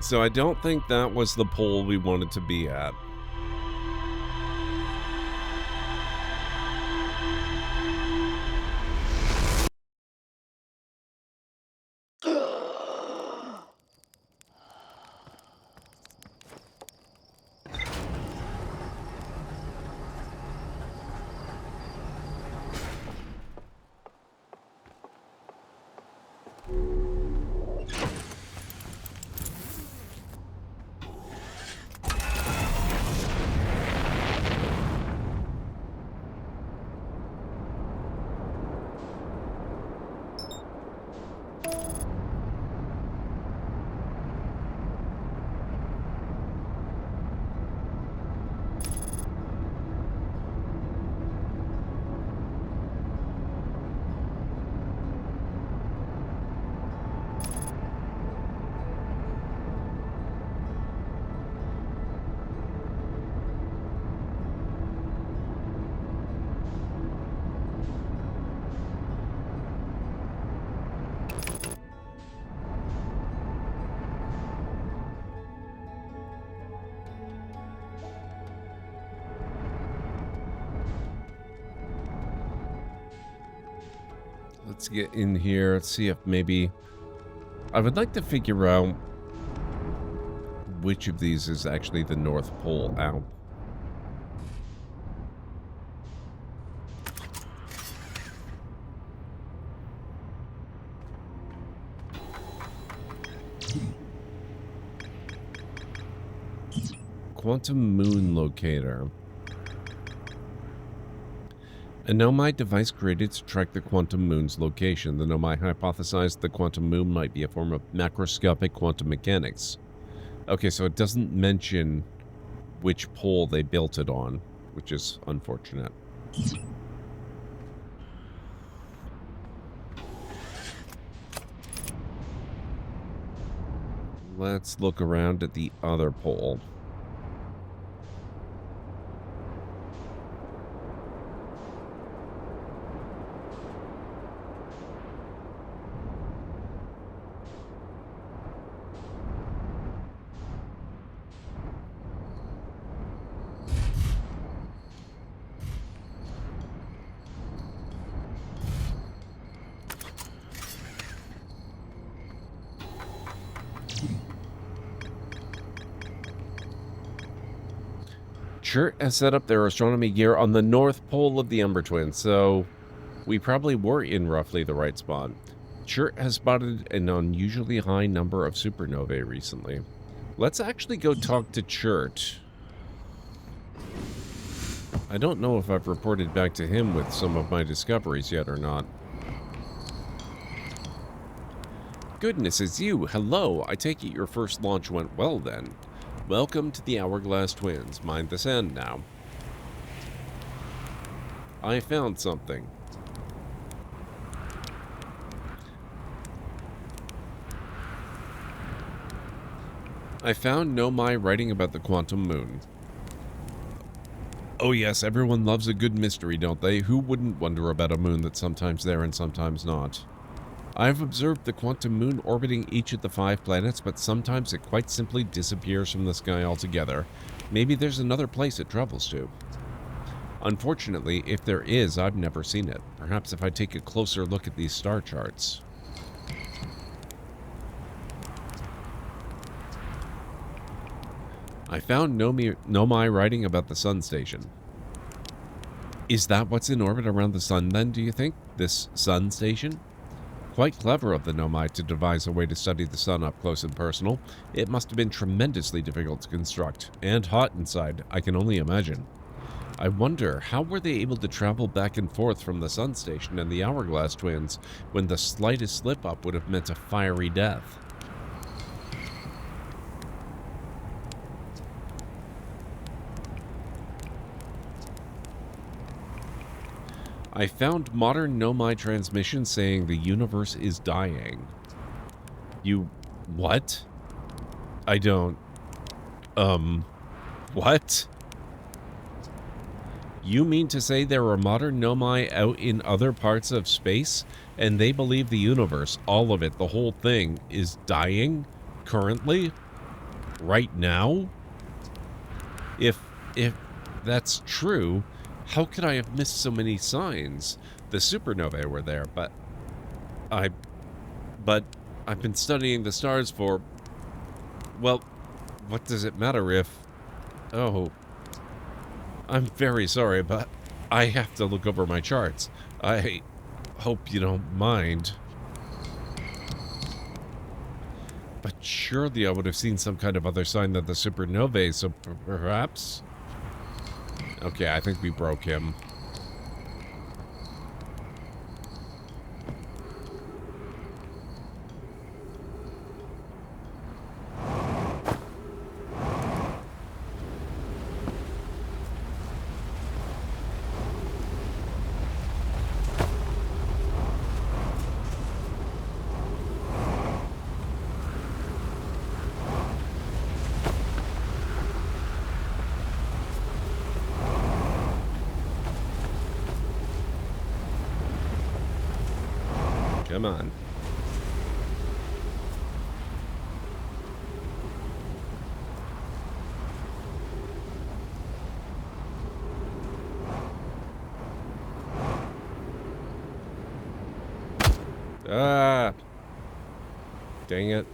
So I don't think that was the pole we wanted to be at. Let's get in here. Let's see if maybe... I would like to figure out which of these is actually the North Pole. Ow. Quantum Moon Locator. A Nomai device created to track the quantum moon's location. The Nomai hypothesized the quantum moon might be a form of macroscopic quantum mechanics. Okay, so it doesn't mention which pole they built it on, which is unfortunate. Let's look around at the other pole. Chert has set up their astronomy gear on the North Pole of the Ember Twins, so we probably were in roughly the right spot. Chert has spotted an unusually high number of supernovae recently. Let's actually go talk to Chert. I don't know if I've reported back to him with some of my discoveries yet or not. Goodness, it's you. Hello. I take it your first launch went well then. Welcome to the Hourglass Twins. Mind the sand now. I found something. I found Nomai writing about the quantum moon. Oh yes, everyone loves a good mystery, don't they? Who wouldn't wonder about a moon that's sometimes there and sometimes not? I've observed the quantum moon orbiting each of the 5 planets, but sometimes it quite simply disappears from the sky altogether. Maybe there's another place it travels to. Unfortunately, if there is, I've never seen it. Perhaps if I take a closer look at these star charts. I found Nomai writing about the sun station. Is that what's in orbit around the sun then, do you think? This sun station? Quite clever of the Nomai to devise a way to study the sun up close and personal. It must have been tremendously difficult to construct. And hot inside, I can only imagine. I wonder, how were they able to travel back and forth from the sun station and the Hourglass Twins when the slightest slip-up would have meant a fiery death? I found modern Nomai transmissions saying the universe is dying. You... what? I don't... what? You mean to say there are modern Nomai out in other parts of space, and they believe the universe, all of it, the whole thing, is dying? Currently? Right now? If that's true... how could I have missed so many signs? The supernovae were there, but I've been studying the stars for... well, what does it matter if... oh, I'm very sorry, but I have to look over my charts. I hope you don't mind. But surely I would have seen some kind of other sign than the supernovae, so perhaps... okay, I think we broke him. Come on. Ah! Dang it.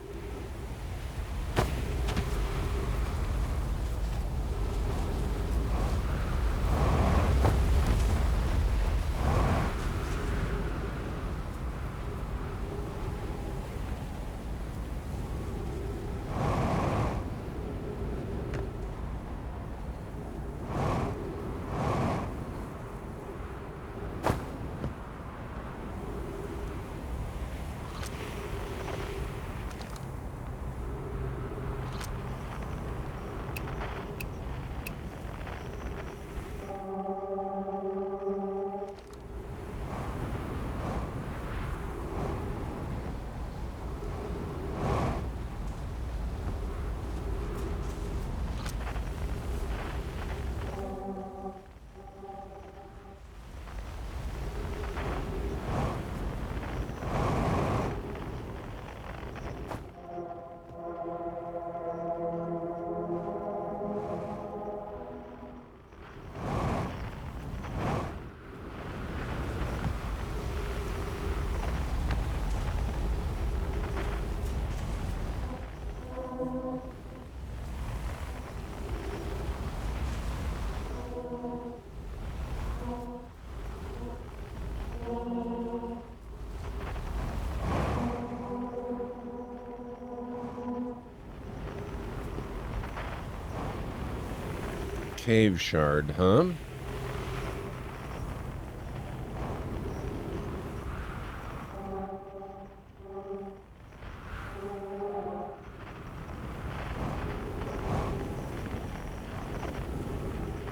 Cave shard, huh?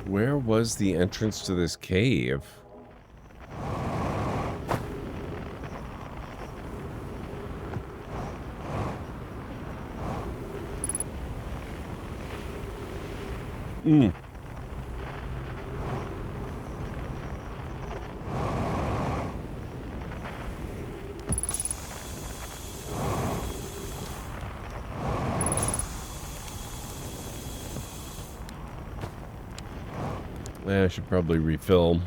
Where was the entrance to this cave? I should probably refill.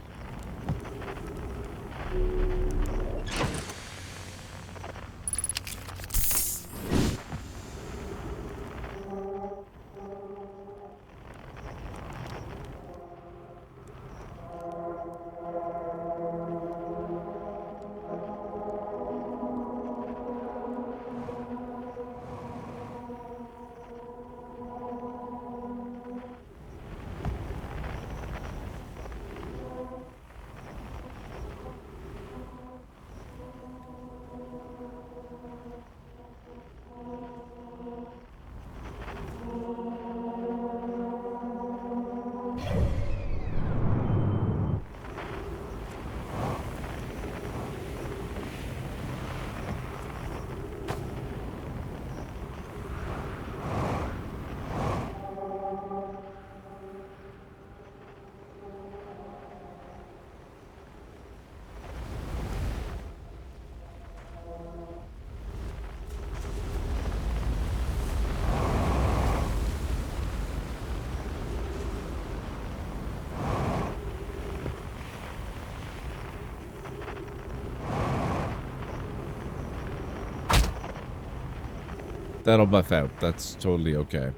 That'll buff out. That's totally okay.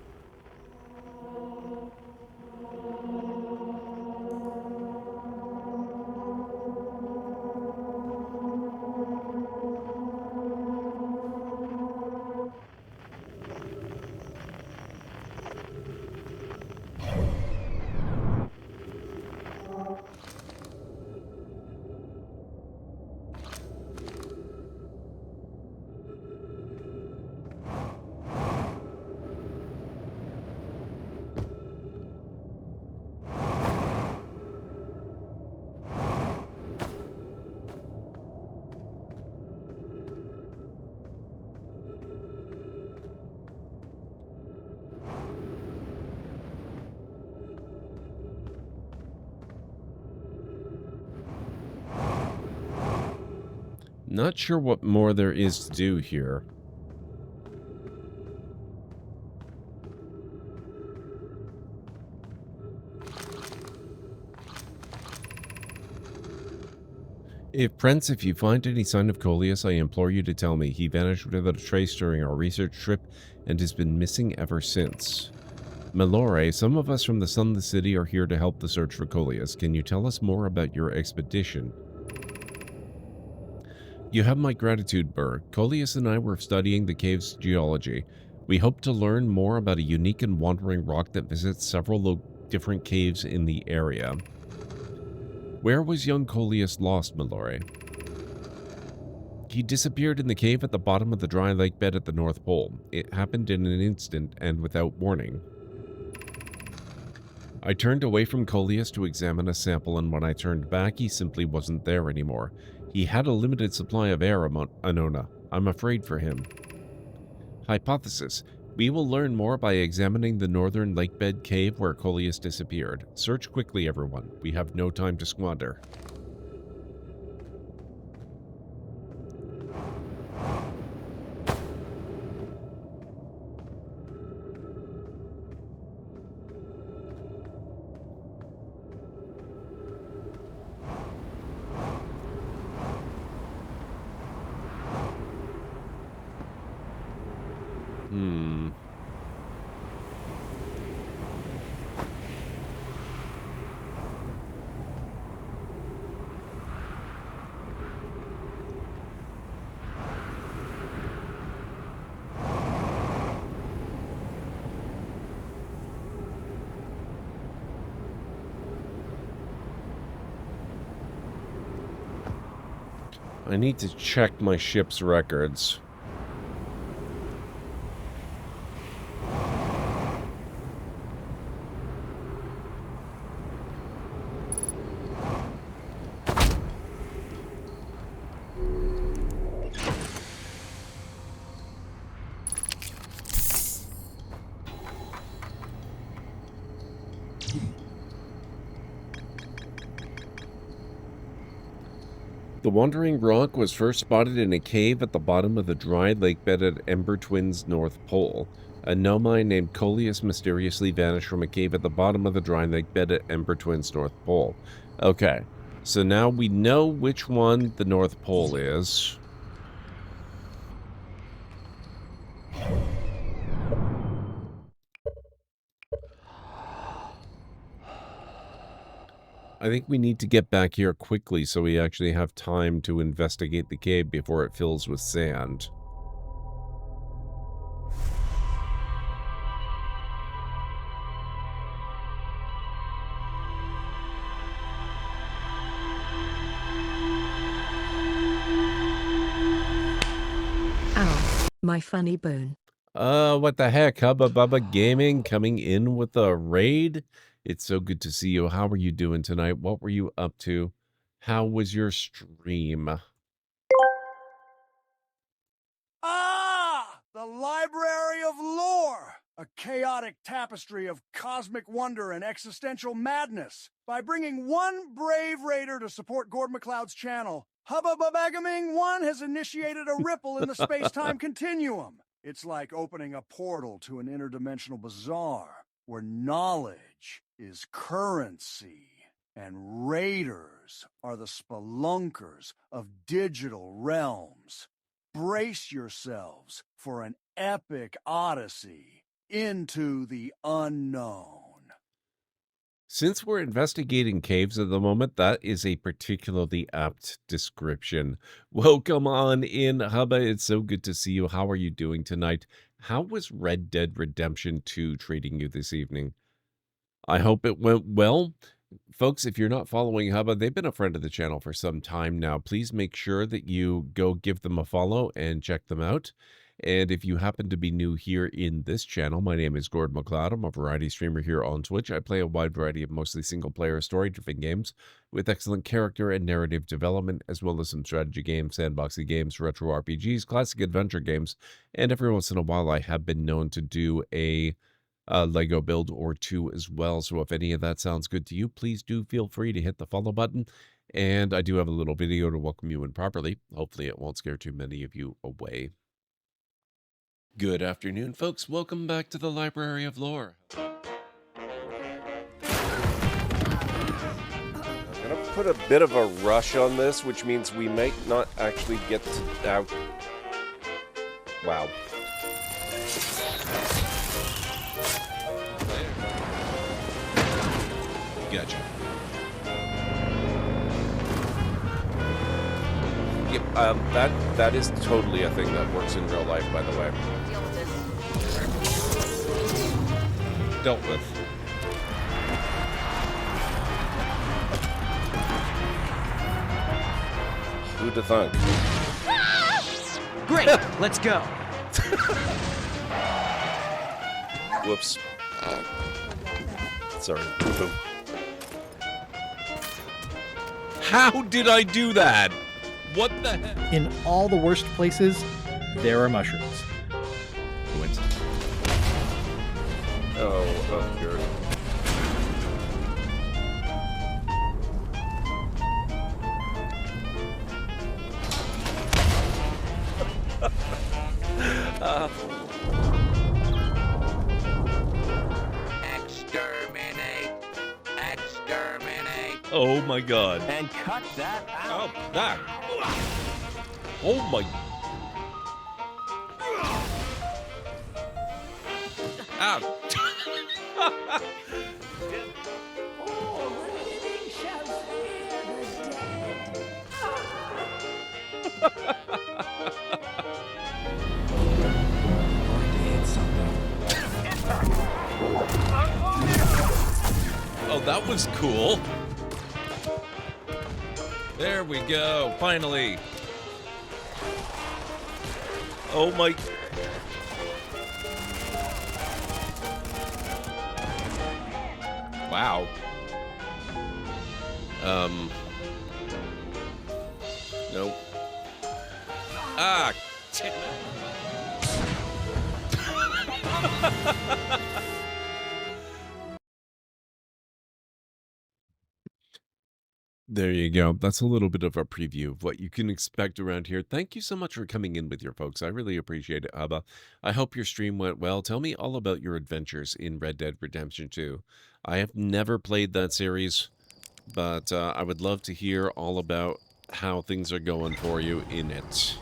Not sure what more there is to do here. If you find any sign of Coleus, I implore you to tell me. He vanished without a trace during our research trip and has been missing ever since. Malore, some of us from the Sunless City are here to help the search for Coleus. Can you tell us more about your expedition? You have my gratitude, Burr. Coleus and I were studying the cave's geology. We hope to learn more about a unique and wandering rock that visits several different caves in the area. Where was young Coleus lost, Malore? He disappeared in the cave at the bottom of the dry lake bed at the North Pole. It happened in an instant and without warning. I turned away from Coleus to examine a sample, and when I turned back, he simply wasn't there anymore. He had a limited supply of air, Anona. I'm afraid for him. Hypothesis. We will learn more by examining the northern lakebed cave where Coleus disappeared. Search quickly, everyone. We have no time to squander. I need to check my ship's records. The Wandering Rock was first spotted in a cave at the bottom of the dry lake bed at Ember Twin's North Pole. A Nomai named Coleus mysteriously vanished from a cave at the bottom of the dry lake bed at Ember Twin's North Pole. Okay, so now we know which one the North Pole is. I think we need to get back here quickly so we actually have time to investigate the cave before it fills with sand. Ow, my funny bone. What the heck? Hubba Bubba Gaming coming in with a raid? It's so good to see you. How are you doing tonight? What were you up to? How was your stream? Ah! The Library of Lore! A chaotic tapestry of cosmic wonder and existential madness. By bringing one brave raider to support GordMcLeod's channel, Hubba Bubba Gaming 1 has initiated a ripple in the space-time continuum. It's like opening a portal to an interdimensional bazaar where knowledge is currency and raiders are the spelunkers of digital realms. Brace yourselves for an epic odyssey into the unknown. Since we're investigating caves at the moment, that is a particularly apt description. Welcome on in, Hubba. It's so good to see you. How are you doing tonight? How was Red Dead Redemption 2 treating you this evening? I hope it went well. Folks, if you're not following Hubba, they've been a friend of the channel for some time now. Please make sure that you go give them a follow and check them out. And if you happen to be new here in this channel, my name is GordMcLeod. I'm a variety streamer here on Twitch. I play a wide variety of mostly single-player story-driven games with excellent character and narrative development, as well as some strategy games, sandboxy games, retro RPGs, classic adventure games, and every once in a while I have been known to do a Lego build or two as well. So if any of that sounds good to you, please do feel free to hit the follow button. And I do have a little video to welcome you in properly. Hopefully it won't scare too many of you away. Good afternoon, folks. Welcome back to the Library of Lore. I'm going to put a bit of a rush on this, which means we might not actually get to out. Wow. Gotcha. Yep, that is totally a thing that works in real life, by the way. Dealt with. Who'd have thunk? Great, let's go. Whoops. Sorry. Boom. How did I do that? What the heck? In all the worst places, there are mushrooms. Coincidence. Oh, good. Exterminate! Exterminate! Oh my god. And cut that out! Oh, that. Oh my. Ow. Oh, that was cool. There we go, finally. Oh my. Wow. Nope. Ah, damn it. There you go. That's a little bit of a preview of what you can expect around here. Thank you so much for coming in with your folks. I really appreciate it, Abba. I hope your stream went well. Tell me all about your adventures in Red Dead Redemption 2. I have never played that series, but I would love to hear all about how things are going for you in it.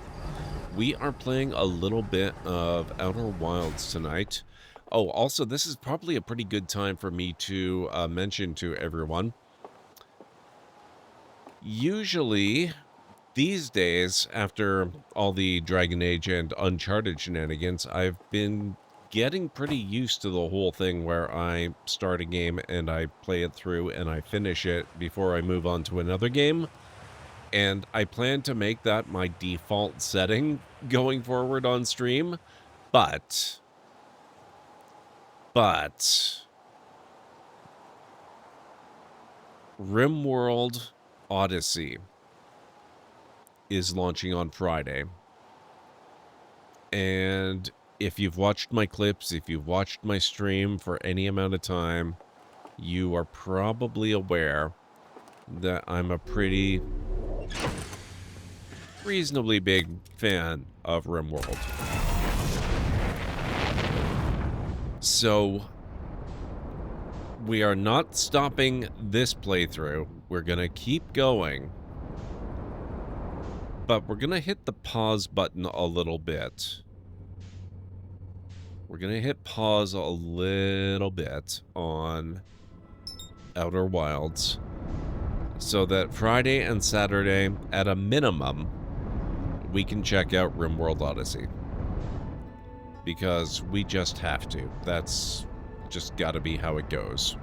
We are playing a little bit of Outer Wilds tonight. Oh, also, this is probably a pretty good time for me to mention to everyone. Usually, these days, after all the Dragon Age and Uncharted shenanigans, I've been getting pretty used to the whole thing where I start a game and I play it through and I finish it before I move on to another game. And I plan to make that my default setting going forward on stream. But RimWorld Odyssey is launching on Friday. And if you've watched my clips, if you've watched my stream for any amount of time, you are probably aware that I'm a pretty reasonably big fan of RimWorld. So we are not stopping this playthrough. We're going to keep going. But we're going to hit the pause button a little bit. We're going to hit pause a little bit on Outer Wilds so that Friday and Saturday, at a minimum, we can check out RimWorld Odyssey. Because we just have to. That's just gotta be how it goes.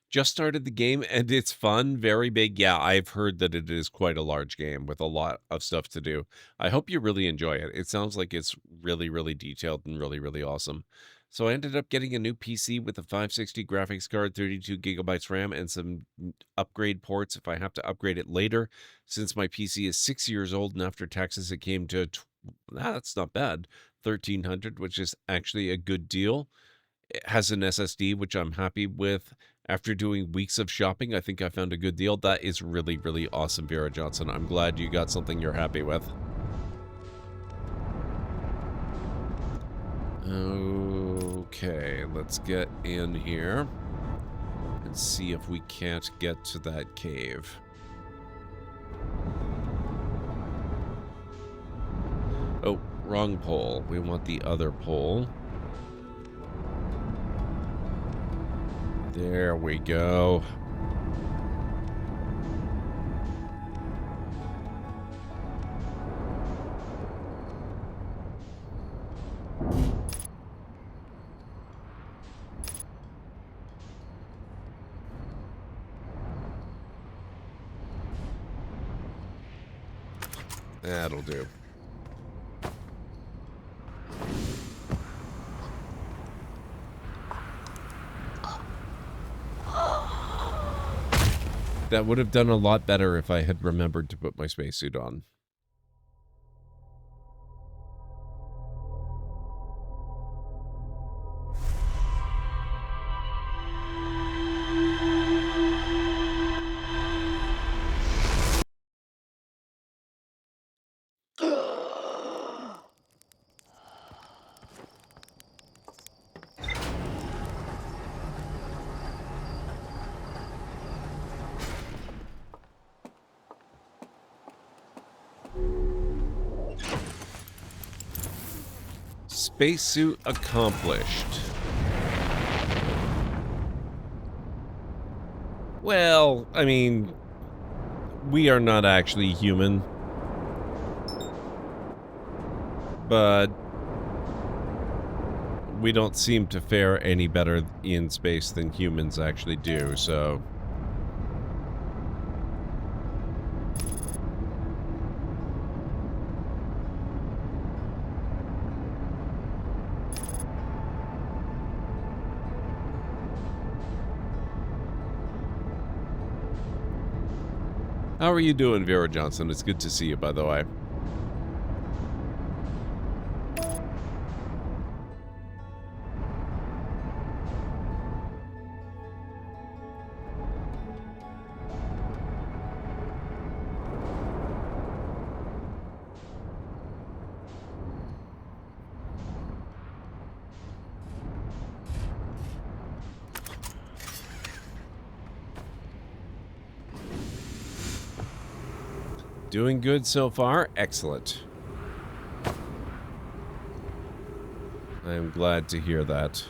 Just started the game and it's fun, very big. Yeah, I've heard that it is quite a large game with a lot of stuff to do. I hope you really enjoy it. It sounds like it's really, really detailed and really, really awesome. So I ended up getting a new PC with a 560 graphics card, 32 gigabytes RAM, and some upgrade ports if I have to upgrade it later. Since my PC is 6 years old and after taxes it came to, that's not bad, $1,300, which is actually a good deal. It has an SSD, which I'm happy with. After doing weeks of shopping, I think I found a good deal. That is really, really awesome, Vera Johnson. I'm glad you got something you're happy with. Okay, let's get in here and see if we can't get to that cave. Oh, wrong pole. We want the other pole. There we go. That'll do. That would have done a lot better if I had remembered to put my spacesuit on. Spacesuit accomplished. Well, I mean, we are not actually human. But we don't seem to fare any better in space than humans actually do, so... How are you doing, Vera Johnson? It's good to see you, by the way. Doing good so far. Excellent. I am glad to hear that.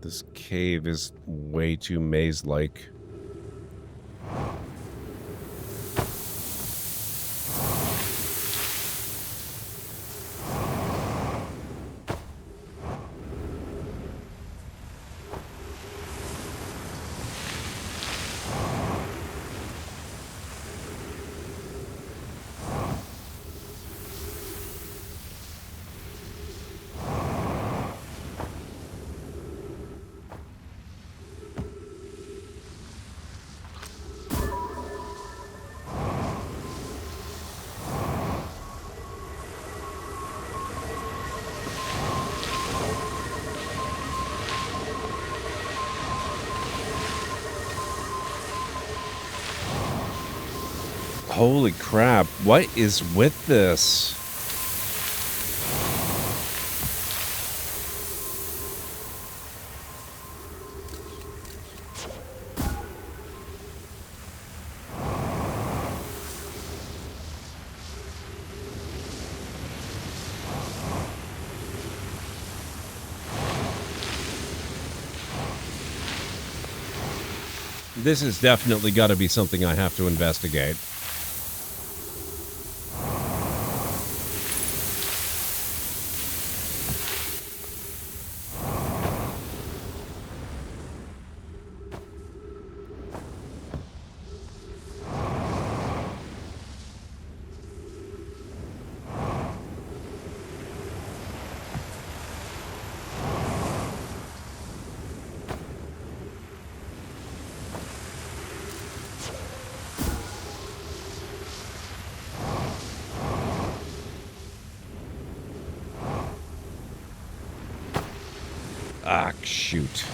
This cave is way too maze-like. Holy crap, what is with this? This has definitely got to be something I have to investigate. Ah, shoot.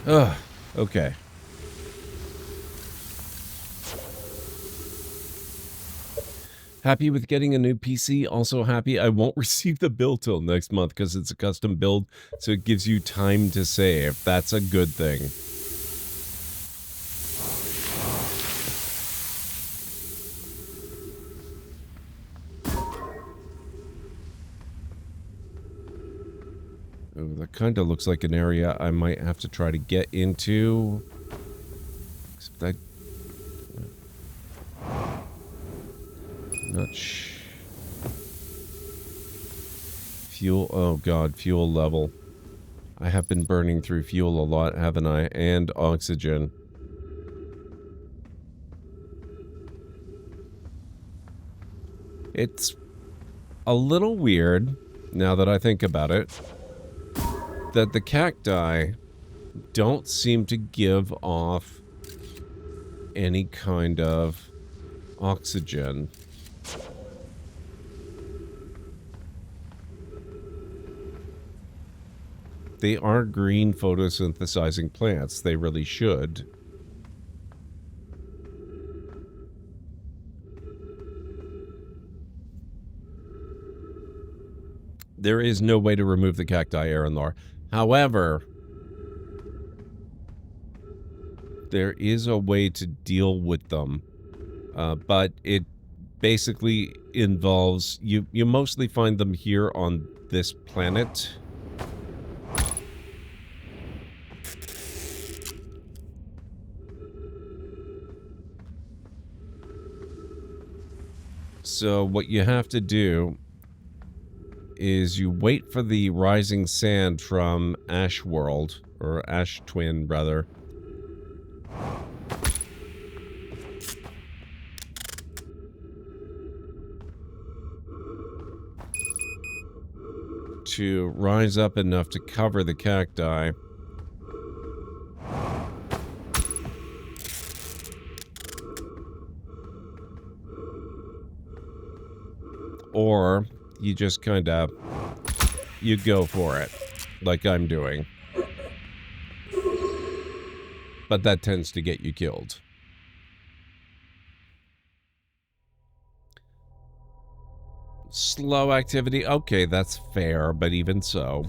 Ugh, okay. Happy with getting a new PC. Also happy I won't receive the bill till next month because it's a custom build, so it gives you time to save. That's a good thing. Oh, that kind of looks like an area I might have to try to get into. Except I... Not fuel. Oh god, fuel level. I have been burning through fuel a lot, haven't I? And oxygen. It's a little weird, now that I think about it, that the cacti don't seem to give off any kind of oxygen. They are green photosynthesizing plants. They really should. There is no way to remove the cacti, Aranlar. However, there is a way to deal with them. But it basically involves... You mostly find them here on this planet. So what you have to do is you wait for the rising sand from Ash World, or Ash Twin, rather. To rise up enough to cover the cacti. Or you just kind of, you go for it, like I'm doing. But that tends to get you killed. Slow activity, okay, that's fair, but even so.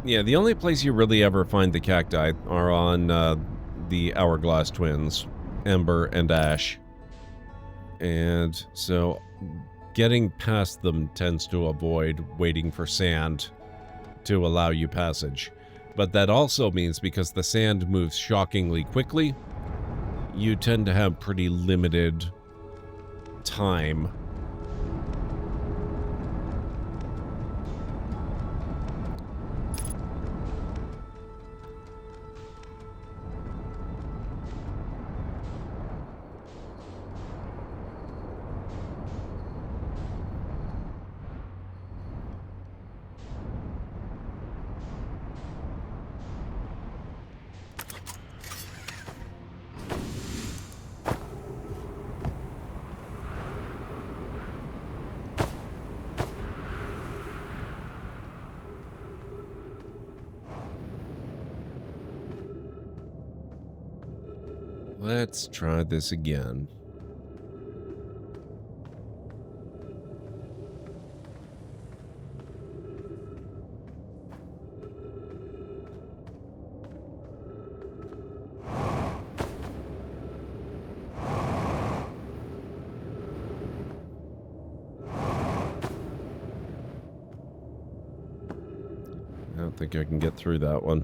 Yeah, the only place you really ever find the cacti are on the Hourglass Twins, Ember and Ash. And so getting past them tends to avoid waiting for sand to allow you passage. But that also means because the sand moves shockingly quickly, you tend to have pretty limited time. Let's try this again. I don't think I can get through that one.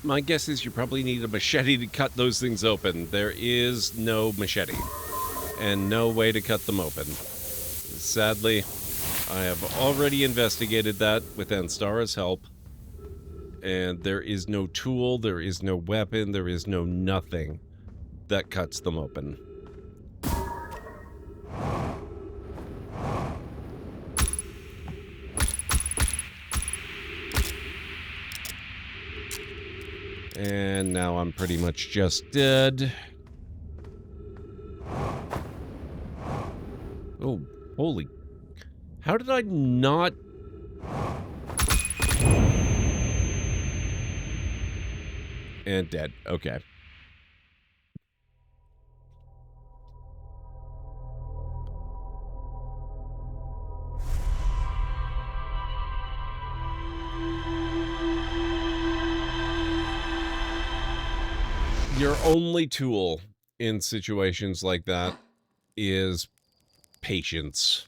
My guess is you probably need a machete to cut those things open. There is no machete and no way to cut them open. Sadly, I have already investigated that with Anstara's help, and there is no tool, there is no weapon, there is no nothing that cuts them open. And now I'm pretty much just dead. Oh, holy. How did I not... And dead. Okay. Your only tool in situations like that is patience.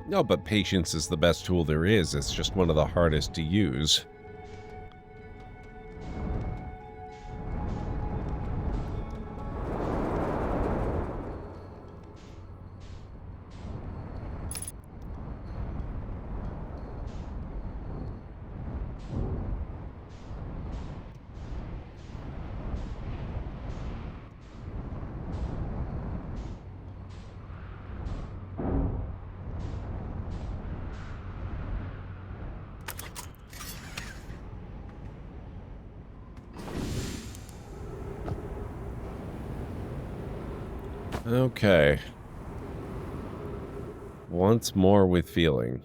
No, but patience is the best tool there is. It's just one of the hardest to use. Okay. Once more with feeling.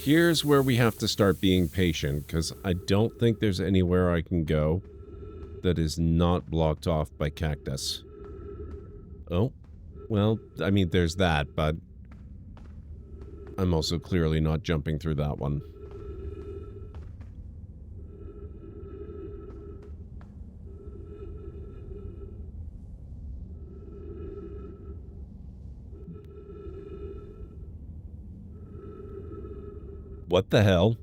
Here's where we have to start being patient, because I don't think there's anywhere I can go that is not blocked off by cactus. Oh, well, I mean, there's that, but I'm also clearly not jumping through that one. What the hell?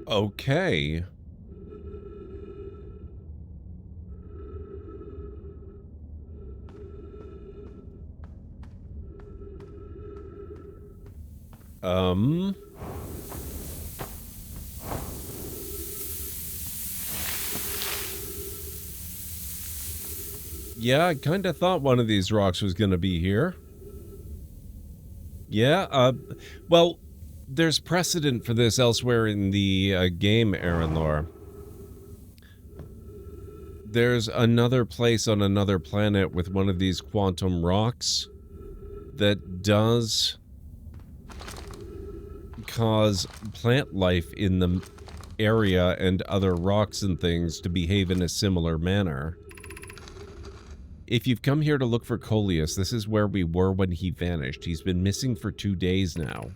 Okay. Yeah, I kind of thought one of these rocks was going to be here. Yeah, well, there's precedent for this elsewhere in the game, Aaron Lore. There's another place on another planet with one of these quantum rocks that does cause plant life in the area and other rocks and things to behave in a similar manner. If you've come here to look for Coleus, this is where we were when he vanished. He's been missing for 2 days now.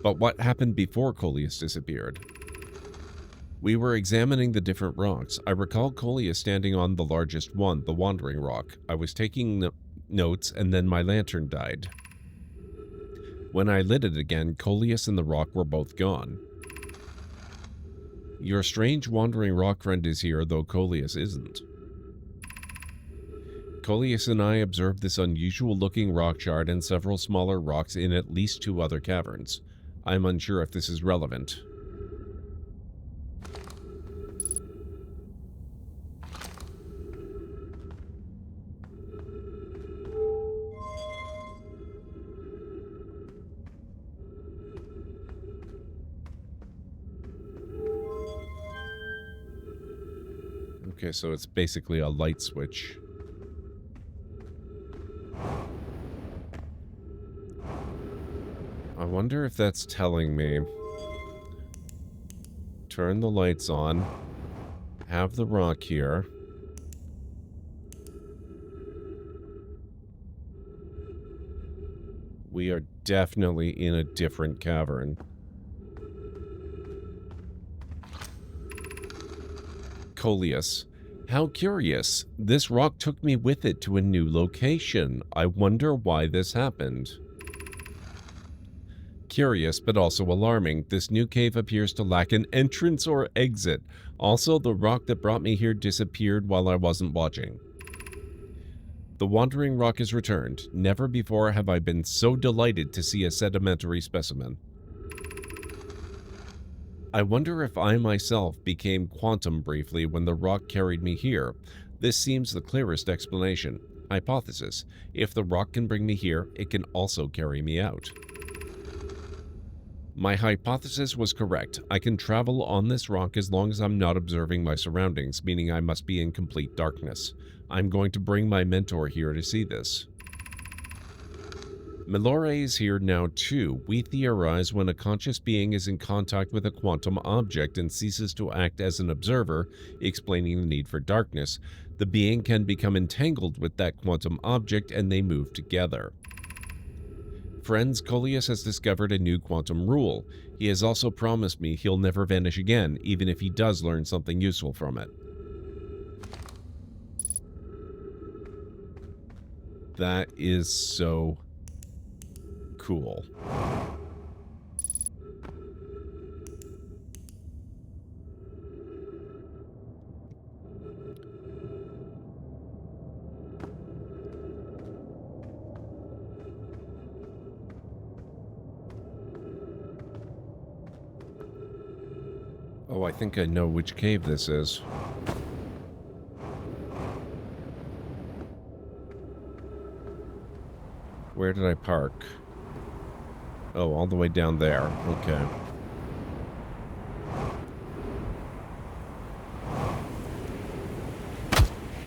But what happened before Coleus disappeared? We were examining the different rocks. I recall Coleus standing on the largest one, the Wandering Rock. I was taking notes, and then my lantern died. When I lit it again, Coleus and the rock were both gone. Your strange wandering rock friend is here, though Coleus isn't. Coleus and I observed this unusual-looking rock shard and several smaller rocks in at least 2 other caverns. I'm unsure if this is relevant. Okay, so it's basically a light switch. I wonder if that's telling me turn the lights on, have the rock here. We are definitely in a different cavern. Coleus. How curious. This rock took me with it to a new location. I wonder why this happened. Curious, but also alarming. This new cave appears to lack an entrance or exit. Also, the rock that brought me here disappeared while I wasn't watching. The wandering rock is returned. Never before have I been so delighted to see a sedimentary specimen. I wonder if I myself became quantum briefly when the rock carried me here. This seems the clearest explanation. Hypothesis. If the rock can bring me here, it can also carry me out. My hypothesis was correct. I can travel on this rock as long as I'm not observing my surroundings, meaning I must be in complete darkness. I'm going to bring my mentor here to see this. Melore is here now too. We theorize when a conscious being is in contact with a quantum object and ceases to act as an observer, explaining the need for darkness, the being can become entangled with that quantum object and they move together. Friends, Coleus has discovered a new quantum rule. He has also promised me he'll never vanish again, even if he does learn something useful from it. That is so cool. Oh, I think I know which cave this is. Where did I park? Oh, all the way down there. Okay.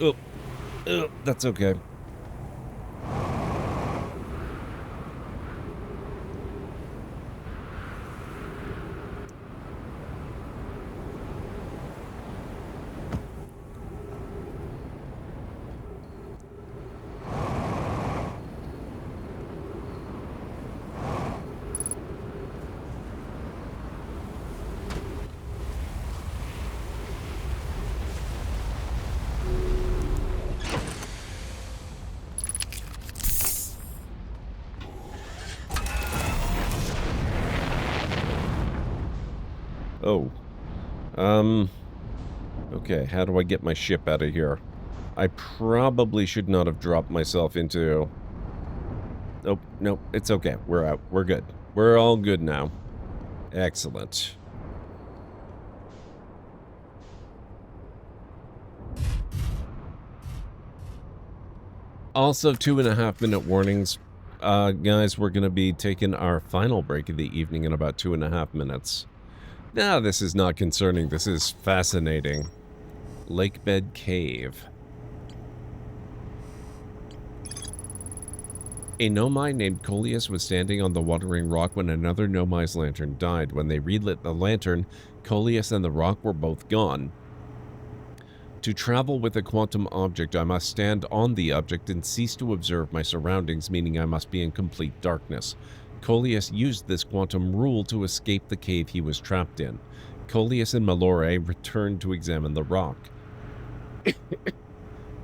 Oh, that's okay. Oh. Okay, how do I get my ship out of here? I probably should not have dropped myself into... Nope, nope, it's okay. We're out. We're good. We're all good now. Excellent. Also, 2.5-minute warnings. Guys, we're going to be taking our final break of the evening in about 2.5 minutes. Now, this is not concerning. This is fascinating. Lakebed Cave. A Nomai named Coleus was standing on the watering rock when another Nomai's lantern died. When they relit the lantern, Coleus and the rock were both gone. To travel with a quantum object, I must stand on the object and cease to observe my surroundings, meaning I must be in complete darkness. Coleus used this quantum rule to escape the cave he was trapped in. Coleus and Malore returned to examine the rock.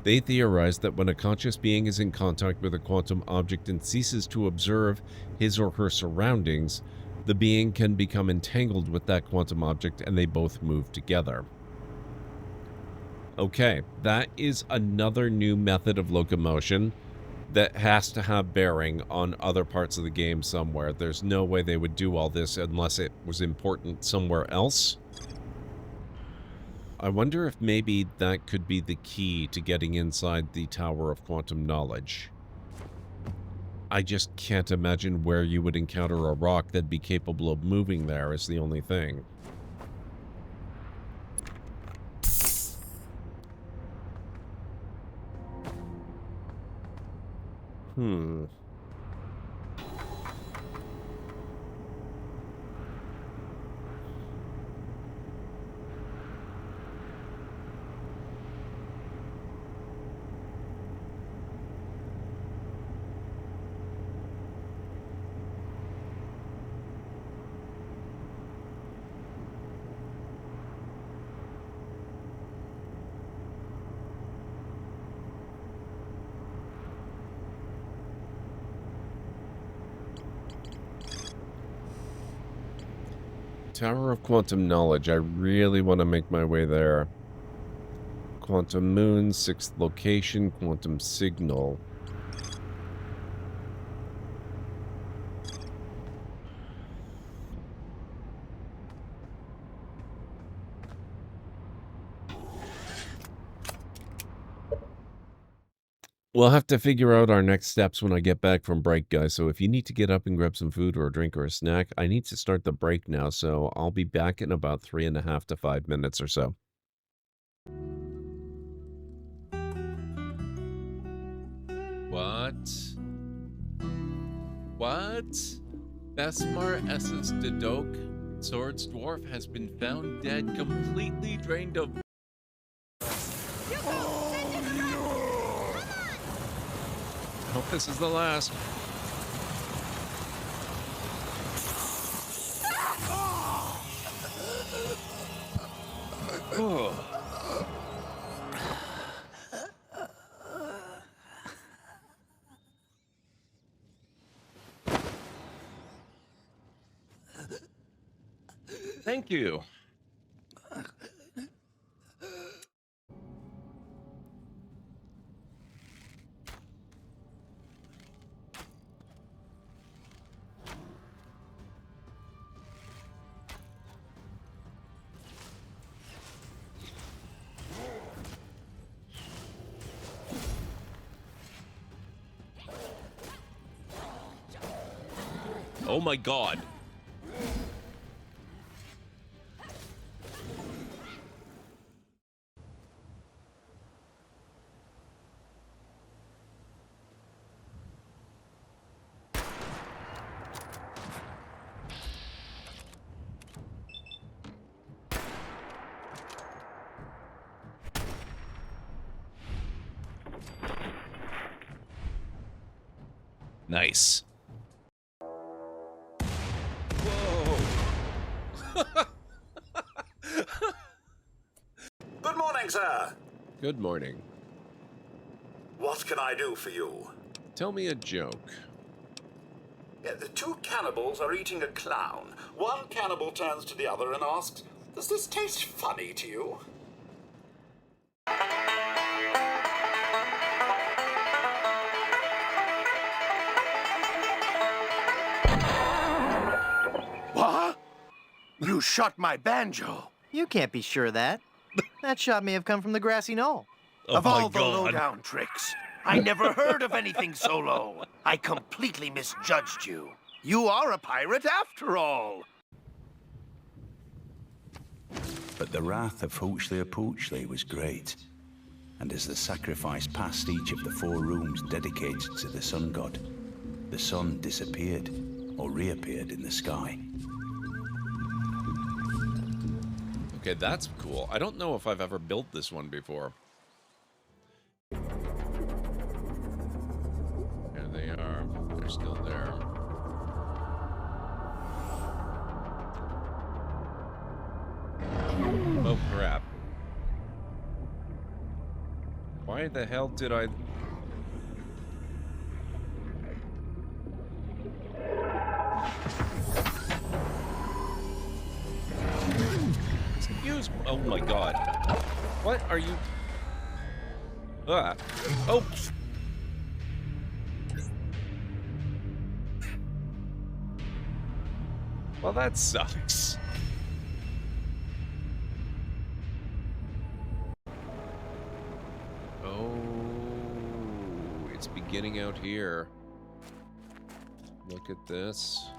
They theorized that when a conscious being is in contact with a quantum object and ceases to observe his or her surroundings, the being can become entangled with that quantum object and they both move together. Okay, that is another new method of locomotion that has to have bearing on other parts of the game somewhere. There's no way they would do all this unless it was important somewhere else. I wonder if maybe that could be the key to getting inside the Tower of Quantum Knowledge. I just can't imagine where you would encounter a rock that'd be capable of moving there is the only thing. Tower of Quantum Knowledge. I really want to make my way there. Quantum Moon, 6th location, Quantum Signal. We'll have to figure out our next steps when I get back from break, guys. So if you need to get up and grab some food or a drink or a snack, I need to start the break now. So I'll be back in about 3.5 to 5 minutes or so. What? What? Besmar Essence Dedok, Swords Dwarf, has been found dead, completely drained of... I hope this is the last. Oh. Thank you. Oh my God. Nice. Good morning, sir. Good morning. What can I do for you? Tell me a joke. The two cannibals are eating a clown. One cannibal turns to the other and asks, "Does this taste funny to you?" What? You shot my banjo. You can't be sure of that. That shot may have come from the grassy knoll. Of all the lowdown tricks, I never heard of anything so low. I completely misjudged you. You are a pirate after all. But the wrath of Hoochly was great. And as the sacrifice passed each of the 4 rooms dedicated to the sun god, the sun disappeared or reappeared in the sky. Okay, that's cool. I don't know if I've ever built this one before. There they are. They're still there. Oh, crap. Why the hell did I... Excuse me. Oh my god. What are you... Ah. Oh! Well, that sucks. Oh, it's beginning out here. Look at this.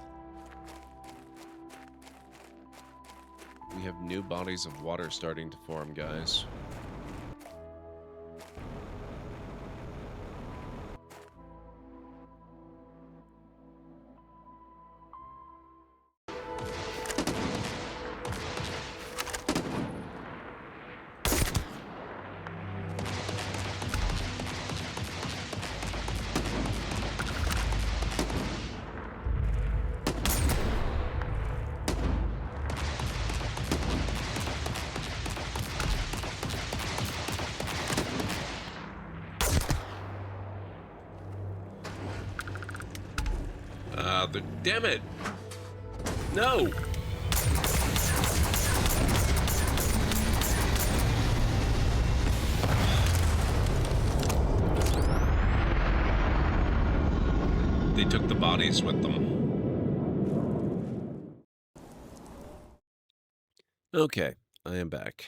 We have new bodies of water starting to form, guys. Damn it! No! They took the bodies with them. Okay, I am back.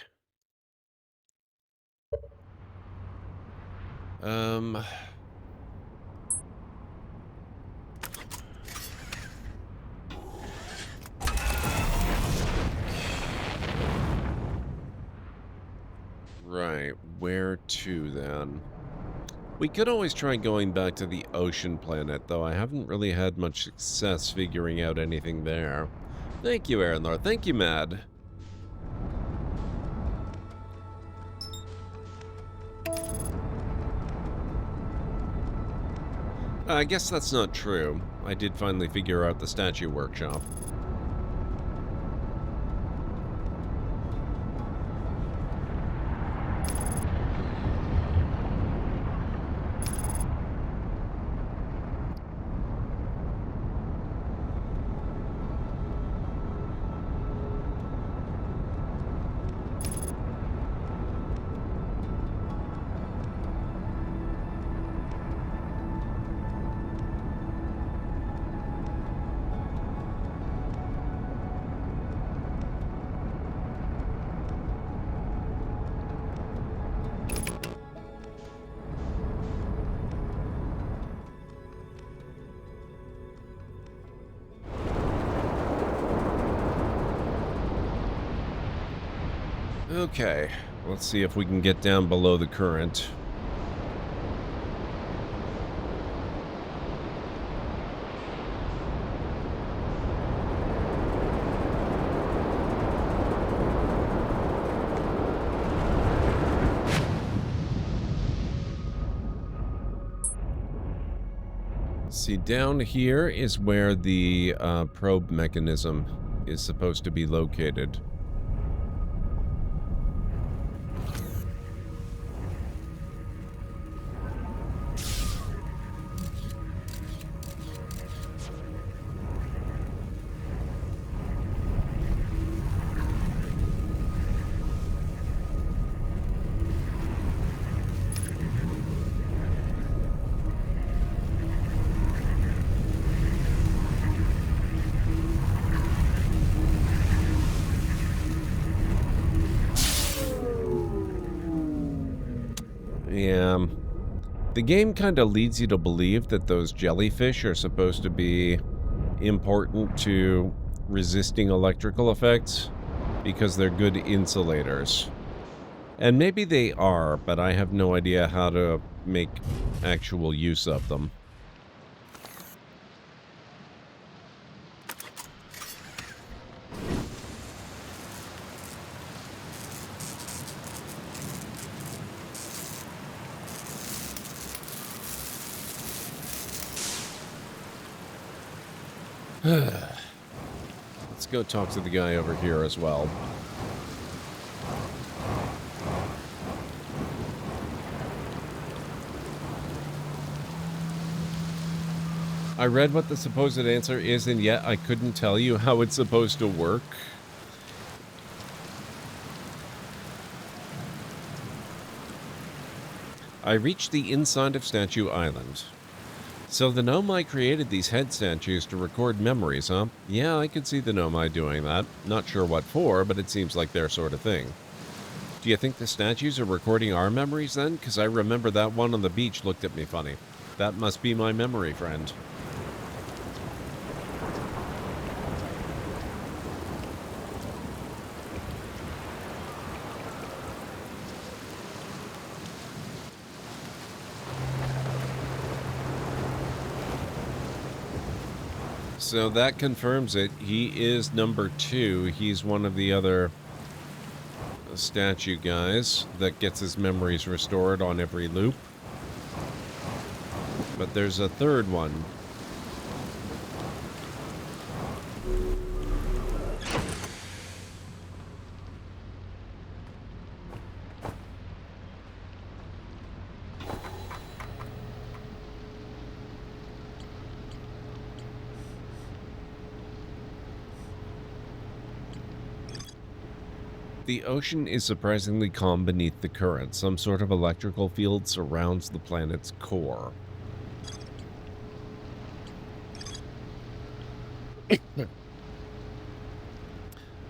Right, where to then? We could always try going back to the ocean planet, though I haven't really had much success figuring out anything there. Thank you, Aranor. Thank you, Mad. I guess that's not true. I did finally figure out the statue workshop. Okay, let's see if we can get down below the current. See, down here is where the probe mechanism is supposed to be located. Yeah. The game kind of leads you to believe that those jellyfish are supposed to be important to resisting electrical effects because they're good insulators. And maybe they are, but I have no idea how to make actual use of them. Let's go talk to the guy over here as well. I read what the supposed answer is, and yet I couldn't tell you how it's supposed to work. I reached the inside of Statue Island. So the Nomai created these head statues to record memories, huh? Yeah, I could see the Nomai doing that. Not sure what for, but it seems like their sort of thing. Do you think the statues are recording our memories then? Because I remember that one on the beach looked at me funny. That must be my memory friend. So that confirms it. He is number 2. He's one of the other statue guys that gets his memories restored on every loop. But there's a third one. The ocean is surprisingly calm beneath the current. Some sort of electrical field surrounds the planet's core.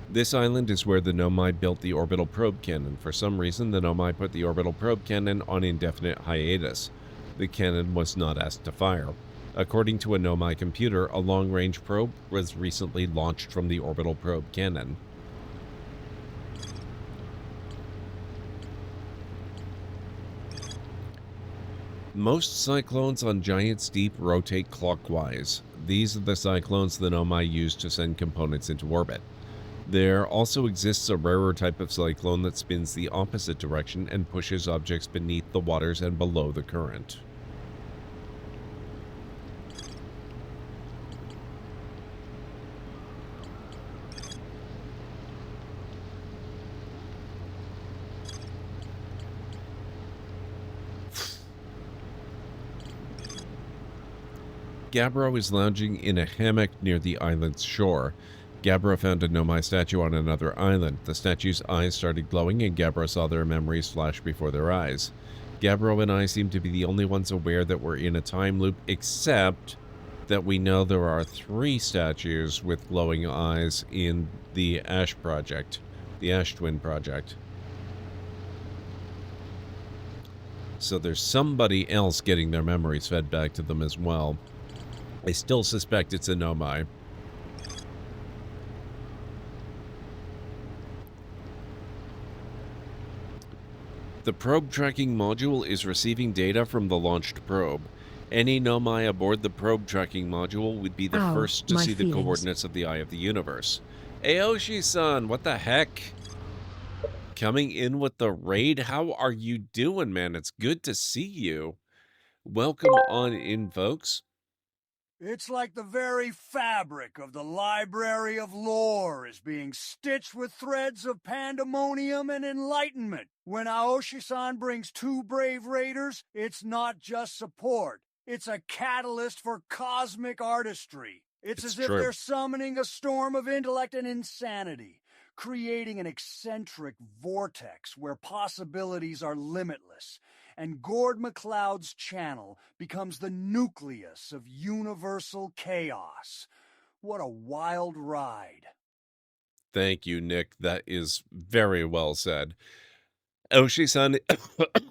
This island is where the Nomai built the orbital probe cannon. For some reason, the Nomai put the orbital probe cannon on indefinite hiatus. The cannon was not asked to fire. According to a Nomai computer, a long-range probe was recently launched from the orbital probe cannon. Most cyclones on giant steep rotate clockwise. These are the cyclones the Nomai use to send components into orbit. There also exists a rarer type of cyclone that spins the opposite direction and pushes objects beneath the waters and below the current. Gabbro is lounging in a hammock near the island's shore. Gabbro found a Nomai statue on another island. The statue's eyes started glowing, and Gabbro saw their memories flash before their eyes. Gabbro and I seem to be the only ones aware that we're in a time loop, except that we know there are 3 statues with glowing eyes in the Ash Project, the Ash Twin Project. So there's somebody else getting their memories fed back to them as well. I still suspect it's a Nomai. The probe tracking module is receiving data from the launched probe. Any Nomai aboard the probe tracking module would be the first to see the coordinates of the Eye of the Universe. Aoshisan, what the heck? Coming in with the raid? How are you doing, man? It's good to see you. Welcome on in, folks. It's like the very fabric of the Library of Lore is being stitched with threads of pandemonium and enlightenment. When Aoshisan brings 2 brave raiders, it's not just support. It's a catalyst for cosmic artistry. It's as if they're summoning a storm of intellect and insanity, creating an eccentric vortex where possibilities are limitless. And GordMcLeod's channel becomes the nucleus of universal chaos. What a wild ride. Thank you, Nick. That is very well said. Aoshisan,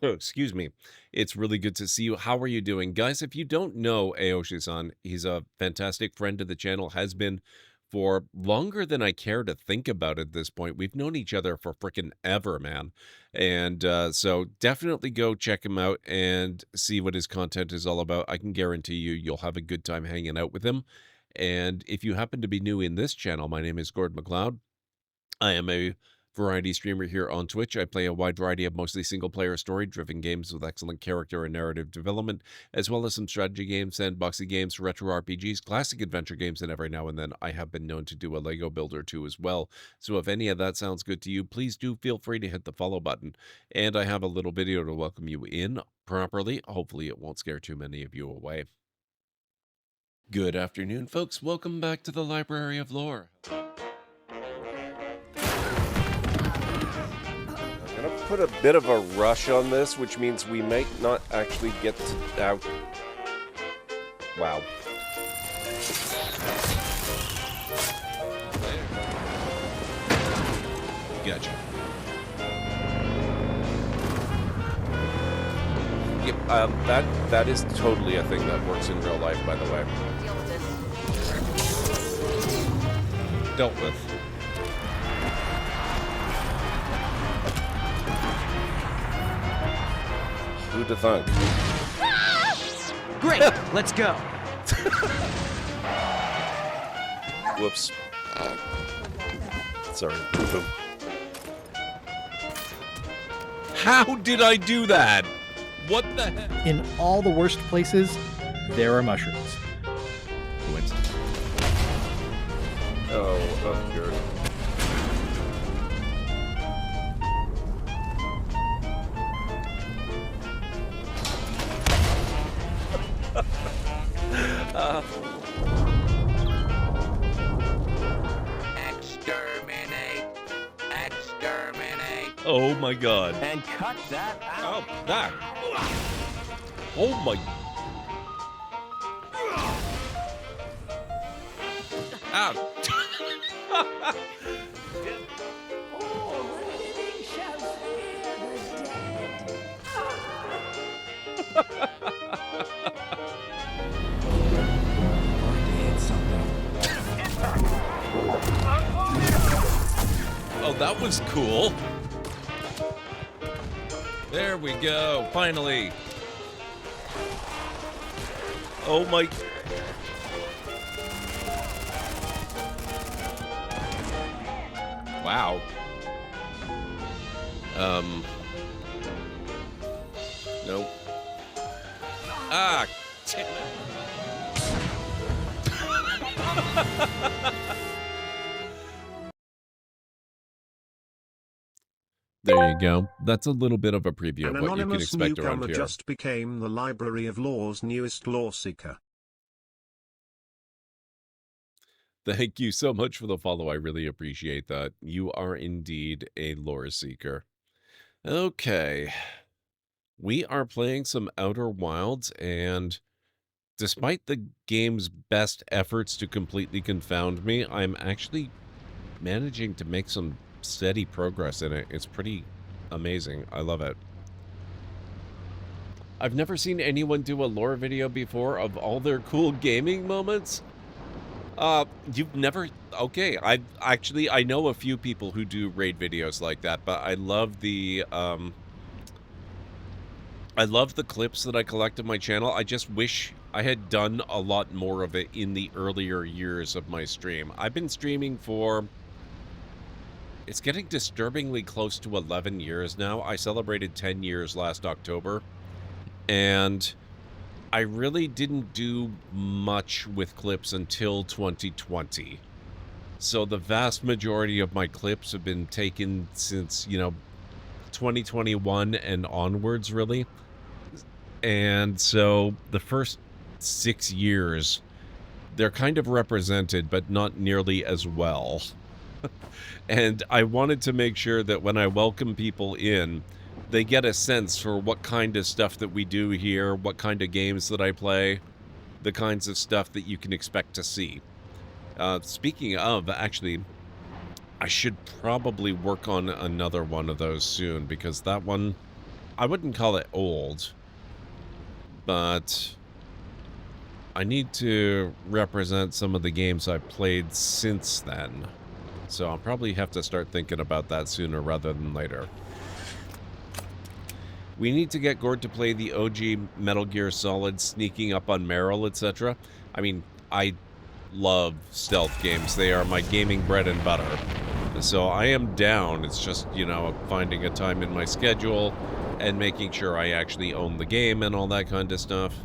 excuse me. It's really good to see you. How are you doing? Guys, if you don't know Aoshisan, he's a fantastic friend of the channel, has been for longer than I care to think about at this point. We've known each other for freaking ever, man. And so definitely go check him out and see what his content is all about. I can guarantee you, you'll have a good time hanging out with him. And if you happen to be new in this channel, my name is GordMcLeod. I am a variety streamer here on Twitch. I play a wide variety of mostly single-player story-driven games with excellent character and narrative development, as well as some strategy games, sandboxy games, retro RPGs, classic adventure games, and every now and then I have been known to do a Lego build or two as well. So if any of that sounds good to you, please do feel free to hit the follow button. And I have a little video to welcome you in properly. Hopefully it won't scare too many of you away. Good afternoon, folks. Welcome back to the Library of Lore. I'm gonna put a bit of a rush on this, which means we might not actually get to out. Wow. Gotcha. Yep, that is totally a thing that works in real life, by the way. Dealt with. Who'd have thunk? Great, let's go. Whoops. Sorry. Boom. How did I do that? What the heck? In all the worst places, there are mushrooms. Coincidence. Oh, good. Exterminate! Exterminate! Oh my god. And cut that out! Oh, that. Oh my. Ow. Oh, that was cool. There we go, finally. Oh my. Wow. Nope. Ah, damn it. There you go. That's a little bit of a preview An of what you can anonymous expect around newcomer here. just became the Library of Lore's newest lore seeker. Thank you so much for the follow. I really appreciate that. You are indeed a lore seeker. Okay. We are playing some Outer Wilds, and despite the game's best efforts to completely confound me, I'm actually managing to make some steady progress in it. It's pretty amazing. I love it. I've never seen anyone do a lore video before of all their cool gaming moments. You've never... Okay, I know a few people who do raid videos like that, but I love the clips that I collect on my channel. I just wish I had done a lot more of it in the earlier years of my stream. I've been streaming for... It's getting disturbingly close to 11 years now. I celebrated 10 years last October, and I really didn't do much with clips until 2020. So the vast majority of my clips have been taken since, 2021 and onwards, really. And so the first 6 years, they're kind of represented, but not nearly as well. And I wanted to make sure that when I welcome people in, they get a sense for what kind of stuff that we do here, what kind of games that I play, the kinds of stuff that you can expect to see. Speaking of, actually, I should probably work on another one of those soon, because that one, I wouldn't call it old, but I need to represent some of the games I've played since then. So I'll probably have to start thinking about that sooner rather than later. We need to get Gord to play the OG Metal Gear Solid, sneaking up on Meryl, etc. I mean, I love stealth games. They are my gaming bread and butter. So I am down. It's just, you know, finding a time in my schedule and making sure I actually own the game and all that kind of stuff.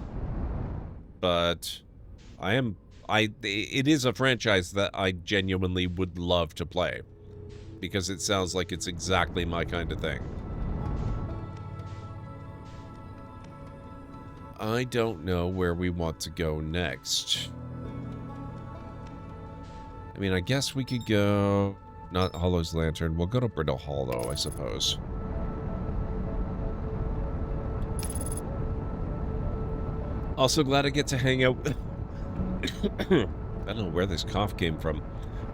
But it is a franchise that I genuinely would love to play, because it sounds like it's exactly my kind of thing. I don't know where we want to go next. I mean, I guess we could go... Not Hollow's Lantern. We'll go to Brittle Hollow, I suppose. Also glad I get to hang out... I don't know where this cough came from.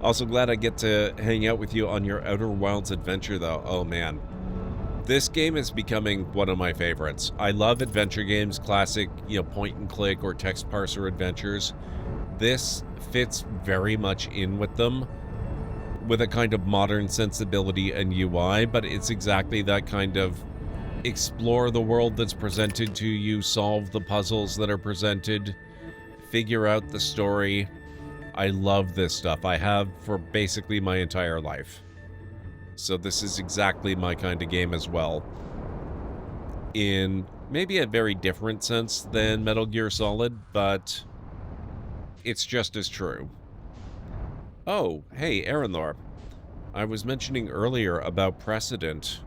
Also glad I get to hang out with you on your Outer Wilds adventure, though. Oh, man. This game is becoming one of my favorites. I love adventure games, classic, you know, point-and-click or text parser adventures. This fits very much in with them, with a kind of modern sensibility and UI, but it's exactly that kind of explore the world that's presented to you, solve the puzzles that are presented, figure out the story. I love this stuff. I have for basically my entire life. So this is exactly my kind of game as well. In maybe a very different sense than Metal Gear Solid, but it's just as true. Oh, hey, Aranor. I was mentioning earlier about precedent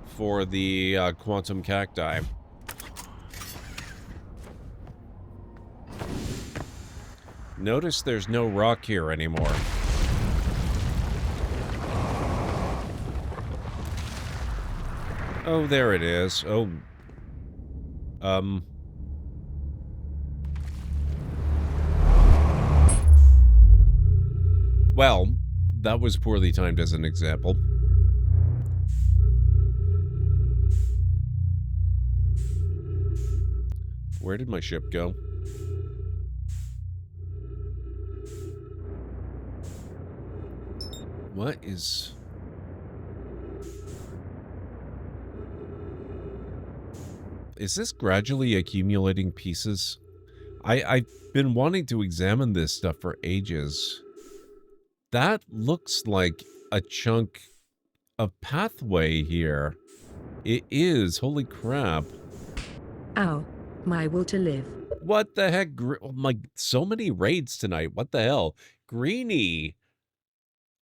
for the quantum cacti. Notice there's no rock here anymore. Oh, there it is. Oh. Well, that was poorly timed as an example. Where did my ship go? What is... Is this gradually accumulating pieces? I've been wanting to examine this stuff for ages. That looks like a chunk of pathway here. It is. Holy crap. Ow. My will to live. What the heck? Oh my, so many raids tonight. What the hell? Greenie.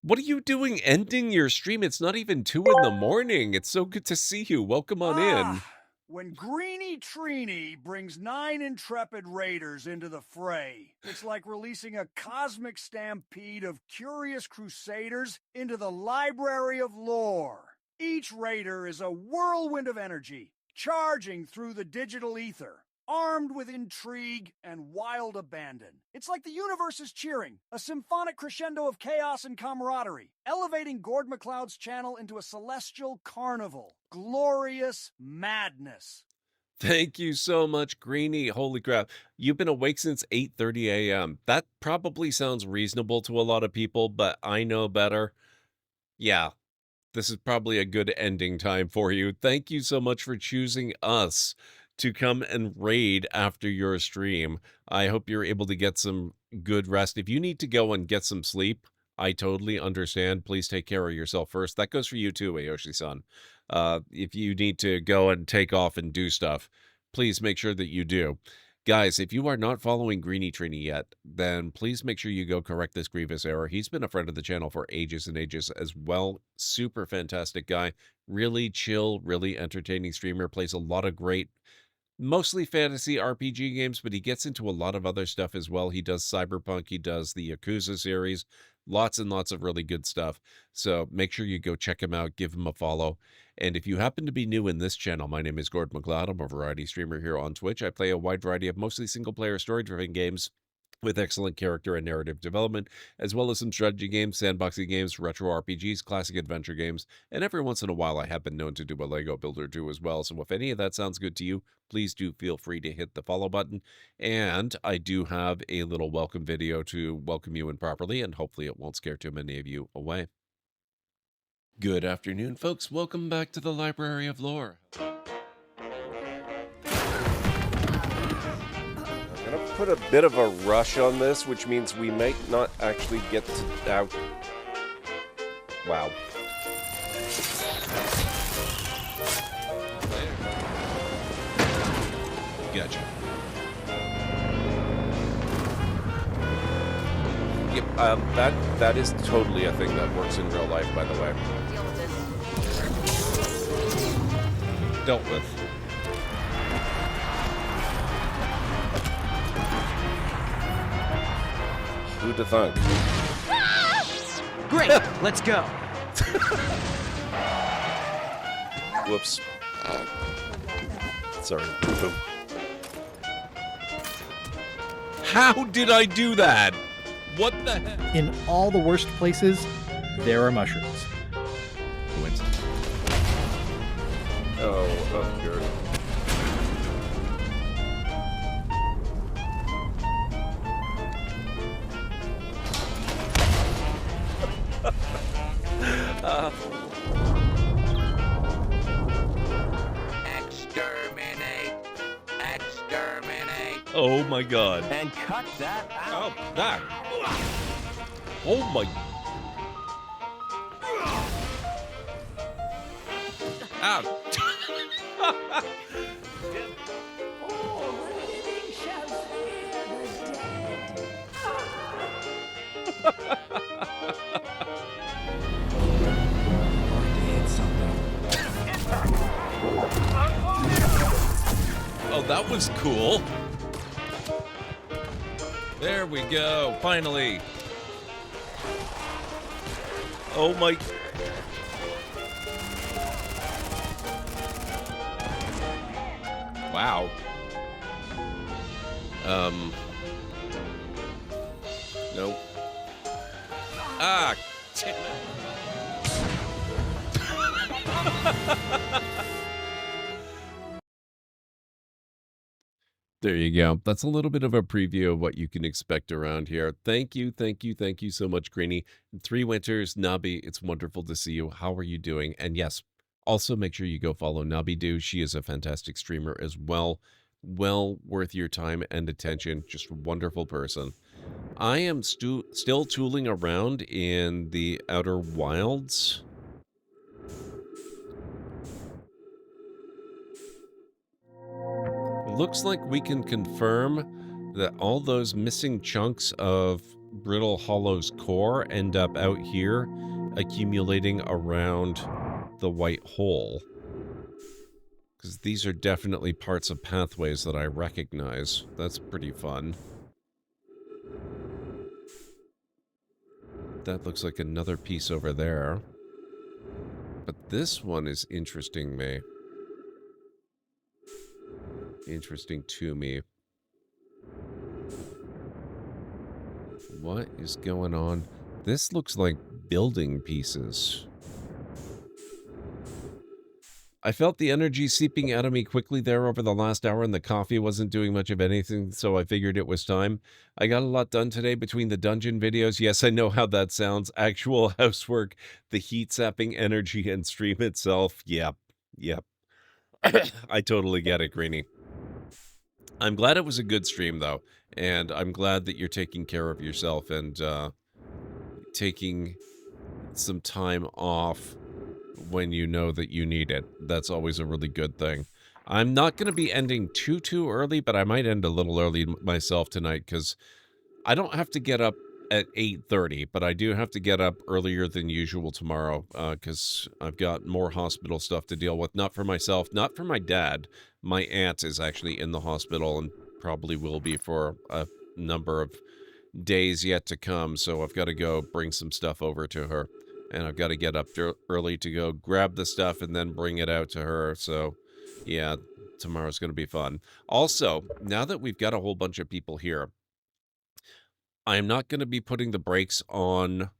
What are you doing ending your stream? It's not even 2 in the morning. It's so good to see you. Welcome on in. When Greenietreenie brings 9 intrepid raiders into the fray, it's like releasing a cosmic stampede of curious crusaders into the library of lore. Each raider is a whirlwind of energy, charging through the digital ether, armed with intrigue and wild abandon. It's like the universe is cheering, a symphonic crescendo of chaos and camaraderie, elevating GordMcLeod's channel into a celestial carnival. Glorious madness. Thank you so much, Greenie. Holy crap. You've been awake since 8:30 a.m. That probably sounds reasonable to a lot of people, but I know better. Yeah, this is probably a good ending time for you. Thank you so much for choosing us to come and raid after your stream. I hope you're able to get some good rest. If you need to go and get some sleep, I totally understand. Please take care of yourself first. That goes for you too, Aoshisan. If you need to go and take off and do stuff, please make sure that you do. Guys, if you are not following Greenietreenie yet, then please make sure you go correct this grievous error. He's been a friend of the channel for ages and ages as well. Super fantastic guy. Really chill, really entertaining streamer. Plays a lot of great, mostly fantasy RPG games, but he gets into a lot of other stuff as well. He does Cyberpunk. He does the Yakuza series. Lots and lots of really good stuff. So make sure you go check him out, give him a follow. And if you happen to be new in this channel, my name is GordMcLeod. I'm a variety streamer here on Twitch. I play a wide variety of mostly single-player story-driven games with excellent character and narrative development, as well as some strategy games, sandboxing games, retro RPGs, classic adventure games, and every once in a while I have been known to do a Lego builder too as well. So if any of that sounds good to you, please do feel free to hit the follow button. And I do have a little welcome video to welcome you in properly, and hopefully it won't scare too many of you away. Good afternoon, folks. Welcome back to the Library of Lore. I'm gonna put a bit of a rush on this, which means we might not actually get to out. Wow. Gotcha. Yep, that is totally a thing that works in real life, by the way. Dealt with. Who'd have thunk? Great, let's go. Whoops. Sorry. Boom. How did I do that? What the heck? In all the worst places, there are mushrooms. Coincidence. Oh, good. Exterminate! Exterminate! Oh my god. And cut that out! Oh, that. Oh my. Ow. Oh, that was cool. There we go. Finally. Oh my. Wow. Nope. Ah. There you go. That's a little bit of a preview of what you can expect around here. Thank you so much, Greenie. 3 Winters, Nabi, it's wonderful to see you. How are you doing? And yes, also make sure you go follow Nabi Do. She is a fantastic streamer as well. Well worth your time and attention. Just a wonderful person. I am still tooling around in the Outer Wilds. Looks like we can confirm that all those missing chunks of Brittle Hollow's core end up out here, accumulating around the white hole. Because these are definitely parts of pathways that I recognize. That's pretty fun. That looks like another piece over there. But this one is interesting me. Interesting to me. What is going on? This looks like building pieces. I felt the energy seeping out of me quickly there over the last hour, and the coffee wasn't doing much of anything, so I figured it was time. I got a lot done today between the dungeon videos. Yes, I know how that sounds. Actual housework, the heat-sapping energy, and stream itself. Yep. I totally get it, Greenie. I'm glad it was a good stream, though, and I'm glad that you're taking care of yourself and taking some time off when you know that you need it. That's always a really good thing. I'm not going to be ending too early, but I might end a little early myself tonight because I don't have to get up at 8:30, but I do have to get up earlier than usual tomorrow because I've got more hospital stuff to deal with. Not for myself, not for my dad. My aunt is actually in the hospital and probably will be for a number of days yet to come, so I've got to go bring some stuff over to her. And I've got to get up early to go grab the stuff and then bring it out to her. So, yeah, tomorrow's going to be fun. Also, now that we've got a whole bunch of people here, I'm not going to be putting the brakes on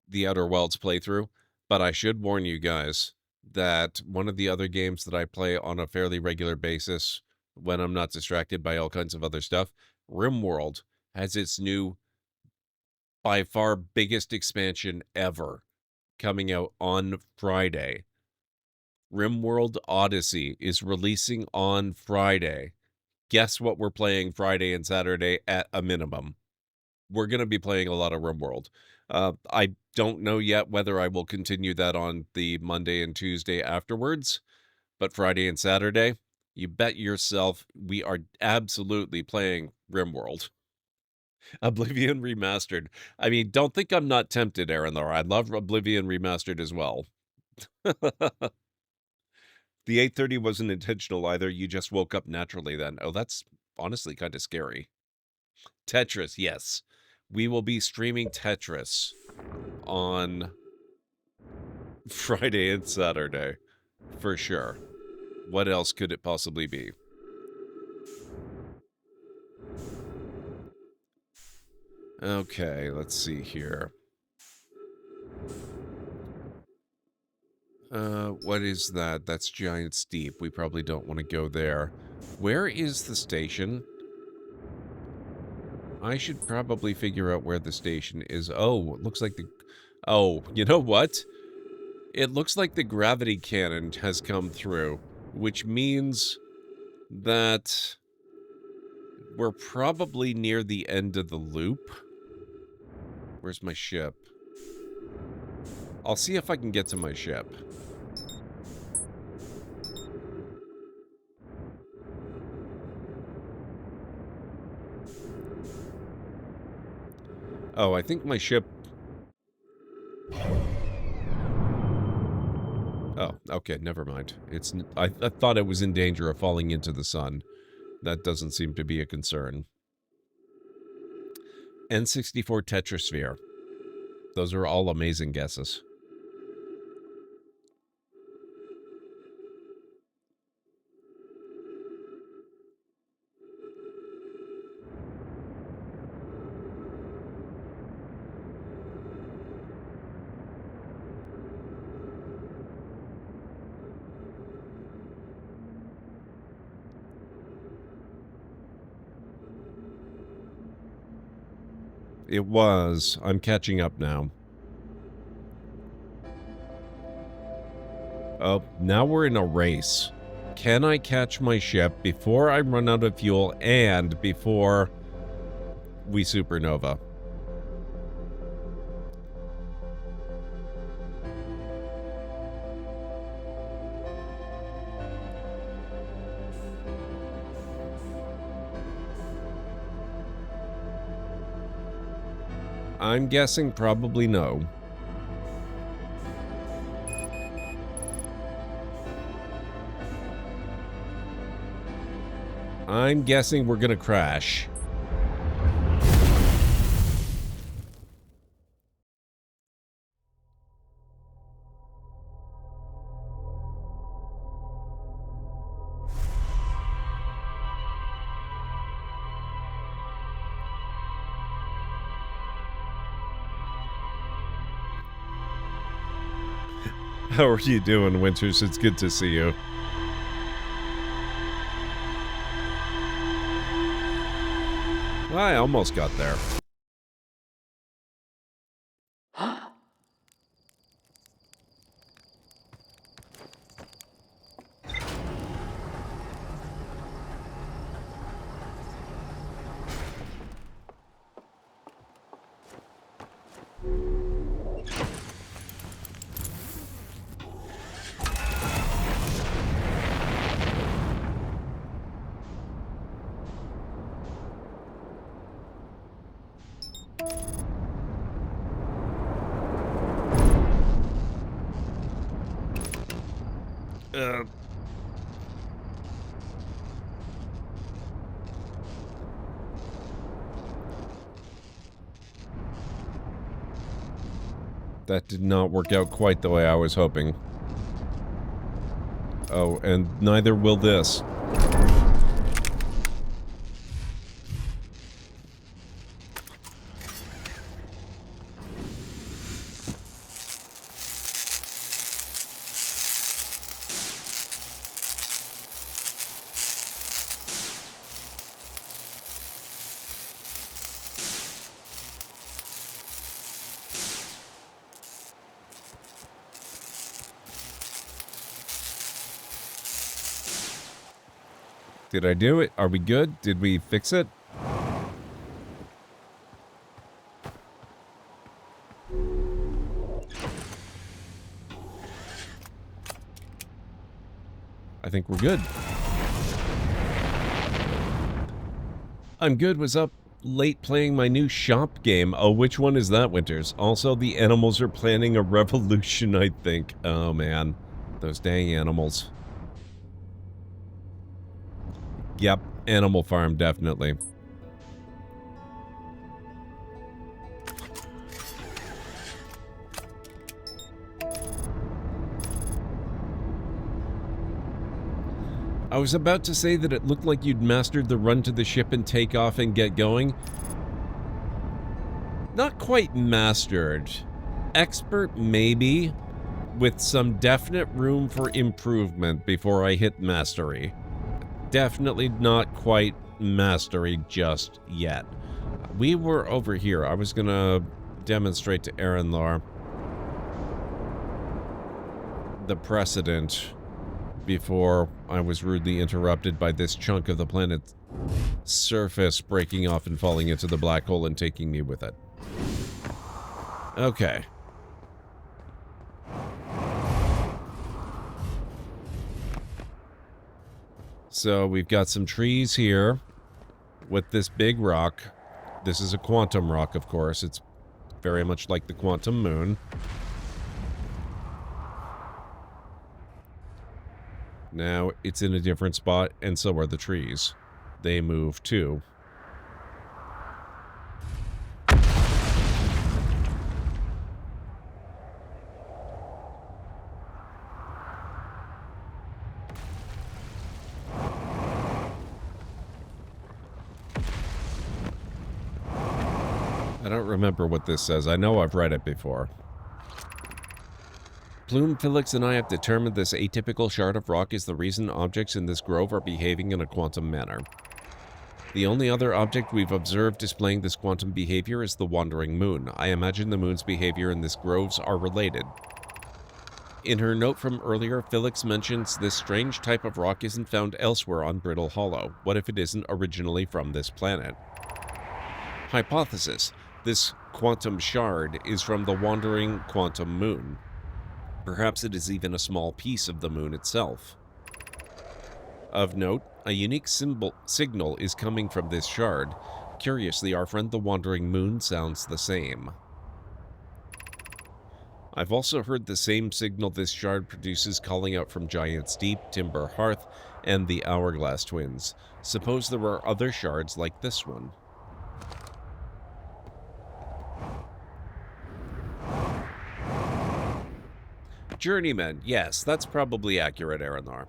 the Outer Worlds playthrough, but I should warn you guys that one of the other games that I play on a fairly regular basis when I'm not distracted by all kinds of other stuff, RimWorld, has its new, by far biggest expansion ever coming out on Friday. RimWorld Odyssey is releasing on Friday. Guess what we're playing Friday and Saturday at a minimum? We're going to be playing a lot of RimWorld. I don't know yet whether I will continue that on the Monday and Tuesday afterwards, but Friday and Saturday, you bet yourself we are absolutely playing RimWorld. Oblivion Remastered. I mean, don't think I'm not tempted, Aaron, though. I love Oblivion Remastered as well. The 8:30 wasn't intentional either. You just woke up naturally then. Oh, that's honestly kind of scary. Tetris, yes. We will be streaming Tetris on Friday and Saturday, for sure. What else could it possibly be? Okay, let's see here. What is that? That's Giant Steep. We probably don't want to go there. Where is the station? I should probably figure out where the station is. Oh, it looks like the... Oh, you know what? It looks like the gravity cannon has come through, which means that we're probably near the end of the loop. Where's my ship? I'll see if I can get to my ship. Oh, I think my ship... Oh, okay, never mind. I thought it was in danger of falling into the sun. That doesn't seem to be a concern. N64 Tetrasphere. Those are all amazing guesses. It was. I'm catching up now. Oh, now we're in a race. Can I catch my ship before I run out of fuel and before we supernova? I'm guessing probably no. I'm guessing we're gonna crash. How are you doing, Winters? It's good to see you. Well, I almost got there. That did not work out quite the way I was hoping. Oh, and neither will this. Did I do it? Are we good? Did we fix it? I think we're good. I'm good. Was up late playing my new shop game. Oh, which one is that, Winters? Also, the animals are planning a revolution, I think. Oh, man. Those dang animals. Yep. Animal Farm, definitely. I was about to say that it looked like you'd mastered the run to the ship and take off and get going. Not quite mastered. Expert, maybe, with some definite room for improvement before I hit mastery. Definitely not quite mastery just yet. We were over here. I was gonna demonstrate to Aaronlar the precedent before I was rudely interrupted by this chunk of the planet's surface breaking off and falling into the black hole and taking me with it. Okay. So we've got some trees here with this big rock. This is a quantum rock, of course. It's very much like the quantum moon. Now, it's in a different spot, and so are the trees. They move, too. I don't remember what this says. I know I've read it before. Plume, Felix, and I have determined this atypical shard of rock is the reason objects in this grove are behaving in a quantum manner. The only other object we've observed displaying this quantum behavior is the wandering moon. I imagine the moon's behavior in this groves are related. In her note from earlier, Felix mentions this strange type of rock isn't found elsewhere on Brittle Hollow. What if it isn't originally from this planet? Hypothesis. This quantum shard is from the wandering quantum moon. Perhaps it is even a small piece of the moon itself. Of note, a unique signal is coming from this shard. Curiously, our friend the Wandering Moon sounds the same. I've also heard the same signal this shard produces calling out from Giant's Deep, Timber Hearth, and the Hourglass Twins. Suppose there are other shards like this one. Journeyman, yes, that's probably accurate, Aranar.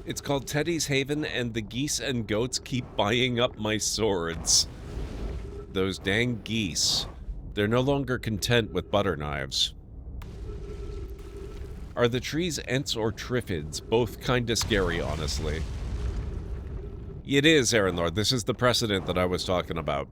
It's called Teddy's Haven, and the geese and goats keep buying up my swords. Those dang geese. They're no longer content with butter knives. Are the trees Ents or Triffids? Both kinda scary, honestly. It is, Aranlord. This is the precedent that I was talking about.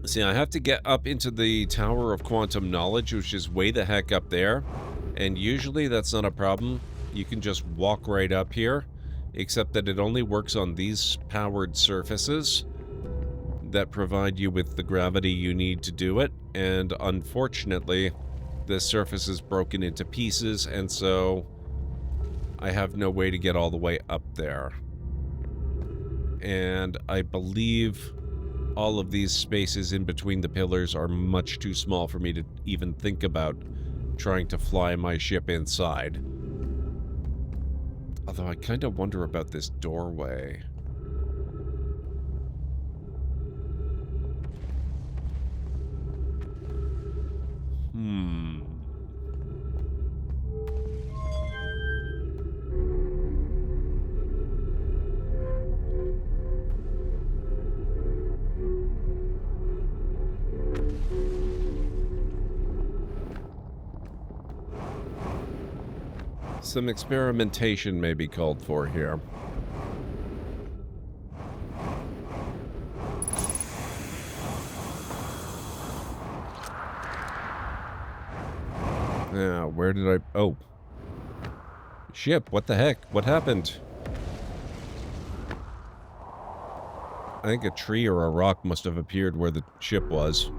See, I have to get up into the Tower of Quantum Knowledge, which is way the heck up there. And usually that's not a problem. You can just walk right up here. Except that it only works on these powered surfaces that provide you with the gravity you need to do it. And unfortunately, this surface is broken into pieces, and so I have no way to get all the way up there. And I believe all of these spaces in between the pillars are much too small for me to even think about trying to fly my ship inside. Although I kind of wonder about this doorway. Some experimentation may be called for here. Yeah, where did I... Oh. Ship, what the heck? What happened? I think a tree or a rock must have appeared where the ship was.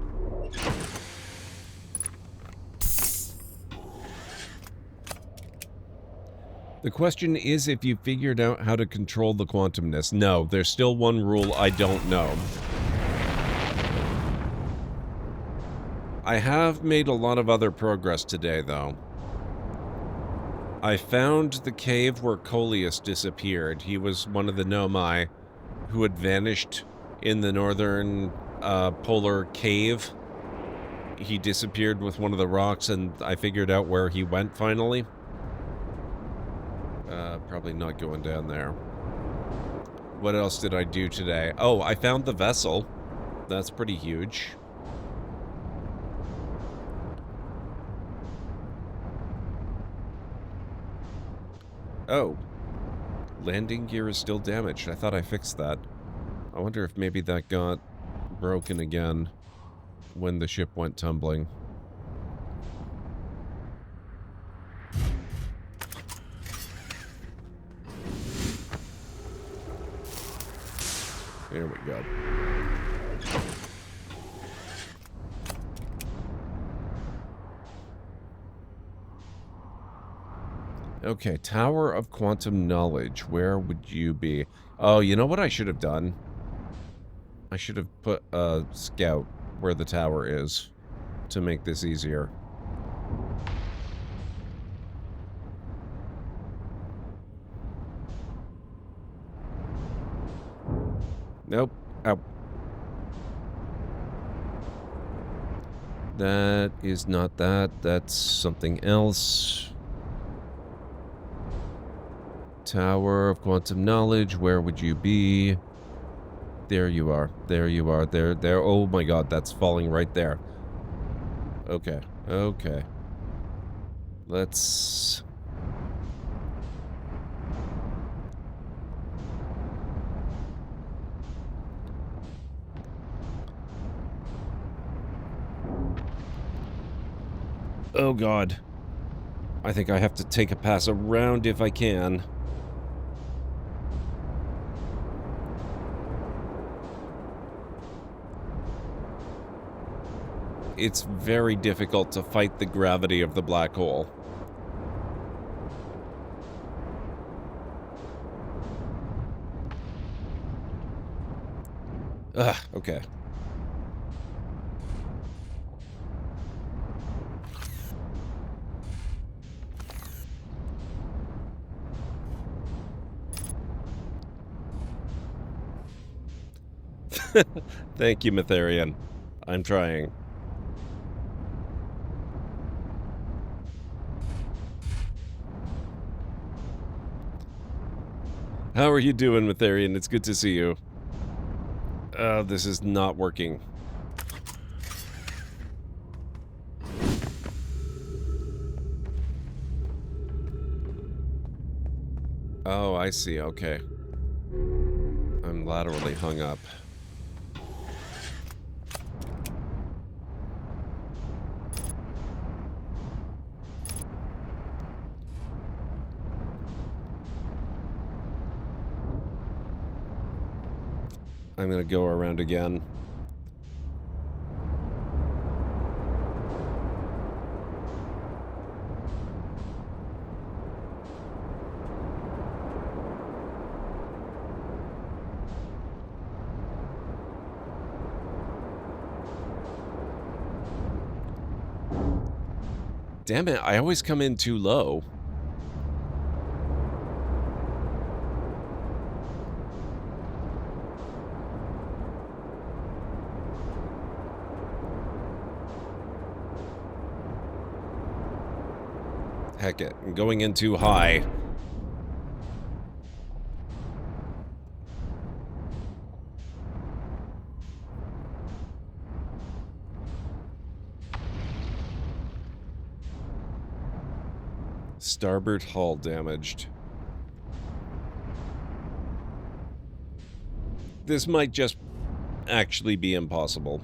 The question is if you figured out how to control the quantumness. No, there's still one rule I don't know. I have made a lot of other progress today, though. I found the cave where Coleus disappeared. He was one of the Nomai who had vanished in the northern polar cave. He disappeared with one of the rocks, and I figured out where he went finally. Probably not going down there. What else did I do today? Oh, I found the vessel. That's pretty huge. Oh. Landing gear is still damaged. I thought I fixed that. I wonder if maybe that got broken again when the ship went tumbling. There we go. Okay, Tower of Quantum Knowledge. Where would you be? Oh, you know what I should have done? I should have put a scout where the tower is to make this easier. Nope. Ow. That is not that. That's something else. Tower of Quantum Knowledge, where would you be? There you are. There you are. There. Oh my god, that's falling right there. Okay. Okay. Let's... Oh god. I think I have to take a pass around if I can. It's very difficult to fight the gravity of the black hole. Ugh, okay. Thank you, Mytharian. I'm trying. How are you doing, Mytharian? It's good to see you. This is not working. Oh, I see. Okay. I'm laterally hung up. I'm gonna go around again. Damn it, I always come in too low. Heck it, I'm going in too high. Starboard hull damaged. This might just actually be impossible.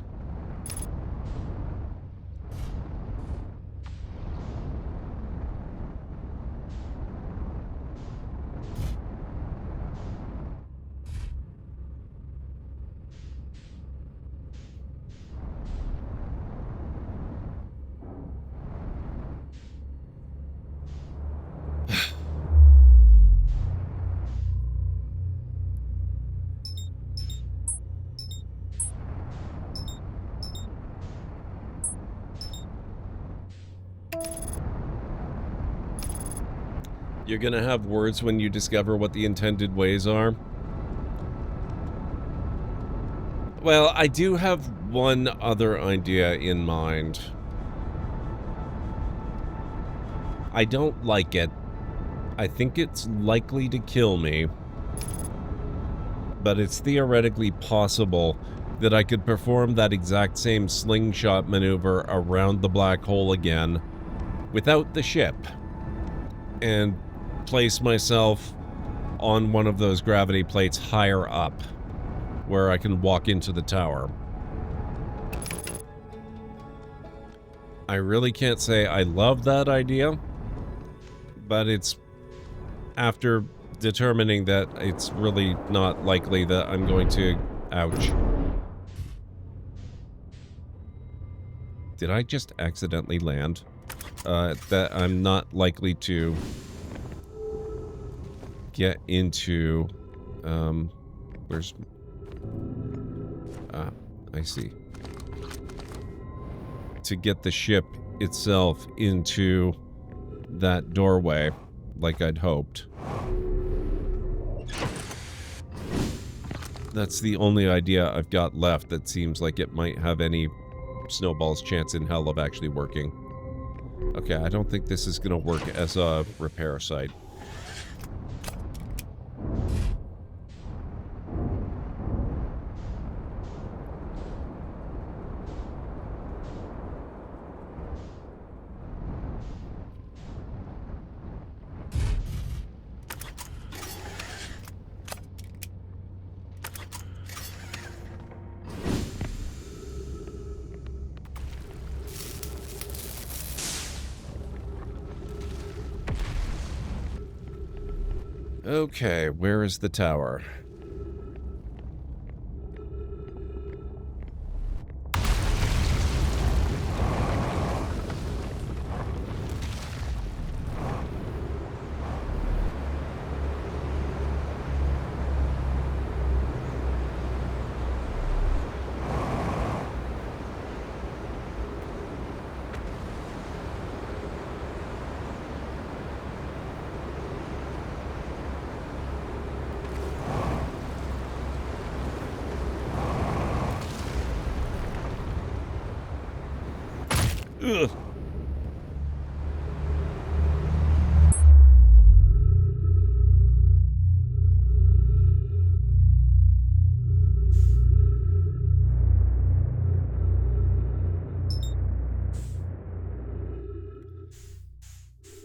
You're gonna have words when you discover what the intended ways are. Well, I do have one other idea in mind. I don't like it. I think it's likely to kill me. But it's theoretically possible that I could perform that exact same slingshot maneuver around the black hole again without the ship and place myself on one of those gravity plates higher up where I can walk into the tower. I really can't say I love that idea, but it's after determining that it's really not likely that I'm going to... Ouch. Did I just accidentally land? That I'm not likely to get into... where's... Ah, I see. To get the ship itself into that doorway, like I'd hoped. That's the only idea I've got left that seems like it might have any snowball's chance in hell of actually working. Okay, I don't think this is gonna work as a repair site. Okay, where is the tower? Ugh.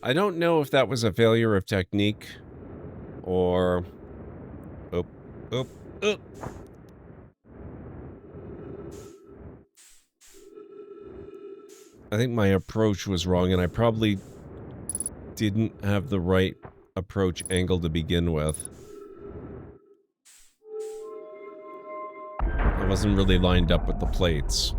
I don't know if that was a failure of technique or... Oh, oh, oh. I think my approach was wrong, and I probably didn't have the right approach angle to begin with. I wasn't really lined up with the plates.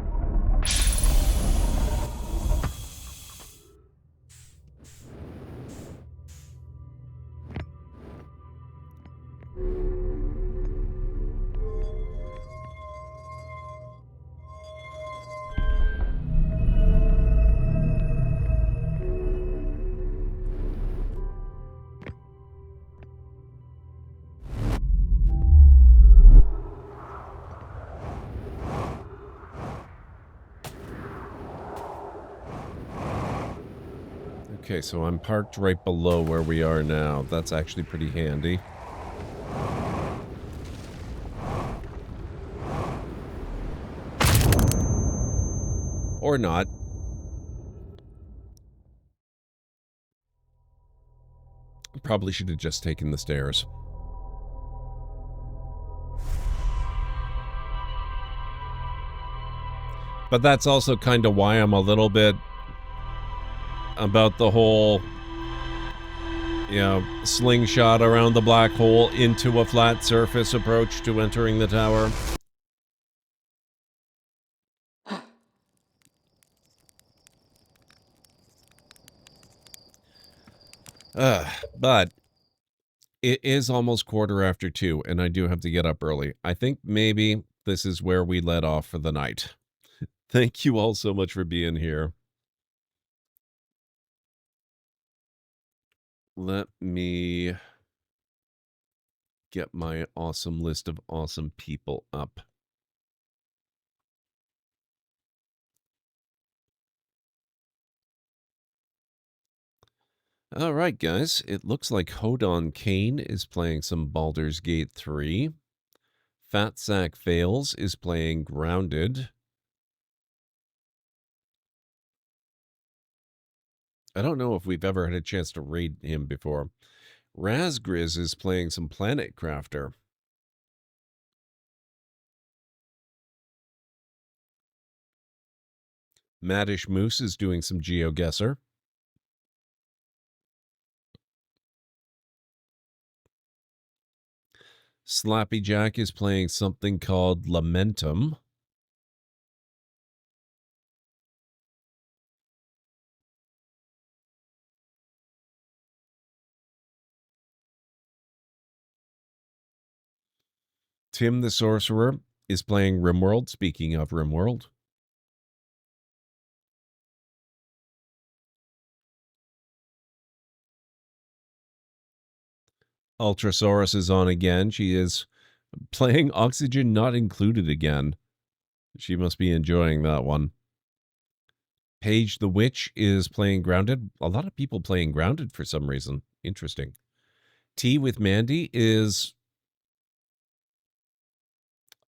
Okay, so I'm parked right below where we are now. That's actually pretty handy. Or not. Probably should have just taken the stairs. But that's also kind of why I'm a little bit about the whole, you know, slingshot around the black hole into a flat surface approach to entering the tower. But it is almost 2:15, and I do have to get up early. I think maybe this is where we let off for the night. Thank you all so much for being here. Let me get my awesome list of awesome people up. All right, guys. It looks like Hodon Kane is playing some Baldur's Gate 3. Fat Sack Fails is playing Grounded. I don't know if we've ever had a chance to raid him before. Razgriz is playing some Planet Crafter. Maddish Moose is doing some GeoGuessr. Slappy Jack is playing something called Lamentum. Tim the Sorcerer is playing RimWorld, speaking of RimWorld. Ultrasaurus is on again. She is playing Oxygen Not Included again. She must be enjoying that one. Paige the Witch is playing Grounded. A lot of people playing Grounded for some reason. Interesting. Tea with Mandy is...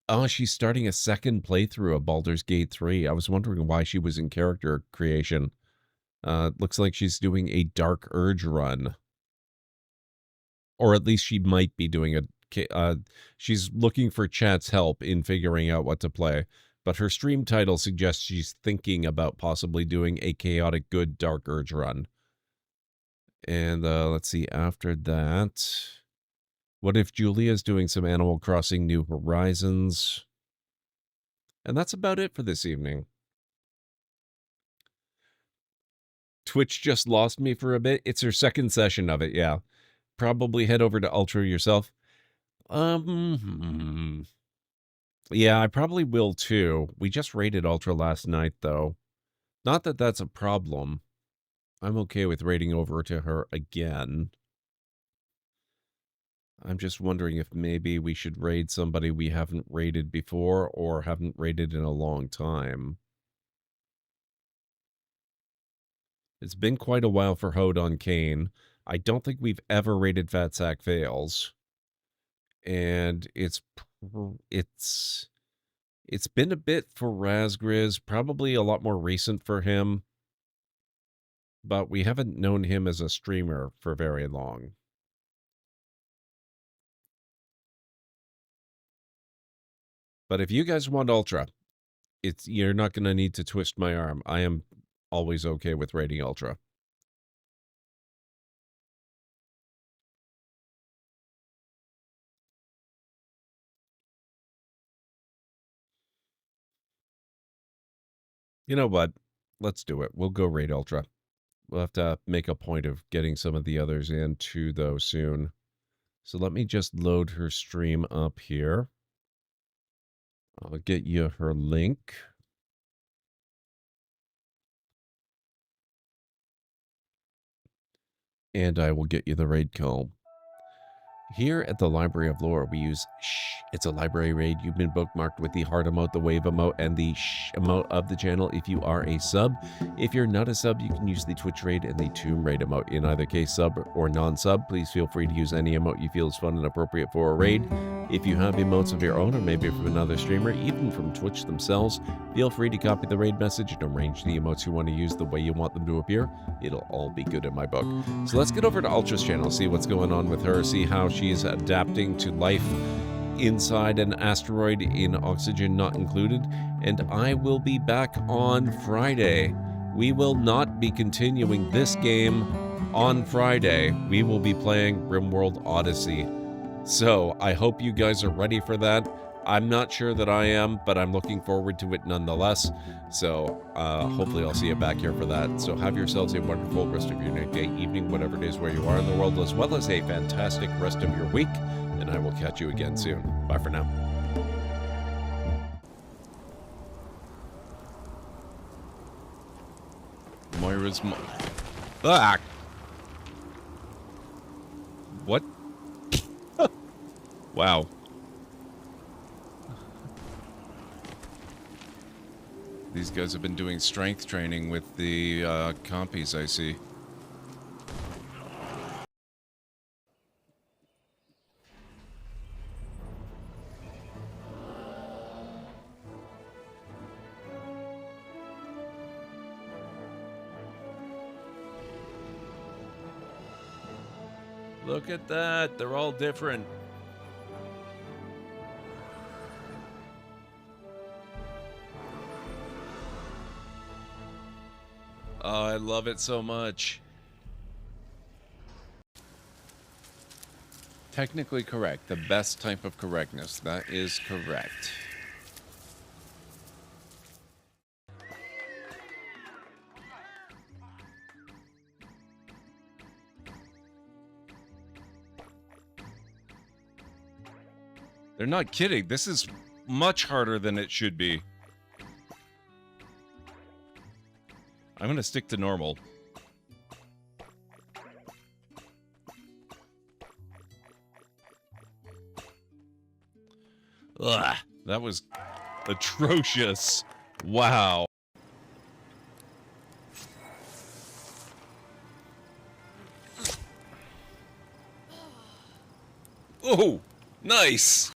Oh, she's starting a second playthrough of Baldur's Gate 3. I was wondering why she was in character creation. Looks like she's doing a Dark Urge run. Or at least she might be doing a... she's looking for chat's help in figuring out what to play. But her stream title suggests she's thinking about possibly doing a Chaotic Good Dark Urge run. And let's see, after that... What if Julia's doing some Animal Crossing New Horizons? And that's about it for this evening. Twitch just lost me for a bit. It's her second session of it, yeah. Probably head over to Ultra yourself. Yeah, I probably will too. We just raided Ultra last night, though. Not that that's a problem. I'm okay with raiding over to her again. I'm just wondering if maybe we should raid somebody we haven't raided before or haven't raided in a long time. It's been quite a while for Hodon Kane. I don't think we've ever raided Fat Sack Fails. And it's been a bit for Razgriz, probably a lot more recent for him. But we haven't known him as a streamer for very long. But if you guys want Ultra, you're not going to need to twist my arm. I am always okay with raiding Ultra. You know what? Let's do it. We'll go raid Ultra. We'll have to make a point of getting some of the others in too, though, soon. So let me just load her stream up here. I'll get you her link. And I will get you the raid call. Here at the Library of Lore, we use shh. It's a library raid. You've been bookmarked with the heart emote, the wave emote, and the shh emote of the channel if you are a sub. If you're not a sub, you can use the Twitch raid and the Tomb Raid emote. In either case, sub or non-sub, please feel free to use any emote you feel is fun and appropriate for a raid. If you have emotes of your own, or maybe from another streamer, even from Twitch themselves, feel free to copy the raid message and arrange the emotes you want to use the way you want them to appear. It'll all be good in my book. So let's get over to Ultra's channel, see what's going on with her, see how she's adapting to life inside an asteroid in oxygen not included, and I will be back on Friday. We will not be continuing this game on Friday. We will be playing RimWorld Odyssey. So I hope you guys are ready for that. I'm not sure that I am, but I'm looking forward to it nonetheless. So hopefully I'll see you back here for that. So have yourselves a wonderful rest of your night, day, evening, whatever it is where you are in the world, as well as a fantastic rest of your week. And I will catch you again soon. Bye for now. Moira's ah! What? Wow. These guys have been doing strength training with the compies, I see. Look at that. They're all different. Oh, I love it so much. Technically correct. The best type of correctness. That is correct. They're not kidding. This is much harder than it should be. I'm going to stick to normal. Ugh, that was atrocious. Wow. Oh, nice.